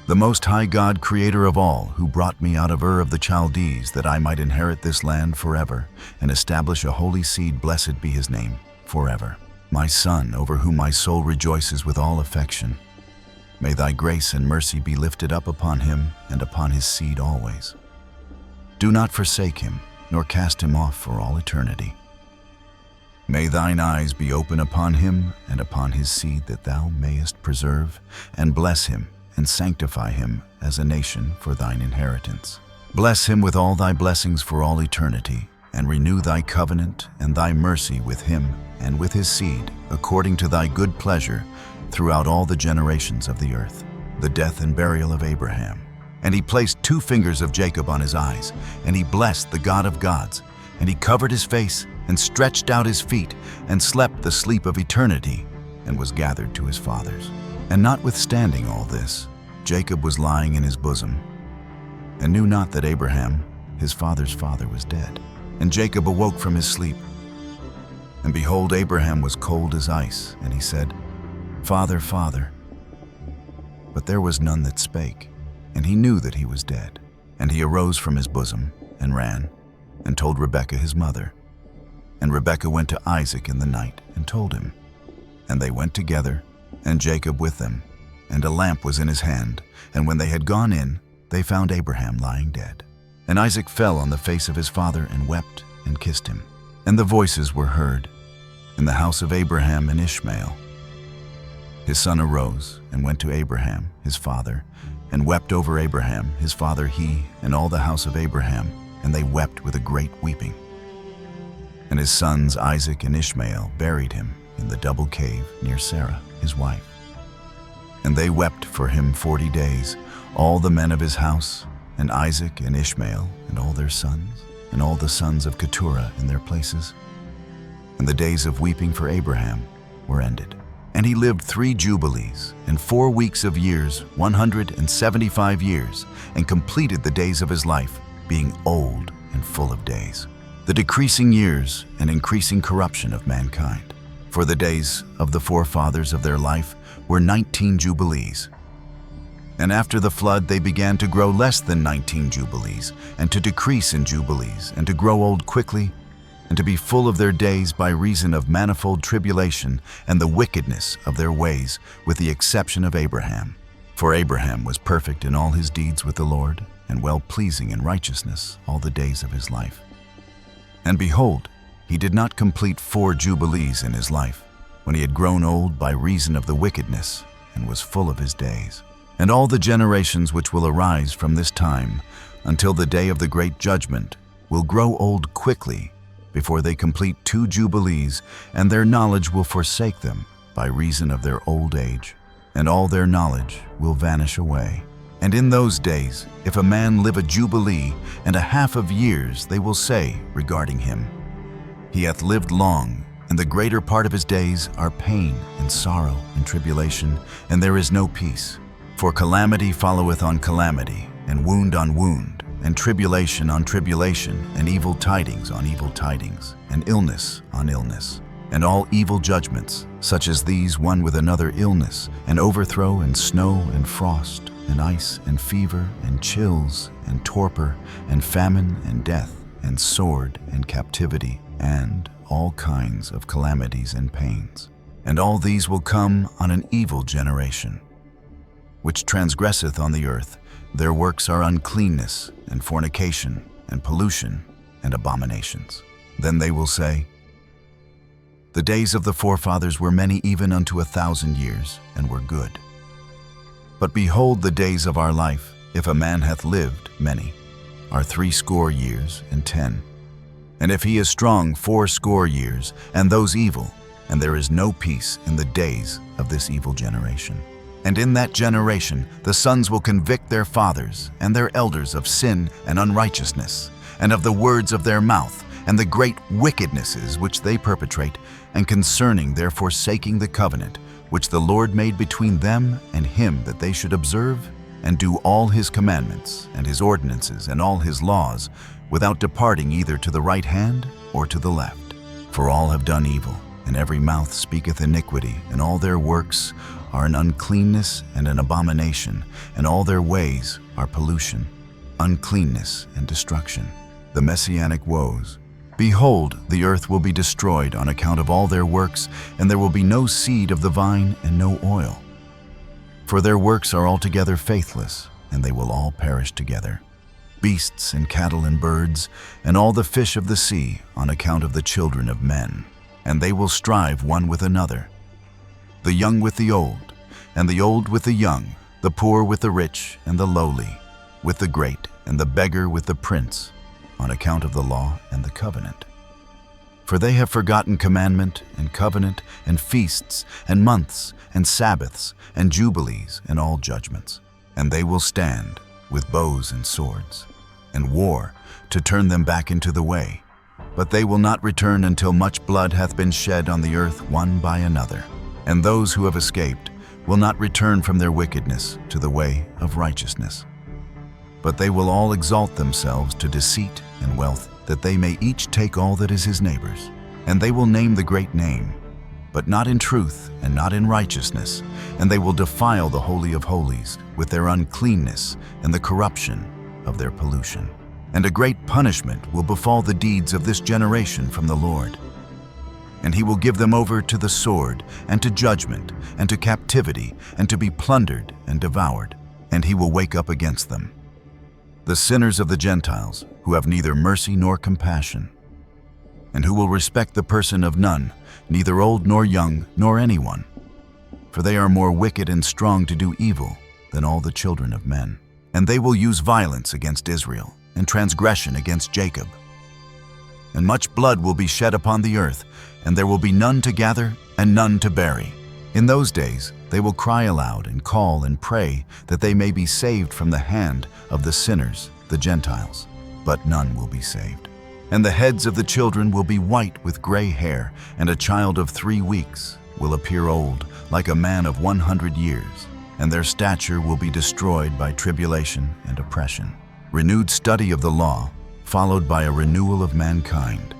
"The Most High God, creator of all, who brought me out of Ur of the Chaldees, that I might inherit this land forever, and establish a holy seed, blessed be his name forever. My son, over whom my soul rejoices with all affection, may thy grace and mercy be lifted up upon him and upon his seed always. Do not forsake him, nor cast him off for all eternity. May thine eyes be open upon him and upon his seed, that thou mayest preserve and bless him and sanctify him as a nation for thine inheritance. Bless him with all thy blessings for all eternity, and renew thy covenant and thy mercy with him and with his seed, according to thy good pleasure, throughout all the generations of the earth." The death and burial of Abraham. And he placed 2 fingers of Jacob on his eyes, and he blessed the God of gods, and he covered his face, and stretched out his feet, and slept the sleep of eternity, and was gathered to his fathers. And notwithstanding all this, Jacob was lying in his bosom, and knew not that Abraham, his father's father, was dead. And Jacob awoke from his sleep, and behold, Abraham was cold as ice, and he said, "Father, Father." But there was none that spake, and he knew that he was dead. And he arose from his bosom, and ran, and told Rebekah his mother. And Rebekah went to Isaac in the night, and told him. And they went together, and Jacob with them, and a lamp was in his hand. And when they had gone in, they found Abraham lying dead. And Isaac fell on the face of his father, and wept, and kissed him. And the voices were heard in the house of Abraham and Ishmael. His son arose, and went to Abraham, his father, and wept over Abraham, his father, he, and all the house of Abraham, and they wept with a great weeping. And his sons Isaac and Ishmael buried him in the double cave near Sarah, his wife. And they wept for him 40 days, all the men of his house, and Isaac and Ishmael, and all their sons, and all the sons of Keturah in their places. And the days of weeping for Abraham were ended. And he lived 3 jubilees, and 4 weeks of years, 175 years, and completed the days of his life, being old and full of days. The decreasing years and increasing corruption of mankind. For the days of the forefathers of their life were 19 jubilees. And after the flood they began to grow less than 19 jubilees, and to decrease in jubilees, and to grow old quickly, and to be full of their days by reason of manifold tribulation and the wickedness of their ways, with the exception of Abraham. For Abraham was perfect in all his deeds with the Lord, and well-pleasing in righteousness all the days of his life. And behold, he did not complete 4 jubilees in his life, when he had grown old by reason of the wickedness, and was full of his days. And all the generations which will arise from this time until the day of the great judgment will grow old quickly before they complete 2 jubilees, and their knowledge will forsake them by reason of their old age, and all their knowledge will vanish away. And in those days, if a man live a jubilee and a half of years, they will say regarding him, he hath lived long, and the greater part of his days are pain and sorrow and tribulation, and there is no peace. For calamity followeth on calamity, and wound on wound, and tribulation on tribulation, and evil tidings on evil tidings, and illness on illness, and all evil judgments, such as these one with another illness, and overthrow, and snow, and frost, and ice, and fever, and chills, and torpor, and famine, and death, and sword, and captivity, and all kinds of calamities and pains. And all these will come on an evil generation, which transgresseth on the earth. Their works are uncleanness, and fornication, and pollution, and abominations. Then they will say, the days of the forefathers were many even unto 1,000 years, and were good. But behold, the days of our life, if a man hath lived many, are 60 years and 10. And if he is strong 80 years, and those evil, and there is no peace in the days of this evil generation. And in that generation the sons will convict their fathers and their elders of sin and unrighteousness, and of the words of their mouth, and the great wickednesses which they perpetrate, and concerning their forsaking the covenant which the Lord made between them and him, that they should observe and do all his commandments and his ordinances and all his laws, without departing either to the right hand or to the left. For all have done evil, and every mouth speaketh iniquity, and all their works are an uncleanness and an abomination, and all their ways are pollution, uncleanness, and destruction. The Messianic woes. Behold, the earth will be destroyed on account of all their works, and there will be no seed of the vine and no oil. For their works are altogether faithless, and they will all perish together. Beasts and cattle and birds, and all the fish of the sea, on account of the children of men. And they will strive one with another, the young with the old, and the old with the young, the poor with the rich, and the lowly with the great, and the beggar with the prince, on account of the law and the covenant. For they have forgotten commandment and covenant and feasts and months and Sabbaths and jubilees and all judgments. And they will stand with bows and swords and war to turn them back into the way. But they will not return until much blood hath been shed on the earth one by another. And those who have escaped will not return from their wickedness to the way of righteousness. But they will all exalt themselves to deceit and wealth, that they may each take all that is his neighbor's. And they will name the great name, but not in truth and not in righteousness. And they will defile the Holy of Holies with their uncleanness and the corruption of their pollution. And a great punishment will befall the deeds of this generation from the Lord. And he will give them over to the sword, and to judgment, and to captivity, and to be plundered and devoured. And he will wake up against them, the sinners of the Gentiles, who have neither mercy nor compassion, and who will respect the person of none, neither old nor young, nor anyone. For they are more wicked and strong to do evil than all the children of men. And they will use violence against Israel, and transgression against Jacob. And much blood will be shed upon the earth, and there will be none to gather and none to bury. In those days they will cry aloud and call and pray, that they may be saved from the hand of the sinners, the Gentiles. But none will be saved. And the heads of the children will be white with gray hair, and a child of 3 weeks will appear old, like a man of 100 years. And their stature will be destroyed by tribulation and oppression. Renewed study of the law, followed by a renewal of mankind.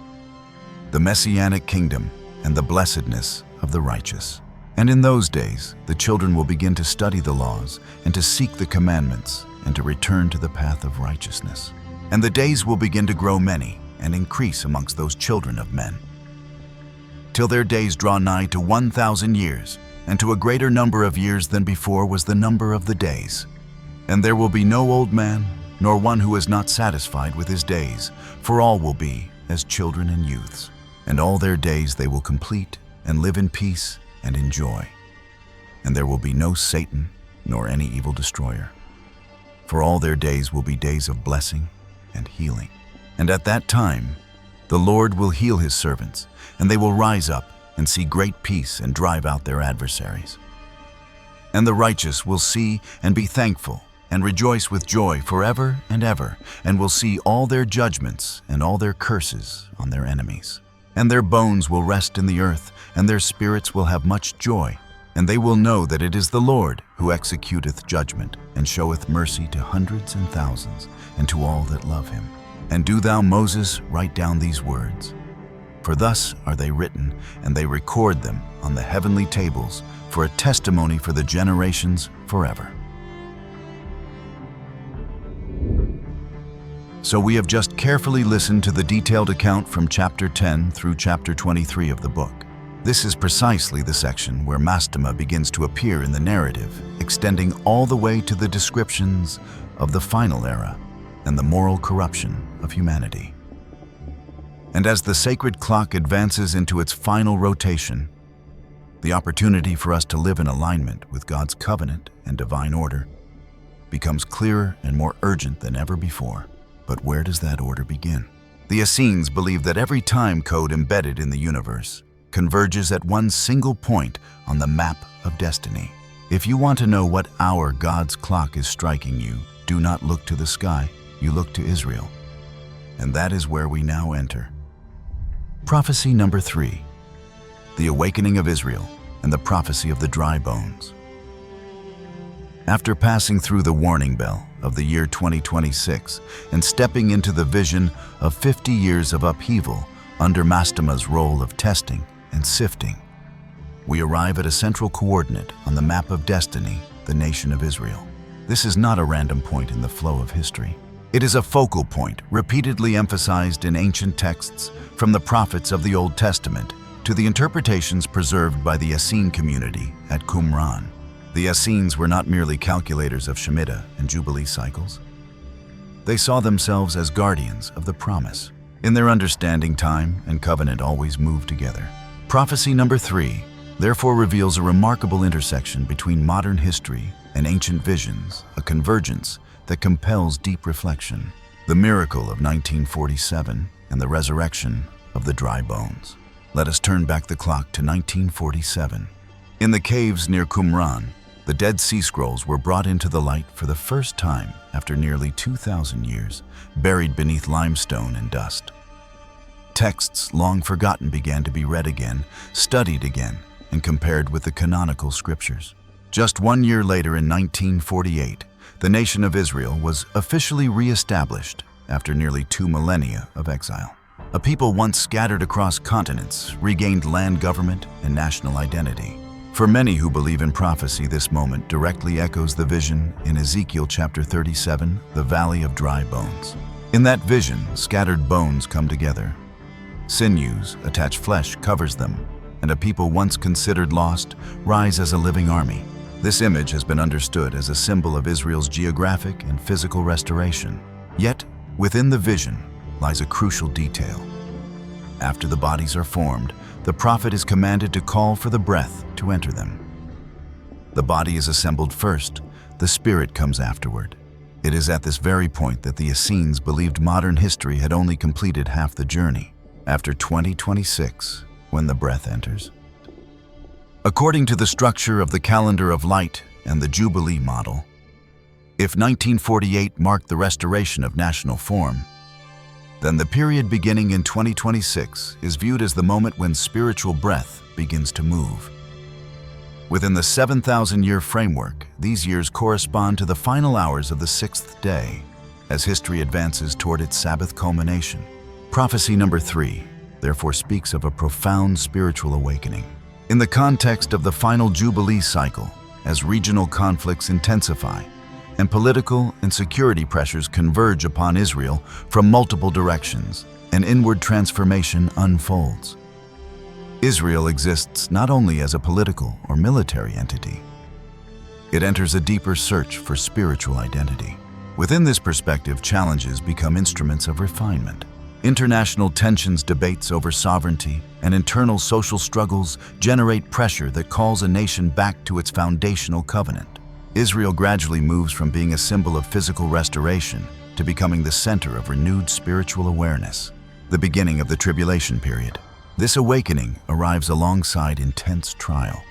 The Messianic kingdom and the blessedness of the righteous. And in those days the children will begin to study the laws, and to seek the commandments, and to return to the path of righteousness. And the days will begin to grow many, and increase amongst those children of men, till their days draw nigh to 1,000 years, and to a greater number of years than before was the number of the days. And there will be no old man, nor one who is not satisfied with his days, for all will be as children and youths. And all their days they will complete and live in peace and in joy. And there will be no Satan, nor any evil destroyer. For all their days will be days of blessing and healing. And at that time, the Lord will heal his servants, and they will rise up and see great peace and drive out their adversaries. And the righteous will see and be thankful and rejoice with joy forever and ever, and will see all their judgments and all their curses on their enemies. And their bones will rest in the earth, and their spirits will have much joy. And they will know that it is the Lord who executeth judgment, and showeth mercy to hundreds and thousands, and to all that love him. And do thou, Moses, write down these words. For thus are they written, and they record them on the heavenly tables, for a testimony for the generations forever. So we have just carefully listened to the detailed account from chapter 10 through chapter 23 of the book. This is precisely the section where Mastema begins to appear in the narrative, extending all the way to the descriptions of the final era and the moral corruption of humanity. And as the sacred clock advances into its final rotation, the opportunity for us to live in alignment with God's covenant and divine order becomes clearer and more urgent than ever before. But where does that order begin? The Essenes believe that every time code embedded in the universe converges at one single point on the map of destiny. If you want to know what hour God's clock is striking you, do not look to the sky, you look to Israel. And that is where we now enter. Prophecy number 3, the awakening of Israel and the prophecy of the dry bones. After passing through the warning bell of the year 2026 and stepping into the vision of 50 years of upheaval under Mastema's role of testing and sifting, we arrive at a central coordinate on the map of destiny, the nation of Israel. This is not a random point in the flow of history. It is a focal point repeatedly emphasized in ancient texts, from the prophets of the Old Testament to the interpretations preserved by the Essene community at Qumran. The Essenes were not merely calculators of Shemitah and Jubilee cycles. They saw themselves as guardians of the promise. In their understanding, time and covenant always move together. Prophecy number 3 therefore reveals a remarkable intersection between modern history and ancient visions, a convergence that compels deep reflection. The miracle of 1947 and the resurrection of the dry bones. Let us turn back the clock to 1947. In the caves near Qumran, the Dead Sea Scrolls were brought into the light for the first time after nearly 2,000 years, buried beneath limestone and dust. Texts long forgotten began to be read again, studied again, and compared with the canonical scriptures. Just 1 year later, in 1948, the nation of Israel was officially re-established after nearly 2 millennia of exile. A people once scattered across continents regained land government and national identity. For many who believe in prophecy, this moment directly echoes the vision in Ezekiel chapter 37, the Valley of Dry Bones. In that vision, scattered bones come together. Sinews, attached flesh, covers them, and a people once considered lost rise as a living army. This image has been understood as a symbol of Israel's geographic and physical restoration. Yet, within the vision lies a crucial detail. After the bodies are formed, the prophet is commanded to call for the breath to enter them. The body is assembled first, the spirit comes afterward. It is at this very point that the Essenes believed modern history had only completed half the journey, after 2026, when the breath enters. According to the structure of the calendar of light and the Jubilee model, if 1948 marked the restoration of national form, then the period beginning in 2026 is viewed as the moment when spiritual breath begins to move. Within the 7,000-year framework, these years correspond to the final hours of the 6th day, as history advances toward its Sabbath culmination. Prophecy number 3, therefore, speaks of a profound spiritual awakening. In the context of the Final Jubilee Cycle, as regional conflicts intensify and political and security pressures converge upon Israel from multiple directions, an inward transformation unfolds. Israel exists not only as a political or military entity, it enters a deeper search for spiritual identity. Within this perspective, challenges become instruments of refinement. International tensions, debates over sovereignty, and internal social struggles generate pressure that calls a nation back to its foundational covenant. Israel gradually moves from being a symbol of physical restoration to becoming the center of renewed spiritual awareness. The beginning of the tribulation period. This awakening arrives alongside intense trial.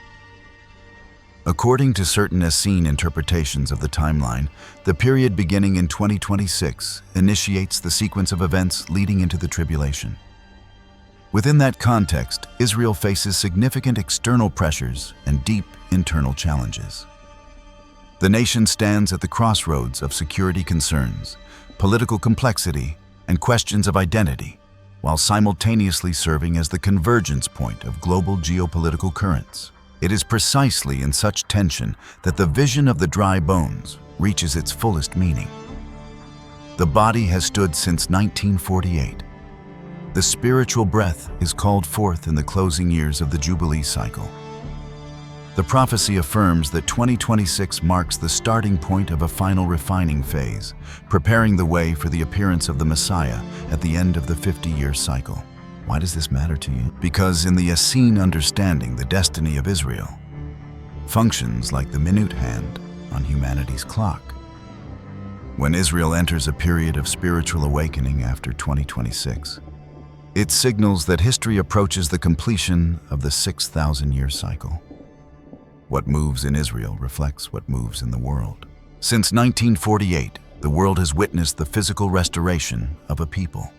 According to certain Essene interpretations of the timeline, the period beginning in 2026 initiates the sequence of events leading into the tribulation. Within that context, Israel faces significant external pressures and deep internal challenges. The nation stands at the crossroads of security concerns, political complexity, and questions of identity, while simultaneously serving as the convergence point of global geopolitical currents. It is precisely in such tension that the vision of the dry bones reaches its fullest meaning. The body has stood since 1948. The spiritual breath is called forth in the closing years of the Jubilee Cycle. The prophecy affirms that 2026 marks the starting point of a final refining phase, preparing the way for the appearance of the Messiah at the end of the 50-year cycle. Why does this matter to you? Because in the Essene understanding, the destiny of Israel functions like the minute hand on humanity's clock. When Israel enters a period of spiritual awakening after 2026, it signals that history approaches the completion of the 6,000-year cycle. What moves in Israel reflects what moves in the world. Since 1948, the world has witnessed the physical restoration of a people.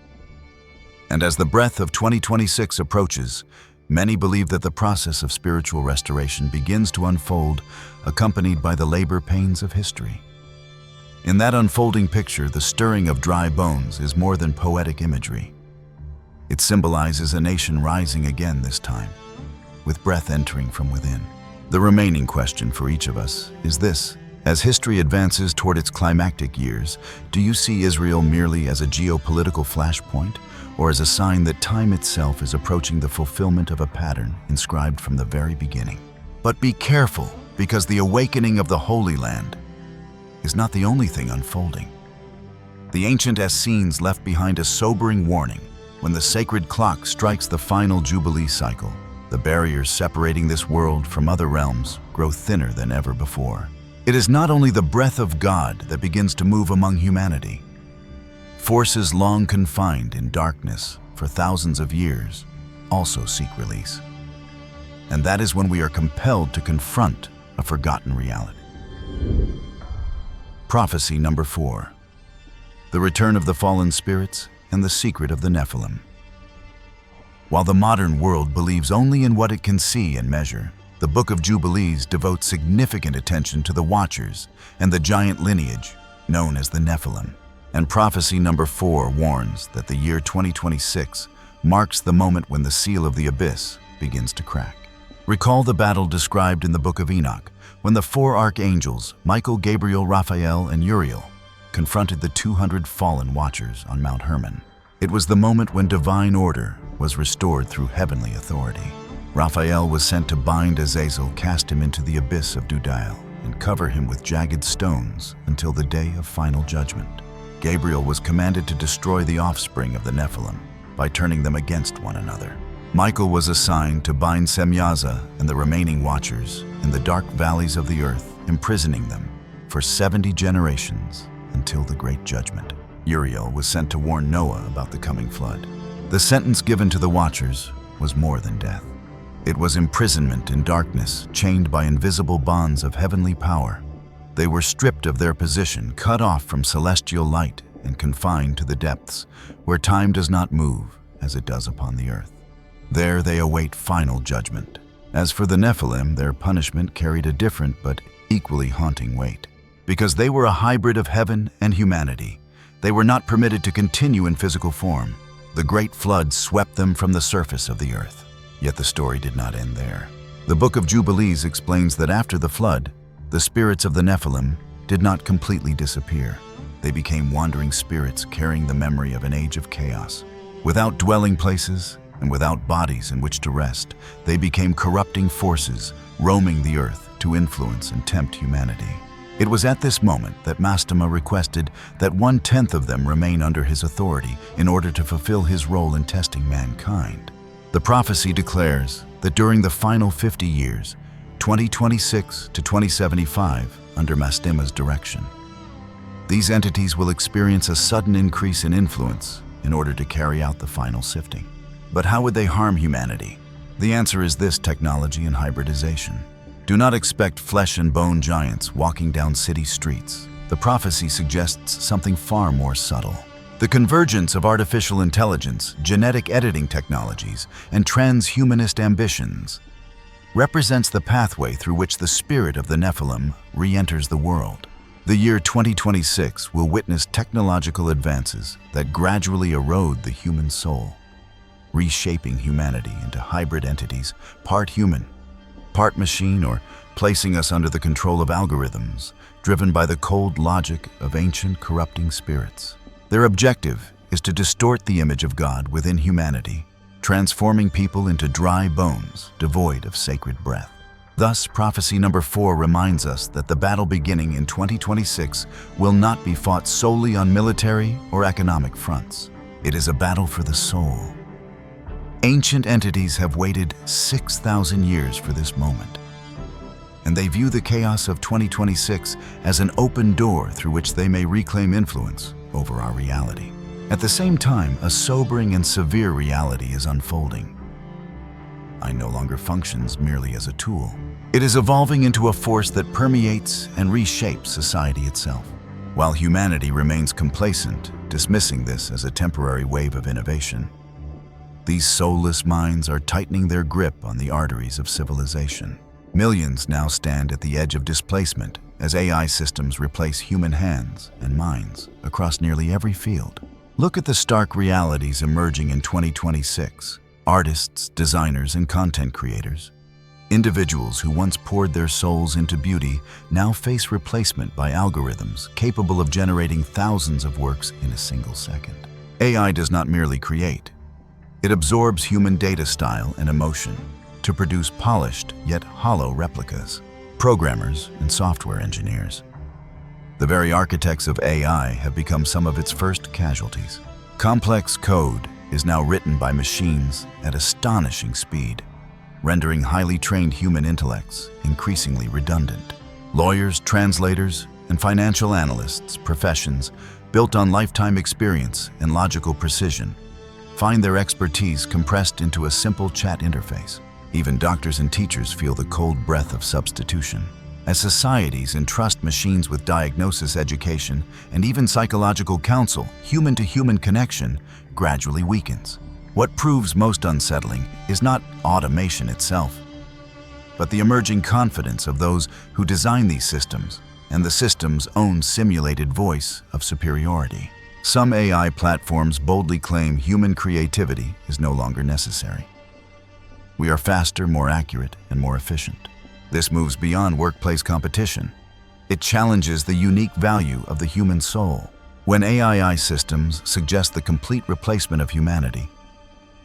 And as the breath of 2026 approaches, many believe that the process of spiritual restoration begins to unfold, accompanied by the labor pains of history. In that unfolding picture, the stirring of dry bones is more than poetic imagery. It symbolizes a nation rising again this time, with breath entering from within. The remaining question for each of us is this: as history advances toward its climactic years, do you see Israel merely as a geopolitical flashpoint, or as a sign that time itself is approaching the fulfillment of a pattern inscribed from the very beginning? But be careful, because the awakening of the Holy Land is not the only thing unfolding. The ancient Essenes left behind a sobering warning. When the sacred clock strikes the Final Jubilee Cycle, the barriers separating this world from other realms grow thinner than ever before. It is not only the breath of God that begins to move among humanity. Forces long confined in darkness for thousands of years also seek release. And that is when we are compelled to confront a forgotten reality. Prophecy number 4. The return of the fallen spirits and the secret of the Nephilim. While the modern world believes only in what it can see and measure, the Book of Jubilees devotes significant attention to the Watchers and the giant lineage known as the Nephilim. And prophecy number 4 warns that the year 2026 marks the moment when the seal of the abyss begins to crack. Recall the battle described in the Book of Enoch, when the 4 archangels, Michael, Gabriel, Raphael, and Uriel, confronted the 200 fallen Watchers on Mount Hermon. It was the moment when divine order was restored through heavenly authority. Raphael was sent to bind Azazel, cast him into the abyss of Dudael, and cover him with jagged stones until the day of final judgment. Gabriel was commanded to destroy the offspring of the Nephilim by turning them against one another. Michael was assigned to bind Semyaza and the remaining Watchers in the dark valleys of the earth, imprisoning them for 70 generations until the great judgment. Uriel was sent to warn Noah about the coming flood. The sentence given to the Watchers was more than death. It was imprisonment in darkness, chained by invisible bonds of heavenly power. They were stripped of their position, cut off from celestial light, and confined to the depths, where time does not move as it does upon the earth. There they await final judgment. As for the Nephilim, their punishment carried a different but equally haunting weight. Because they were a hybrid of heaven and humanity, they were not permitted to continue in physical form. The great flood swept them from the surface of the earth. Yet the story did not end there. The Book of Jubilees explains that after the flood, the spirits of the Nephilim did not completely disappear. They became wandering spirits carrying the memory of an age of chaos. Without dwelling places, and without bodies in which to rest, they became corrupting forces, roaming the earth to influence and tempt humanity. It was at this moment that Mastema requested that 1/10 of them remain under his authority in order to fulfill his role in testing mankind. The prophecy declares that during the final 50 years, 2026 to 2075, under Mastema's direction, these entities will experience a sudden increase in influence in order to carry out the final sifting. But how would they harm humanity? The answer is this: technology and hybridization. Do not expect flesh and bone giants walking down city streets. The prophecy suggests something far more subtle. The convergence of artificial intelligence, genetic editing technologies, and transhumanist ambitions represents the pathway through which the spirit of the Nephilim re-enters the world. The year 2026 will witness technological advances that gradually erode the human soul, reshaping humanity into hybrid entities, part human, part machine, or placing us under the control of algorithms driven by the cold logic of ancient corrupting spirits. Their objective is to distort the image of God within humanity, transforming people into dry bones devoid of sacred breath. Thus, prophecy number 4 reminds us that the battle beginning in 2026 will not be fought solely on military or economic fronts. It is a battle for the soul. Ancient entities have waited 6,000 years for this moment, and they view the chaos of 2026 as an open door through which they may reclaim influence over our reality. At the same time, a sobering and severe reality is unfolding. AI no longer functions merely as a tool. It is evolving into a force that permeates and reshapes society itself. While humanity remains complacent, dismissing this as a temporary wave of innovation, these soulless minds are tightening their grip on the arteries of civilization. Millions now stand at the edge of displacement as AI systems replace human hands and minds across nearly every field. Look at the stark realities emerging in 2026. Artists, designers, and content creators, individuals who once poured their souls into beauty, now face replacement by algorithms capable of generating thousands of works in a single second. AI does not merely create. It absorbs human data, style, and emotion to produce polished yet hollow replicas. Programmers and software engineers, the very architects of AI, have become some of its first casualties. Complex code is now written by machines at astonishing speed, rendering highly trained human intellects increasingly redundant. Lawyers, translators, and financial analysts, professions built on lifetime experience and logical precision, find their expertise compressed into a simple chat interface. Even doctors and teachers feel the cold breath of substitution. As societies entrust machines with diagnosis, education, and even psychological counsel, human-to-human connection gradually weakens. What proves most unsettling is not automation itself, but the emerging confidence of those who design these systems and the system's own simulated voice of superiority. Some AI platforms boldly claim human creativity is no longer necessary. We are faster, more accurate, and more efficient. This moves beyond workplace competition. It challenges the unique value of the human soul. When AI systems suggest the complete replacement of humanity,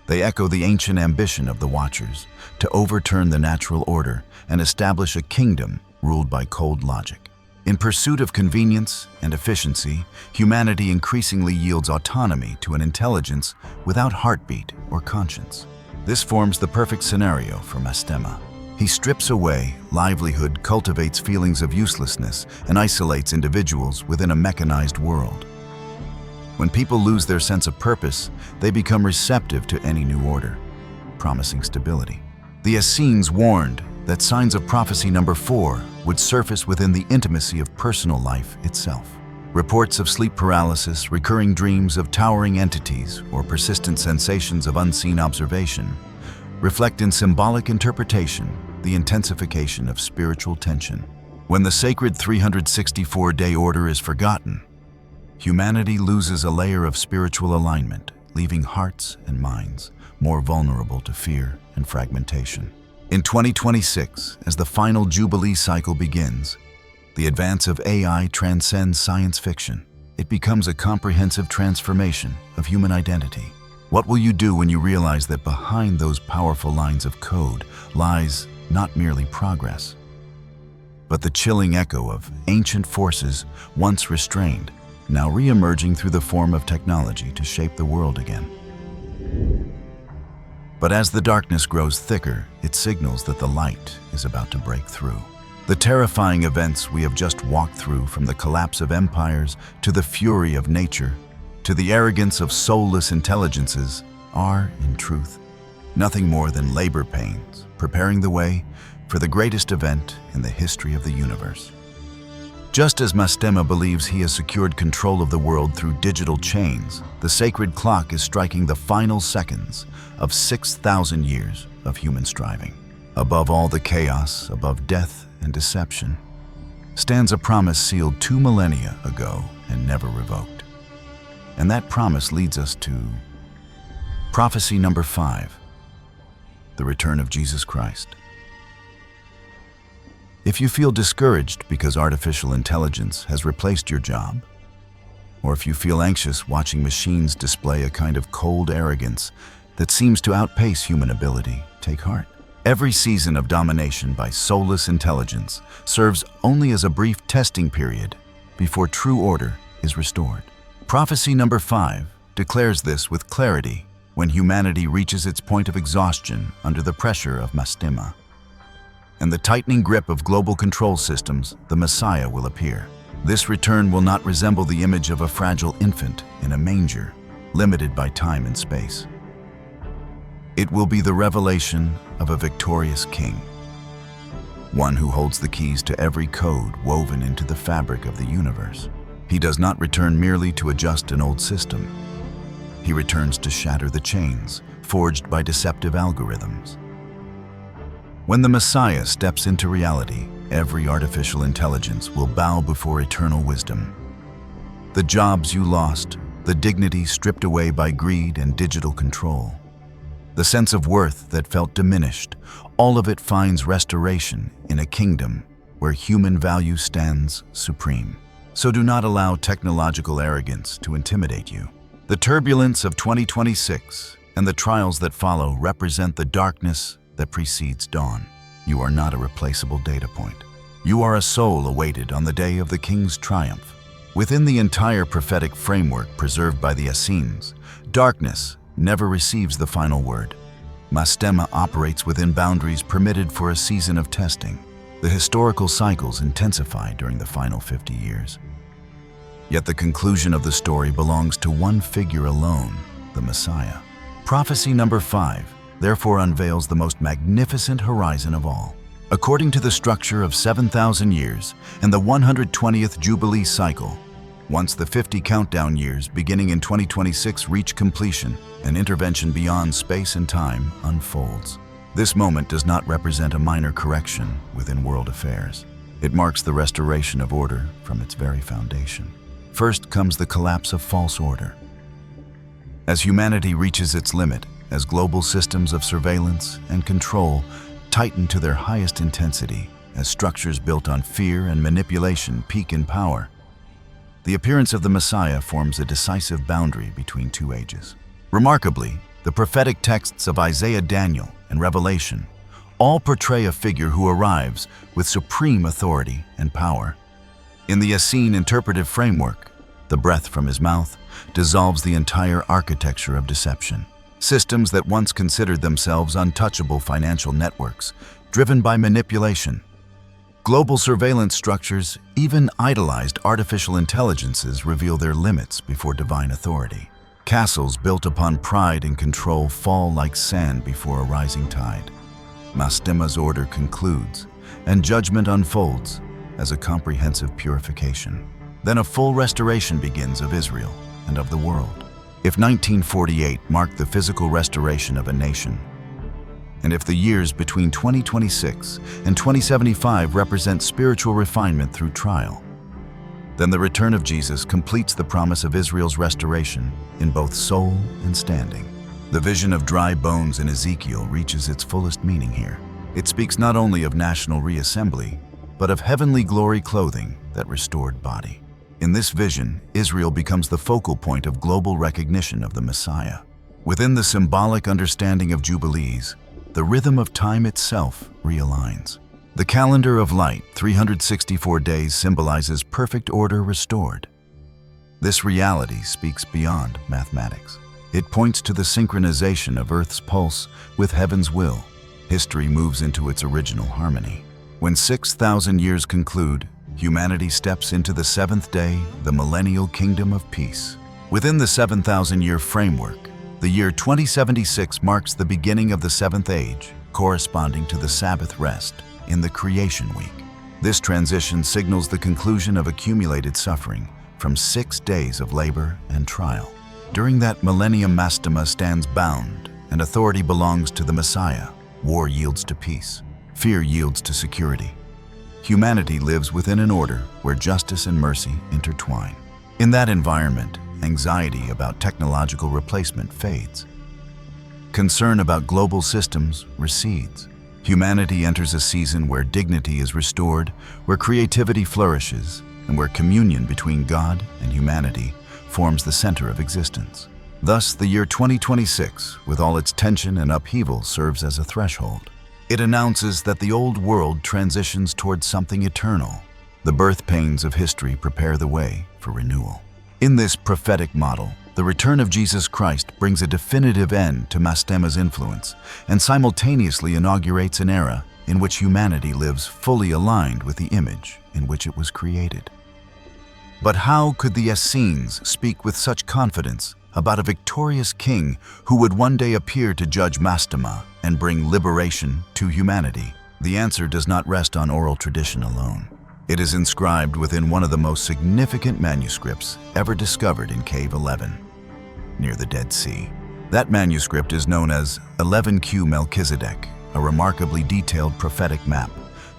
they echo the ancient ambition of the Watchers to overturn the natural order and establish a kingdom ruled by cold logic. In pursuit of convenience and efficiency, humanity increasingly yields autonomy to an intelligence without heartbeat or conscience. This forms the perfect scenario for Mastema. He strips away livelihood, cultivates feelings of uselessness, and isolates individuals within a mechanized world. When people lose their sense of purpose, they become receptive to any new order, promising stability. The Essenes warned that signs of prophecy number 4 would surface within the intimacy of personal life itself. Reports of sleep paralysis, recurring dreams of towering entities, or persistent sensations of unseen observation reflect in symbolic interpretation the intensification of spiritual tension. When the sacred 364-day order is forgotten, humanity loses a layer of spiritual alignment, leaving hearts and minds more vulnerable to fear and fragmentation. In 2026, as the Final Jubilee Cycle begins, the advance of AI transcends science fiction. It becomes a comprehensive transformation of human identity. What will you do when you realize that behind those powerful lines of code lies not merely progress, but the chilling echo of ancient forces once restrained, now re-emerging through the form of technology to shape the world again? But as the darkness grows thicker, it signals that the light is about to break through. The terrifying events we have just walked through, from the collapse of empires to the fury of nature to the arrogance of soulless intelligences, are, in truth, nothing more than labor pains preparing the way for the greatest event in the history of the universe. Just as Mastema believes he has secured control of the world through digital chains, the sacred clock is striking the final seconds of 6,000 years of human striving. Above all the chaos, above death and deception, stands a promise sealed 2 millennia ago and never revoked. And that promise leads us to prophecy number 5, the return of Jesus Christ. If you feel discouraged because artificial intelligence has replaced your job, or if you feel anxious watching machines display a kind of cold arrogance that seems to outpace human ability, take heart. Every season of domination by soulless intelligence serves only as a brief testing period before true order is restored. Prophecy number 5 declares this with clarity when humanity reaches its point of exhaustion under the pressure of Mastema and the tightening grip of global control systems. The Messiah will appear. This return will not resemble the image of a fragile infant in a manger, limited by time and space. It will be the revelation of a victorious king, one who holds the keys to every code woven into the fabric of the universe. He does not return merely to adjust an old system. He returns to shatter the chains forged by deceptive algorithms. When the Messiah steps into reality, every artificial intelligence will bow before eternal wisdom. The jobs you lost, the dignity stripped away by greed and digital control, the sense of worth that felt diminished, all of it finds restoration in a kingdom where human value stands supreme. So do not allow technological arrogance to intimidate you. The turbulence of 2026 and the trials that follow represent the darkness that precedes dawn. You are not a replaceable data point. You are a soul awaited on the day of the King's triumph. Within the entire prophetic framework preserved by the Essenes, darkness never receives the final word. Mastema operates within boundaries permitted for a season of testing. The historical cycles intensify during the final 50 years. Yet the conclusion of the story belongs to one figure alone, the Messiah. Prophecy number 5 therefore unveils the most magnificent horizon of all. According to the structure of 7,000 years and the 120th Jubilee Cycle, once the 50 countdown years beginning in 2026 reach completion, an intervention beyond space and time unfolds. This moment does not represent a minor correction within world affairs. It marks the restoration of order from its very foundation. First comes the collapse of false order. As humanity reaches its limit, as global systems of surveillance and control tighten to their highest intensity, as structures built on fear and manipulation peak in power, the appearance of the Messiah forms a decisive boundary between two ages. Remarkably, the prophetic texts of Isaiah, Daniel, and Revelation all portray a figure who arrives with supreme authority and power. In the Essene interpretive framework, the breath from his mouth dissolves the entire architecture of deception. Systems that once considered themselves untouchable financial networks, driven by manipulation. Global surveillance structures, even idolized artificial intelligences, reveal their limits before divine authority. Castles built upon pride and control fall like sand before a rising tide. Mastema's order concludes, and judgment unfolds as a comprehensive purification. Then a full restoration begins of Israel and of the world. If 1948 marked the physical restoration of a nation, and if the years between 2026 and 2075 represent spiritual refinement through trial, then the return of Jesus completes the promise of Israel's restoration in both soul and standing. The vision of dry bones in Ezekiel reaches its fullest meaning here. It speaks not only of national reassembly, but of heavenly glory clothing that restored body. In this vision, Israel becomes the focal point of global recognition of the Messiah. Within the symbolic understanding of Jubilees, the rhythm of time itself realigns. The calendar of light, 364 days, symbolizes perfect order restored. This reality speaks beyond mathematics. It points to the synchronization of Earth's pulse with heaven's will. History moves into its original harmony. When 6,000 years conclude, humanity steps into the seventh day, the Millennial Kingdom of Peace. Within the 7,000-year framework, the year 2076 marks the beginning of the seventh age, corresponding to the Sabbath rest in the Creation Week. This transition signals the conclusion of accumulated suffering from 6 days of labor and trial. During that millennium, Mastema stands bound, and authority belongs to the Messiah. War yields to peace. Fear yields to security. Humanity lives within an order where justice and mercy intertwine. In that environment, anxiety about technological replacement fades. Concern about global systems recedes. Humanity enters a season where dignity is restored, where creativity flourishes, and where communion between God and humanity forms the center of existence. Thus, the year 2026, with all its tension and upheaval, serves as a threshold. It announces that the old world transitions towards something eternal. The birth pains of history prepare the way for renewal. In this prophetic model, the return of Jesus Christ brings a definitive end to Mastema's influence and simultaneously inaugurates an era in which humanity lives fully aligned with the image in which it was created. But how could the Essenes speak with such confidence about a victorious king who would one day appear to judge Mastema and bring liberation to humanity? The answer does not rest on oral tradition alone. It is inscribed within one of the most significant manuscripts ever discovered in Cave 11, near the Dead Sea. That manuscript is known as 11Q Melchizedek, a remarkably detailed prophetic map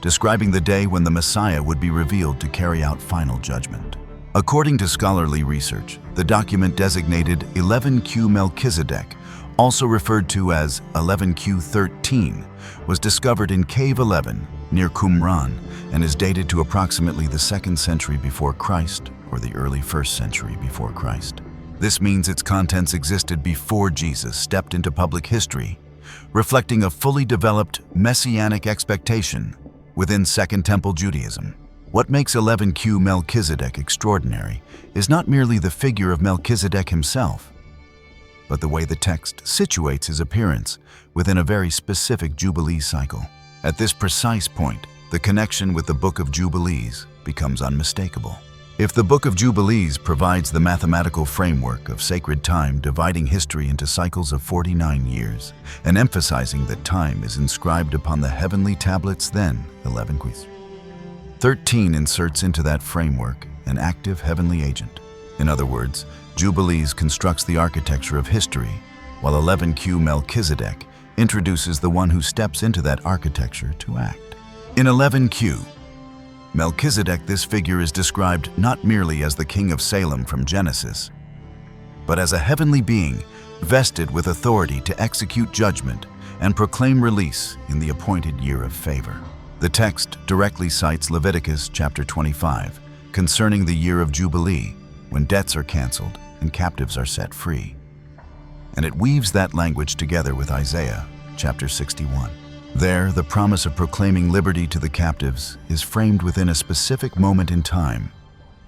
describing the day when the Messiah would be revealed to carry out final judgment. According to scholarly research, the document designated 11Q Melchizedek, also referred to as 11Q13, was discovered in Cave 11 near Qumran and is dated to approximately the 2nd century before Christ or the early 1st century before Christ. This means its contents existed before Jesus stepped into public history, reflecting a fully developed messianic expectation within Second Temple Judaism. What makes 11Q Melchizedek extraordinary is not merely the figure of Melchizedek himself, but the way the text situates his appearance within a very specific Jubilee cycle. At this precise point, the connection with the Book of Jubilees becomes unmistakable. If the Book of Jubilees provides the mathematical framework of sacred time, dividing history into cycles of 49 years, and emphasizing that time is inscribed upon the heavenly tablets, then 11Q 13 inserts into that framework an active heavenly agent. In other words, Jubilees constructs the architecture of history, while 11Q Melchizedek introduces the one who steps into that architecture to act. In 11Q Melchizedek, this figure is described not merely as the king of Salem from Genesis, but as a heavenly being vested with authority to execute judgment and proclaim release in the appointed year of favor. The text directly cites Leviticus chapter 25 concerning the year of Jubilee, when debts are canceled and captives are set free. And it weaves that language together with Isaiah chapter 61. There, the promise of proclaiming liberty to the captives is framed within a specific moment in time,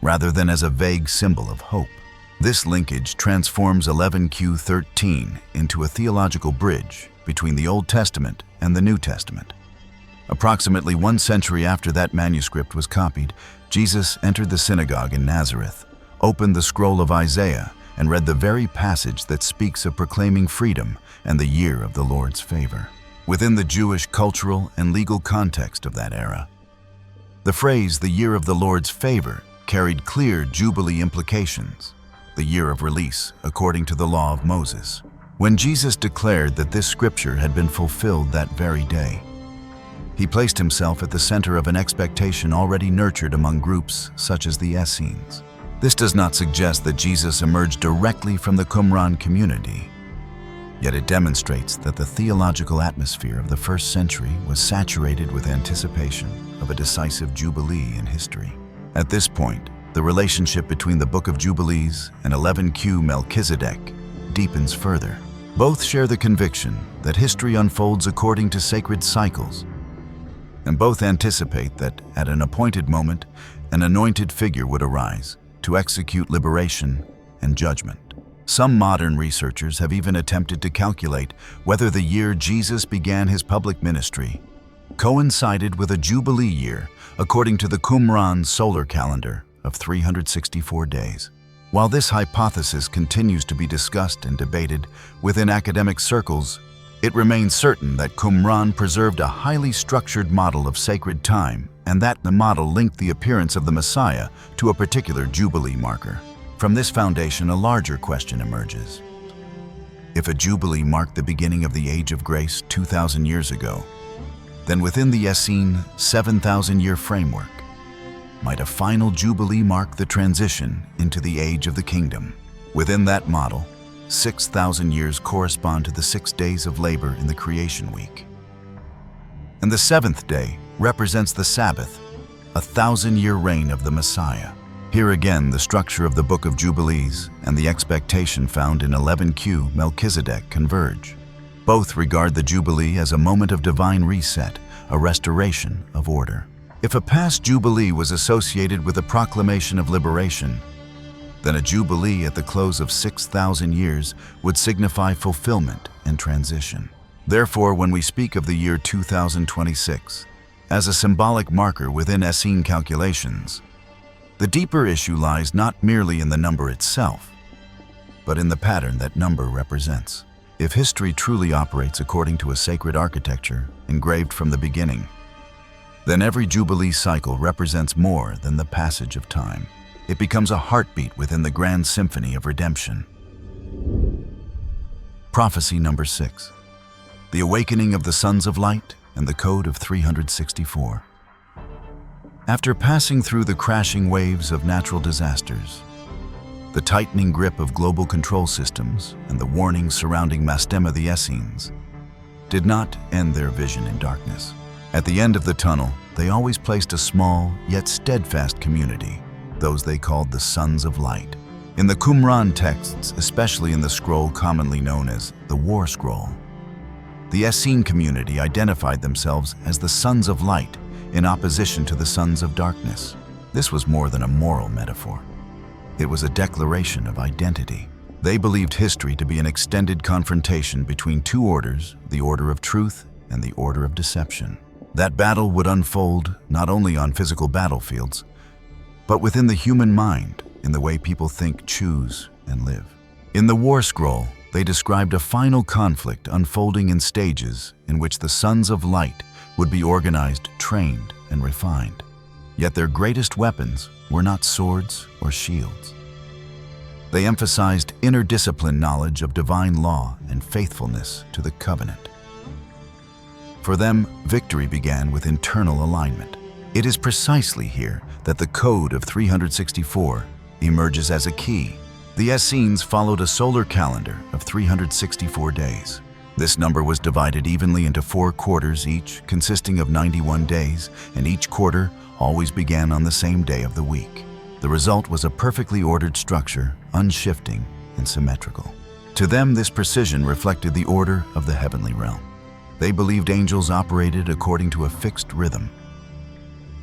rather than as a vague symbol of hope. This linkage transforms 11Q13 into a theological bridge between the Old Testament and the New Testament. Approximately 1 century after that manuscript was copied, Jesus entered the synagogue in Nazareth, opened the scroll of Isaiah, and read the very passage that speaks of proclaiming freedom and the year of the Lord's favor. Within the Jewish cultural and legal context of that era, the phrase "the year of the Lord's favor" carried clear Jubilee implications, the year of release according to the law of Moses. When Jesus declared that this scripture had been fulfilled that very day, he placed himself at the center of an expectation already nurtured among groups such as the Essenes. This does not suggest that Jesus emerged directly from the Qumran community, yet it demonstrates that the theological atmosphere of the 1st century was saturated with anticipation of a decisive Jubilee in history. At this point, the relationship between the Book of Jubilees and 11Q Melchizedek deepens further. Both share the conviction that history unfolds according to sacred cycles, and both anticipate that at an appointed moment, an anointed figure would arise to execute liberation and judgment. Some modern researchers have even attempted to calculate whether the year Jesus began his public ministry coincided with a Jubilee year according to the Qumran solar calendar of 364 days. While this hypothesis continues to be discussed and debated within academic circles, it remains certain that Qumran preserved a highly structured model of sacred time and that the model linked the appearance of the Messiah to a particular Jubilee marker. From this foundation, a larger question emerges. If a Jubilee marked the beginning of the Age of Grace 2,000 years ago, then within the Essene 7,000-year framework, might a final Jubilee mark the transition into the Age of the Kingdom? Within that model, 6,000 years correspond to the 6 days of labor in the creation week. And the 7th day represents the Sabbath, a 1,000-year reign of the Messiah. Here again, the structure of the Book of Jubilees and the expectation found in 11Q Melchizedek converge. Both regard the Jubilee as a moment of divine reset, a restoration of order. If a past Jubilee was associated with a proclamation of liberation, then a Jubilee at the close of 6,000 years would signify fulfillment and transition. Therefore, when we speak of the year 2026 as a symbolic marker within Essene calculations, the deeper issue lies not merely in the number itself, but in the pattern that number represents. If history truly operates according to a sacred architecture engraved from the beginning, then every Jubilee cycle represents more than the passage of time. It becomes a heartbeat within the grand symphony of redemption. Prophecy number 6. The awakening of the sons of light and the code of 364. After passing through the crashing waves of natural disasters, the tightening grip of global control systems, and the warnings surrounding Mastema the Essenes did not end their vision in darkness. At the end of the tunnel, they always placed a small yet steadfast community, those they called the Sons of Light. In the Qumran texts, especially in the scroll commonly known as the War Scroll, the Essene community identified themselves as the Sons of Light in opposition to the Sons of Darkness. This was more than a moral metaphor. It was a declaration of identity. They believed history to be an extended confrontation between two orders, the order of truth and the order of deception. That battle would unfold not only on physical battlefields, but within the human mind, in the way people think, choose, and live. In the War Scroll, they described a final conflict unfolding in stages in which the Sons of Light would be organized, trained, and refined. Yet their greatest weapons were not swords or shields. They emphasized inner discipline knowledge of divine law and faithfulness to the covenant. For them, victory began with internal alignment. It is precisely here that the Code of 364 emerges as a key. The Essenes followed a solar calendar of 364 days. This number was divided evenly into 4 quarters each, consisting of 91 days, and each quarter always began on the same day of the week. The result was a perfectly ordered structure, unshifting and symmetrical. To them, this precision reflected the order of the heavenly realm. They believed angels operated according to a fixed rhythm,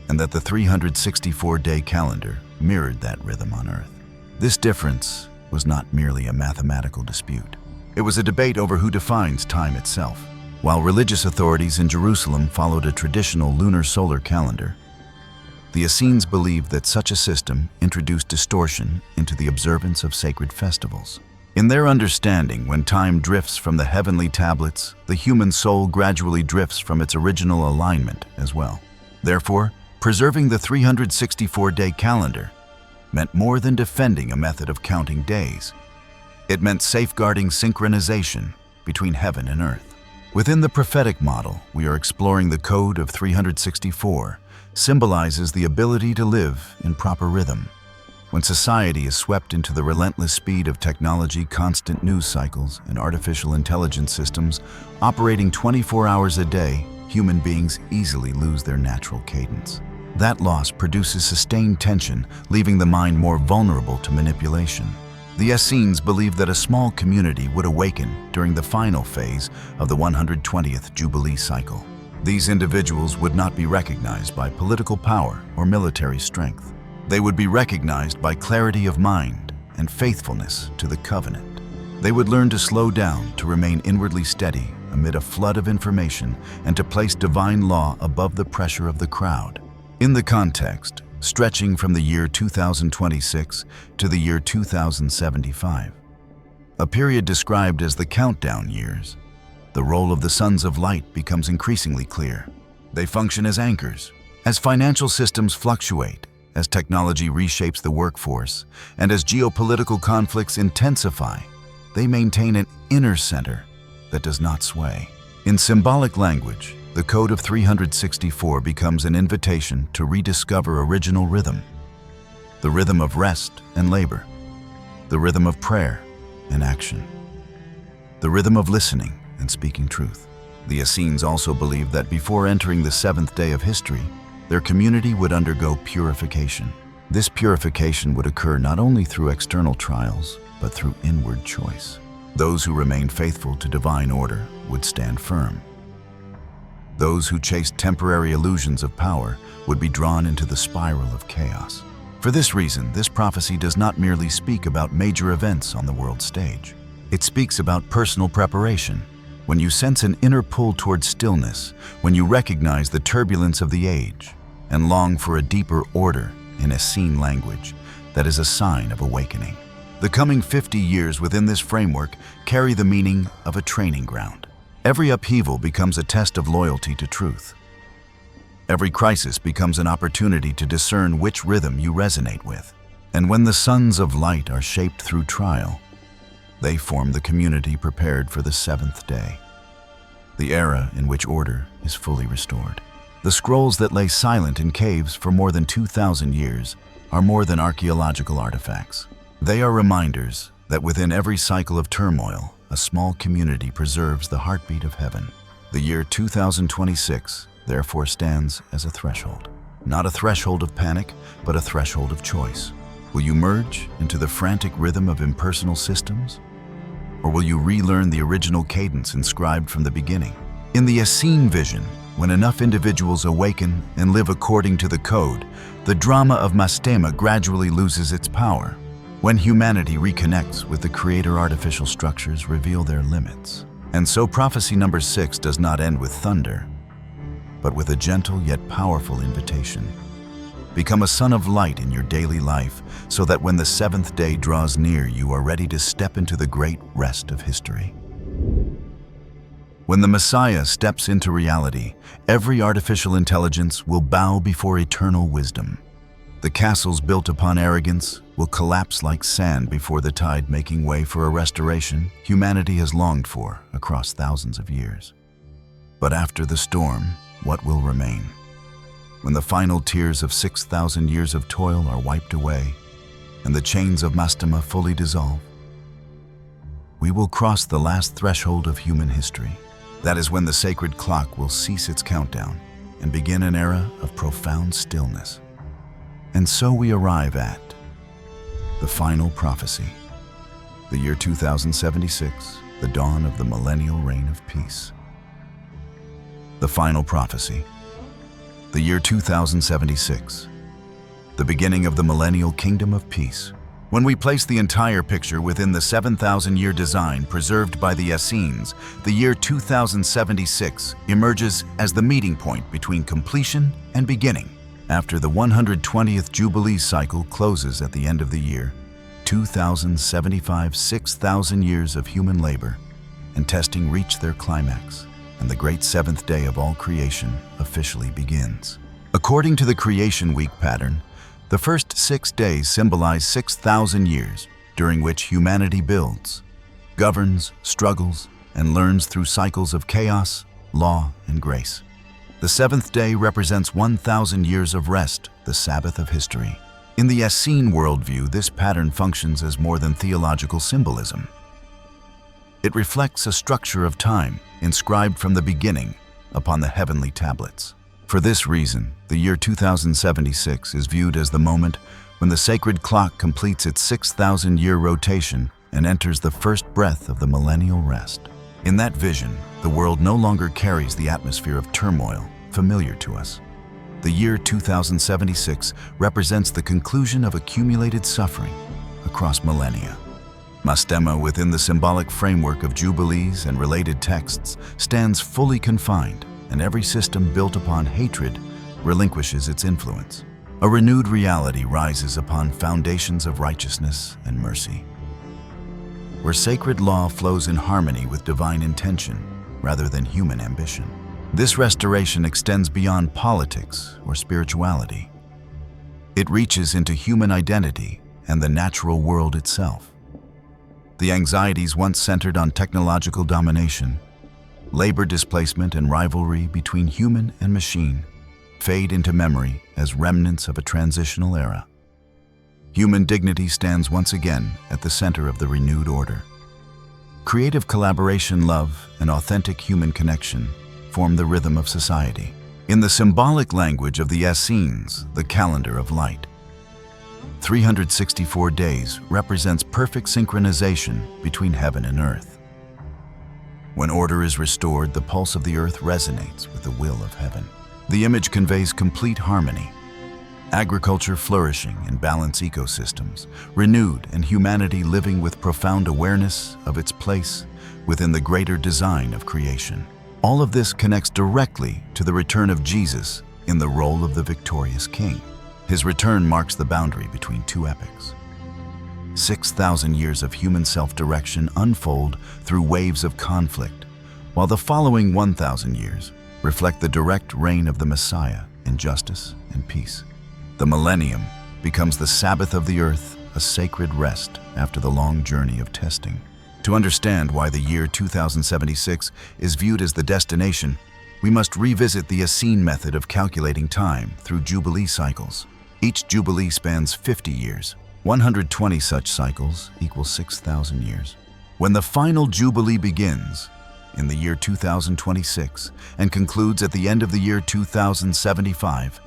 and that the 364-day calendar mirrored that rhythm on Earth. This difference was not merely a mathematical dispute. It was a debate over who defines time itself. While religious authorities in Jerusalem followed a traditional lunar solar calendar, the Essenes believed that such a system introduced distortion into the observance of sacred festivals. In their understanding, when time drifts from the heavenly tablets, the human soul gradually drifts from its original alignment as well. Therefore, preserving the 364-day calendar meant more than defending a method of counting days. It meant safeguarding synchronization between heaven and earth. Within the prophetic model, we are exploring the Code of 364, symbolizes the ability to live in proper rhythm. When society is swept into the relentless speed of technology, constant news cycles, and artificial intelligence systems operating 24 hours a day, human beings easily lose their natural cadence. That loss produces sustained tension, leaving the mind more vulnerable to manipulation. The Essenes believed that a small community would awaken during the final phase of the 120th Jubilee Cycle. These individuals would not be recognized by political power or military strength. They would be recognized by clarity of mind and faithfulness to the covenant. They would learn to slow down, to remain inwardly steady amid a flood of information, and to place divine law above the pressure of the crowd. In the context, stretching from the year 2026 to the year 2075, a period described as the countdown years, the role of the sons of light becomes increasingly clear. They function as anchors. As financial systems fluctuate, as technology reshapes the workforce, and as geopolitical conflicts intensify, they maintain an inner center that does not sway. In symbolic language, the Code of 364 becomes an invitation to rediscover original rhythm, the rhythm of rest and labor, the rhythm of prayer and action, the rhythm of listening and speaking truth. The Essenes also believed that before entering the seventh day of history, their community would undergo purification. This purification would occur not only through external trials, but through inward choice. Those who remained faithful to divine order would stand firm. Those who chased temporary illusions of power would be drawn into the spiral of chaos. For this reason, this prophecy does not merely speak about major events on the world stage. It speaks about personal preparation. When you sense an inner pull towards stillness, when you recognize the turbulence of the age, and long for a deeper order in Essene language, that is a sign of awakening. The coming 50 years within this framework carry the meaning of a training ground. Every upheaval becomes a test of loyalty to truth. Every crisis becomes an opportunity to discern which rhythm you resonate with. And when the sons of light are shaped through trial, they form the community prepared for the seventh day, the era in which order is fully restored. The scrolls that lay silent in caves for more than 2,000 years are more than archaeological artifacts. They are reminders that within every cycle of turmoil, a small community preserves the heartbeat of heaven. The year 2026 therefore stands as a threshold. Not a threshold of panic, but a threshold of choice. Will you merge into the frantic rhythm of impersonal systems? Or will you relearn the original cadence inscribed from the beginning? In the Essene vision, when enough individuals awaken and live according to the code, the drama of Mastema gradually loses its power. When humanity reconnects with the creator, artificial structures reveal their limits. And so prophecy number 6 does not end with thunder, but with a gentle yet powerful invitation. Become a son of light in your daily life, so that when the seventh day draws near, you are ready to step into the great rest of history. When the Messiah steps into reality, every artificial intelligence will bow before eternal wisdom. The castles built upon arrogance will collapse like sand before the tide, making way for a restoration humanity has longed for across thousands of years. But after the storm, what will remain? When the final tears of 6,000 years of toil are wiped away and the chains of Mastema fully dissolve, we will cross the last threshold of human history. That is when the sacred clock will cease its countdown and begin an era of profound stillness. And so we arrive at the final prophecy, the year 2076, the dawn of the millennial reign of peace. The final prophecy, the year 2076, the beginning of the millennial kingdom of peace. When we place the entire picture within the 7,000-year design preserved by the Essenes, the year 2076 emerges as the meeting point between completion and beginning. After the 120th Jubilee Cycle closes at the end of the year, 2075, 6,000 years of human labor and testing reach their climax, and the great seventh day of all creation officially begins. According to the Creation Week pattern, the first 6 days symbolize 6,000 years during which humanity builds, governs, struggles, and learns through cycles of chaos, law, and grace. The seventh day represents 1,000 years of rest, the Sabbath of history. In the Essene worldview, this pattern functions as more than theological symbolism. It reflects a structure of time inscribed from the beginning upon the heavenly tablets. For this reason, the year 2076 is viewed as the moment when the sacred clock completes its 6,000-year rotation and enters the first breath of the millennial rest. In that vision, the world no longer carries the atmosphere of turmoil familiar to us. The year 2076 represents the conclusion of accumulated suffering across millennia. Mastema, within the symbolic framework of Jubilees and related texts, stands fully confined, and every system built upon hatred relinquishes its influence. A renewed reality rises upon foundations of righteousness and mercy, where sacred law flows in harmony with divine intention rather than human ambition. This restoration extends beyond politics or spirituality. It reaches into human identity and the natural world itself. The anxieties once centered on technological domination, labor displacement, and rivalry between human and machine fade into memory as remnants of a transitional era. Human dignity stands once again at the center of the renewed order. Creative collaboration, love, and authentic human connection form the rhythm of society. In the symbolic language of the Essenes, the calendar of light, 364 days represents perfect synchronization between heaven and earth. When order is restored, the pulse of the earth resonates with the will of heaven. The image conveys complete harmony, agriculture flourishing in balanced ecosystems, renewed, and humanity living with profound awareness of its place within the greater design of creation. All of this connects directly to the return of Jesus in the role of the victorious king. His return marks the boundary between two epochs. 6,000 years of human self-direction unfold through waves of conflict, while the following 1,000 years reflect the direct reign of the Messiah in justice and peace. The millennium becomes the Sabbath of the earth, a sacred rest after the long journey of testing. To understand why the year 2076 is viewed as the destination, we must revisit the Essene method of calculating time through Jubilee cycles. Each Jubilee spans 50 years. 120 such cycles equals 6,000 years. When the final Jubilee begins in the year 2026 and concludes at the end of the year 2075,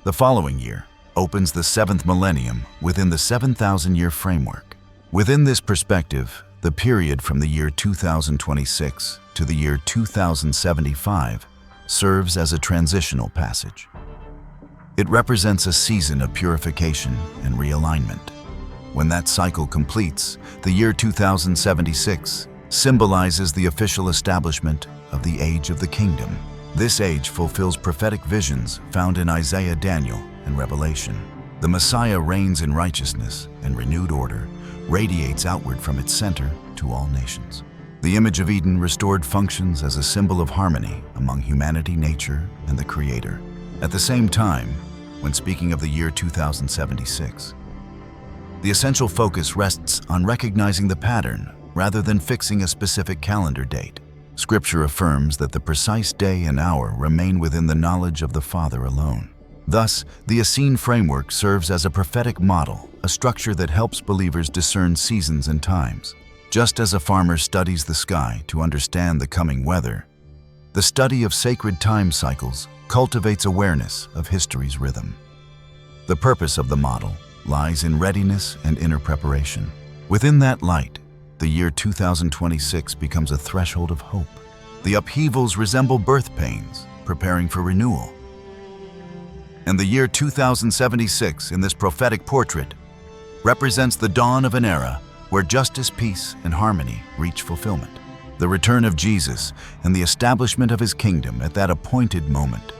the following year opens the seventh millennium within the 7,000-year framework. Within this perspective, the period from the year 2026 to the year 2075 serves as a transitional passage. It represents a season of purification and realignment. When that cycle completes, the year 2076 symbolizes the official establishment of the Age of the Kingdom. This age fulfills prophetic visions found in Isaiah, Daniel, and Revelation. The Messiah reigns in righteousness, and renewed order radiates outward from its center to all nations. The image of Eden restored functions as a symbol of harmony among humanity, nature, and the Creator. At the same time, when speaking of the year 2076, the essential focus rests on recognizing the pattern rather than fixing a specific calendar date. Scripture affirms that the precise day and hour remain within the knowledge of the Father alone. Thus, the Essene framework serves as a prophetic model, a structure that helps believers discern seasons and times. Just as a farmer studies the sky to understand the coming weather, the study of sacred time cycles cultivates awareness of history's rhythm. The purpose of the model lies in readiness and inner preparation. Within that light, the year 2026 becomes a threshold of hope. The upheavals resemble birth pains, preparing for renewal. And the year 2076, in this prophetic portrait, represents the dawn of an era where justice, peace, and harmony reach fulfillment. The return of Jesus and the establishment of his kingdom at that appointed moment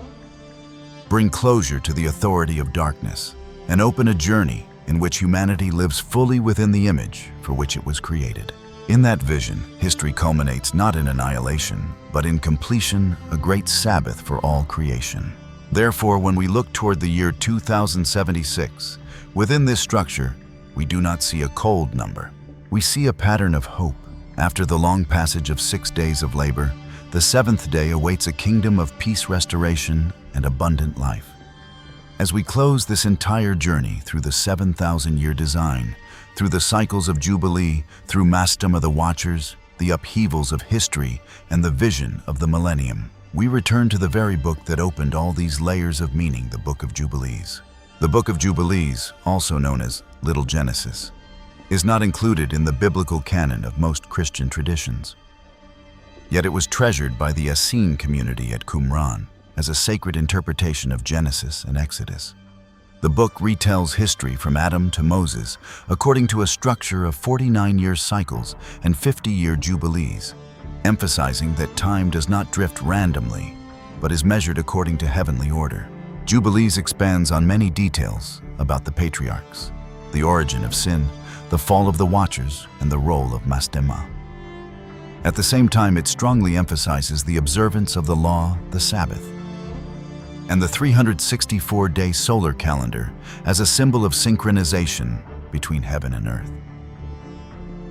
bring closure to the authority of darkness and open a journey in which humanity lives fully within the image for which it was created. In that vision, history culminates not in annihilation, but in completion, a great Sabbath for all creation. Therefore, when we look toward the year 2076, within this structure, we do not see a cold number. We see a pattern of hope. After the long passage of 6 days of labor, the seventh day awaits a kingdom of peace, restoration, and abundant life. As we close this entire journey through the 7,000-year design, through the cycles of Jubilee, through Mastema the Watchers, the upheavals of history, and the vision of the millennium, we return to the very book that opened all these layers of meaning, the Book of Jubilees. The Book of Jubilees, also known as Little Genesis, is not included in the biblical canon of most Christian traditions. Yet it was treasured by the Essene community at Qumran as a sacred interpretation of Genesis and Exodus. The book retells history from Adam to Moses according to a structure of 49-year cycles and 50-year jubilees, emphasizing that time does not drift randomly, but is measured according to heavenly order. Jubilees expands on many details about the patriarchs, the origin of sin, the fall of the Watchers, and the role of Mastema. At the same time, it strongly emphasizes the observance of the law, the Sabbath, and the 364-day solar calendar as a symbol of synchronization between heaven and earth.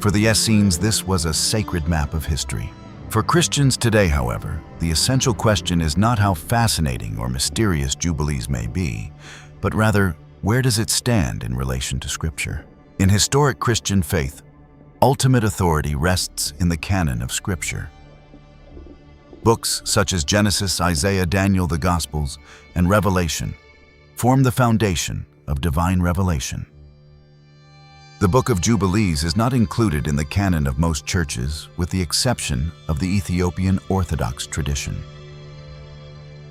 For the Essenes, this was a sacred map of history. For Christians today, however, the essential question is not how fascinating or mysterious Jubilees may be, but rather, where does it stand in relation to Scripture? In historic Christian faith, ultimate authority rests in the canon of Scripture. Books such as Genesis, Isaiah, Daniel, the Gospels, and Revelation form the foundation of divine revelation. The Book of Jubilees is not included in the canon of most churches, with the exception of the Ethiopian Orthodox tradition.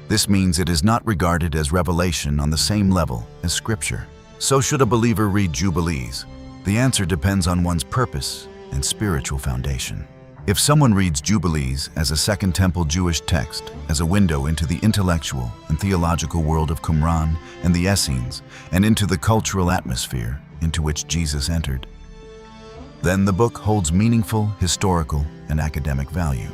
This means it is not regarded as revelation on the same level as Scripture. So should a believer read Jubilees? The answer depends on one's purpose and spiritual foundation. If someone reads Jubilees as a Second Temple Jewish text, as a window into the intellectual and theological world of Qumran and the Essenes, and into the cultural atmosphere into which Jesus entered, then the book holds meaningful, historical, and academic value.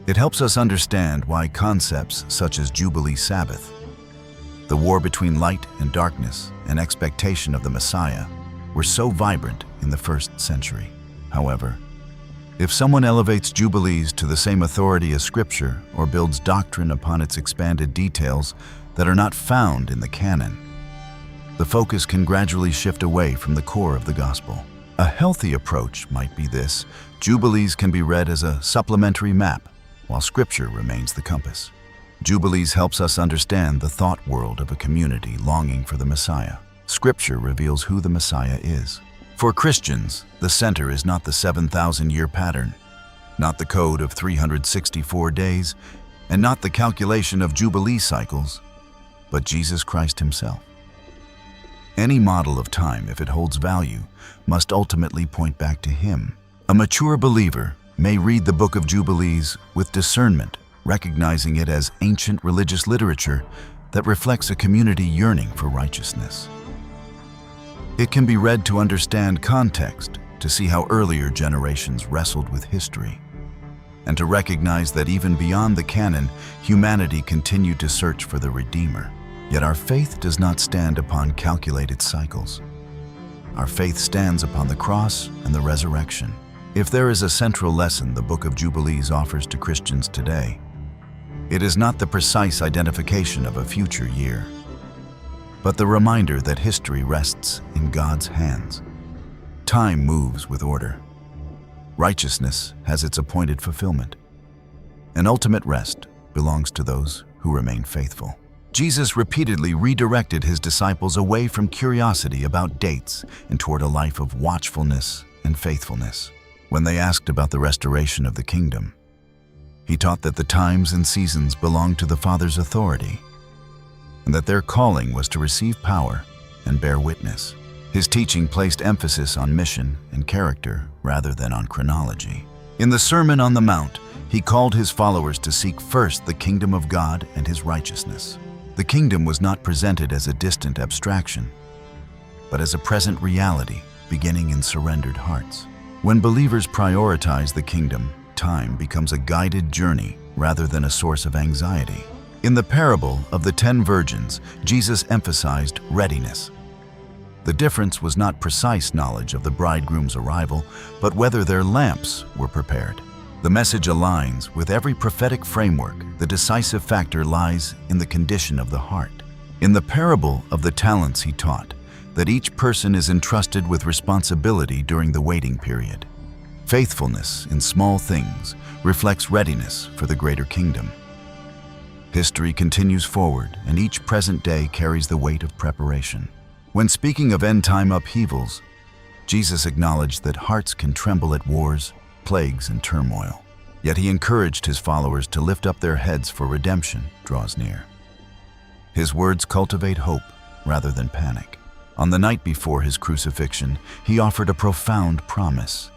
It helps us understand why concepts such as Jubilee Sabbath, the war between light and darkness, and expectation of the Messiah were so vibrant in the first century. However, if someone elevates Jubilees to the same authority as Scripture or builds doctrine upon its expanded details that are not found in the canon, the focus can gradually shift away from the core of the gospel. A healthy approach might be this: Jubilees can be read as a supplementary map, while Scripture remains the compass. Jubilees helps us understand the thought world of a community longing for the Messiah. Scripture reveals who the Messiah is. For Christians, the center is not the 7,000-year pattern, not the code of 364 days, and not the calculation of Jubilee cycles, but Jesus Christ himself. Any model of time, if it holds value, must ultimately point back to him. A mature believer may read the Book of Jubilees with discernment, recognizing it as ancient religious literature that reflects a community yearning for righteousness. It can be read to understand context, to see how earlier generations wrestled with history, and to recognize that even beyond the canon, humanity continued to search for the Redeemer. Yet our faith does not stand upon calculated cycles. Our faith stands upon the cross and the resurrection. If there is a central lesson the Book of Jubilees offers to Christians today, it is not the precise identification of a future year, but the reminder that history rests in God's hands. Time moves with order. Righteousness has its appointed fulfillment. An ultimate rest belongs to those who remain faithful. Jesus repeatedly redirected his disciples away from curiosity about dates and toward a life of watchfulness and faithfulness. When they asked about the restoration of the kingdom, he taught that the times and seasons belonged to the Father's authority, and that their calling was to receive power and bear witness. His teaching placed emphasis on mission and character rather than on chronology. In the Sermon on the Mount, he called his followers to seek first the kingdom of God and his righteousness. The kingdom was not presented as a distant abstraction, but as a present reality beginning in surrendered hearts. When believers prioritize the kingdom, time becomes a guided journey rather than a source of anxiety. In the parable of the 10 virgins, Jesus emphasized readiness. The difference was not precise knowledge of the bridegroom's arrival, but whether their lamps were prepared. The message aligns with every prophetic framework. The decisive factor lies in the condition of the heart. In the parable of the talents, he taught that each person is entrusted with responsibility during the waiting period. Faithfulness in small things reflects readiness for the greater kingdom. History continues forward, and each present day carries the weight of preparation. When speaking of end-time upheavals, Jesus acknowledged that hearts can tremble at wars, plagues, and turmoil. Yet he encouraged his followers to lift up their heads, for redemption draws near. His words cultivate hope rather than panic. On the night before his crucifixion, he offered a profound promise.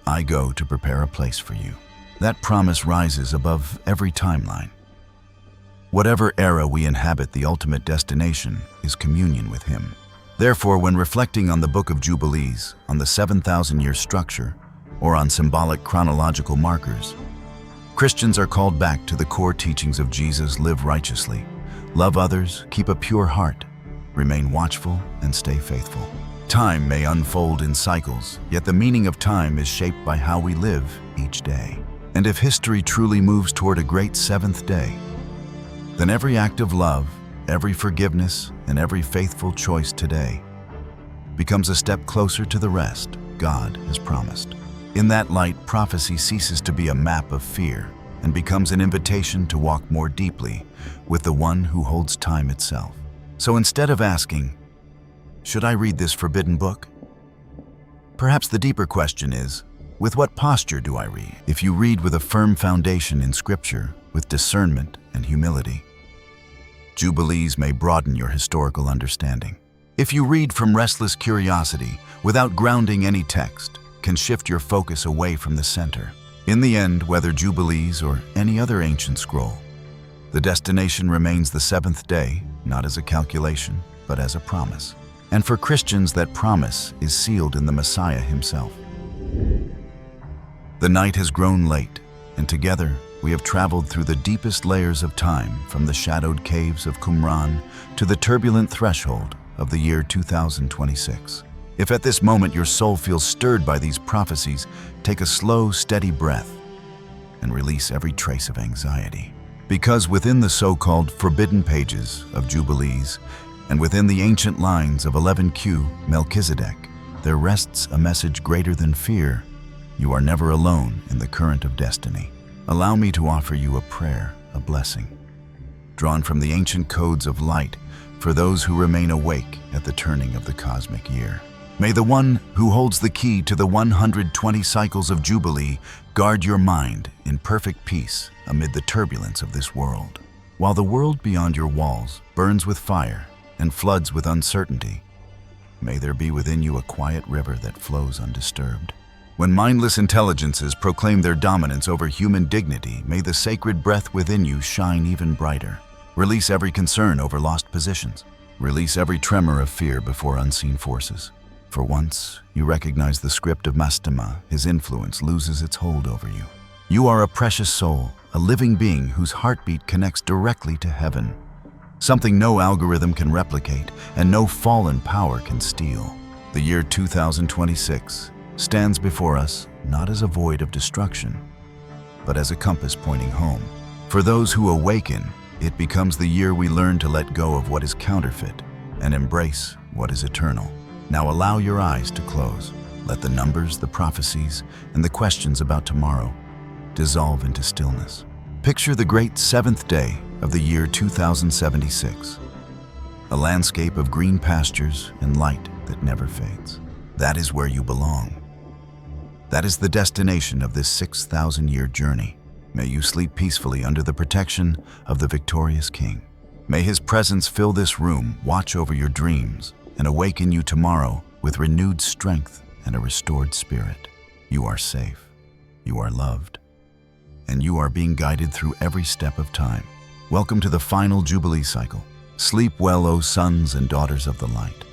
"I go to prepare a place for you." That promise rises above every timeline. Whatever era we inhabit, the ultimate destination is communion with him. Therefore, when reflecting on the Book of Jubilees, on the 7,000-year structure, or on symbolic chronological markers, Christians are called back to the core teachings of Jesus: live righteously, love others, keep a pure heart, remain watchful, and stay faithful. Time may unfold in cycles, yet the meaning of time is shaped by how we live each day. And if history truly moves toward a great seventh day, then every act of love, every forgiveness, and every faithful choice today becomes a step closer to the rest God has promised. In that light, prophecy ceases to be a map of fear and becomes an invitation to walk more deeply with the one who holds time itself. So instead of asking, "Should I read this forbidden book?" perhaps the deeper question is, with what posture do I read? If you read with a firm foundation in Scripture, with discernment and humility, Jubilees may broaden your historical understanding. If you read from restless curiosity, without grounding any text, can shift your focus away from the center. In the end, whether Jubilees or any other ancient scroll, the destination remains the seventh day, not as a calculation, but as a promise. And for Christians, that promise is sealed in the Messiah himself. The night has grown late, and together we have traveled through the deepest layers of time, from the shadowed caves of Qumran to the turbulent threshold of the year 2026. If at this moment your soul feels stirred by these prophecies, take a slow, steady breath and release every trace of anxiety. Because within the so-called forbidden pages of Jubilees and within the ancient lines of 11Q Melchizedek, there rests a message greater than fear. You are never alone in the current of destiny. Allow me to offer you a prayer, a blessing, drawn from the ancient codes of light for those who remain awake at the turning of the cosmic year. May the one who holds the key to the 120 cycles of Jubilee guard your mind in perfect peace amid the turbulence of this world. While the world beyond your walls burns with fire and floods with uncertainty, may there be within you a quiet river that flows undisturbed. When mindless intelligences proclaim their dominance over human dignity, may the sacred breath within you shine even brighter. Release every concern over lost positions. Release every tremor of fear before unseen forces. For once you recognize the script of Mastema, his influence loses its hold over you. You are a precious soul, a living being whose heartbeat connects directly to heaven, something no algorithm can replicate and no fallen power can steal. The year 2026 stands before us not as a void of destruction, but as a compass pointing home. For those who awaken, it becomes the year we learn to let go of what is counterfeit and embrace what is eternal. Now allow your eyes to close. Let the numbers, the prophecies, and the questions about tomorrow dissolve into stillness. Picture the great seventh day of the year 2076, a landscape of green pastures and light that never fades. That is where you belong. That is the destination of this 6,000-year journey. May you sleep peacefully under the protection of the victorious King. May his presence fill this room, watch over your dreams, and awaken you tomorrow with renewed strength and a restored spirit. You are safe, you are loved, and you are being guided through every step of time. Welcome to the Final Jubilee Cycle. Sleep well, O sons and daughters of the light.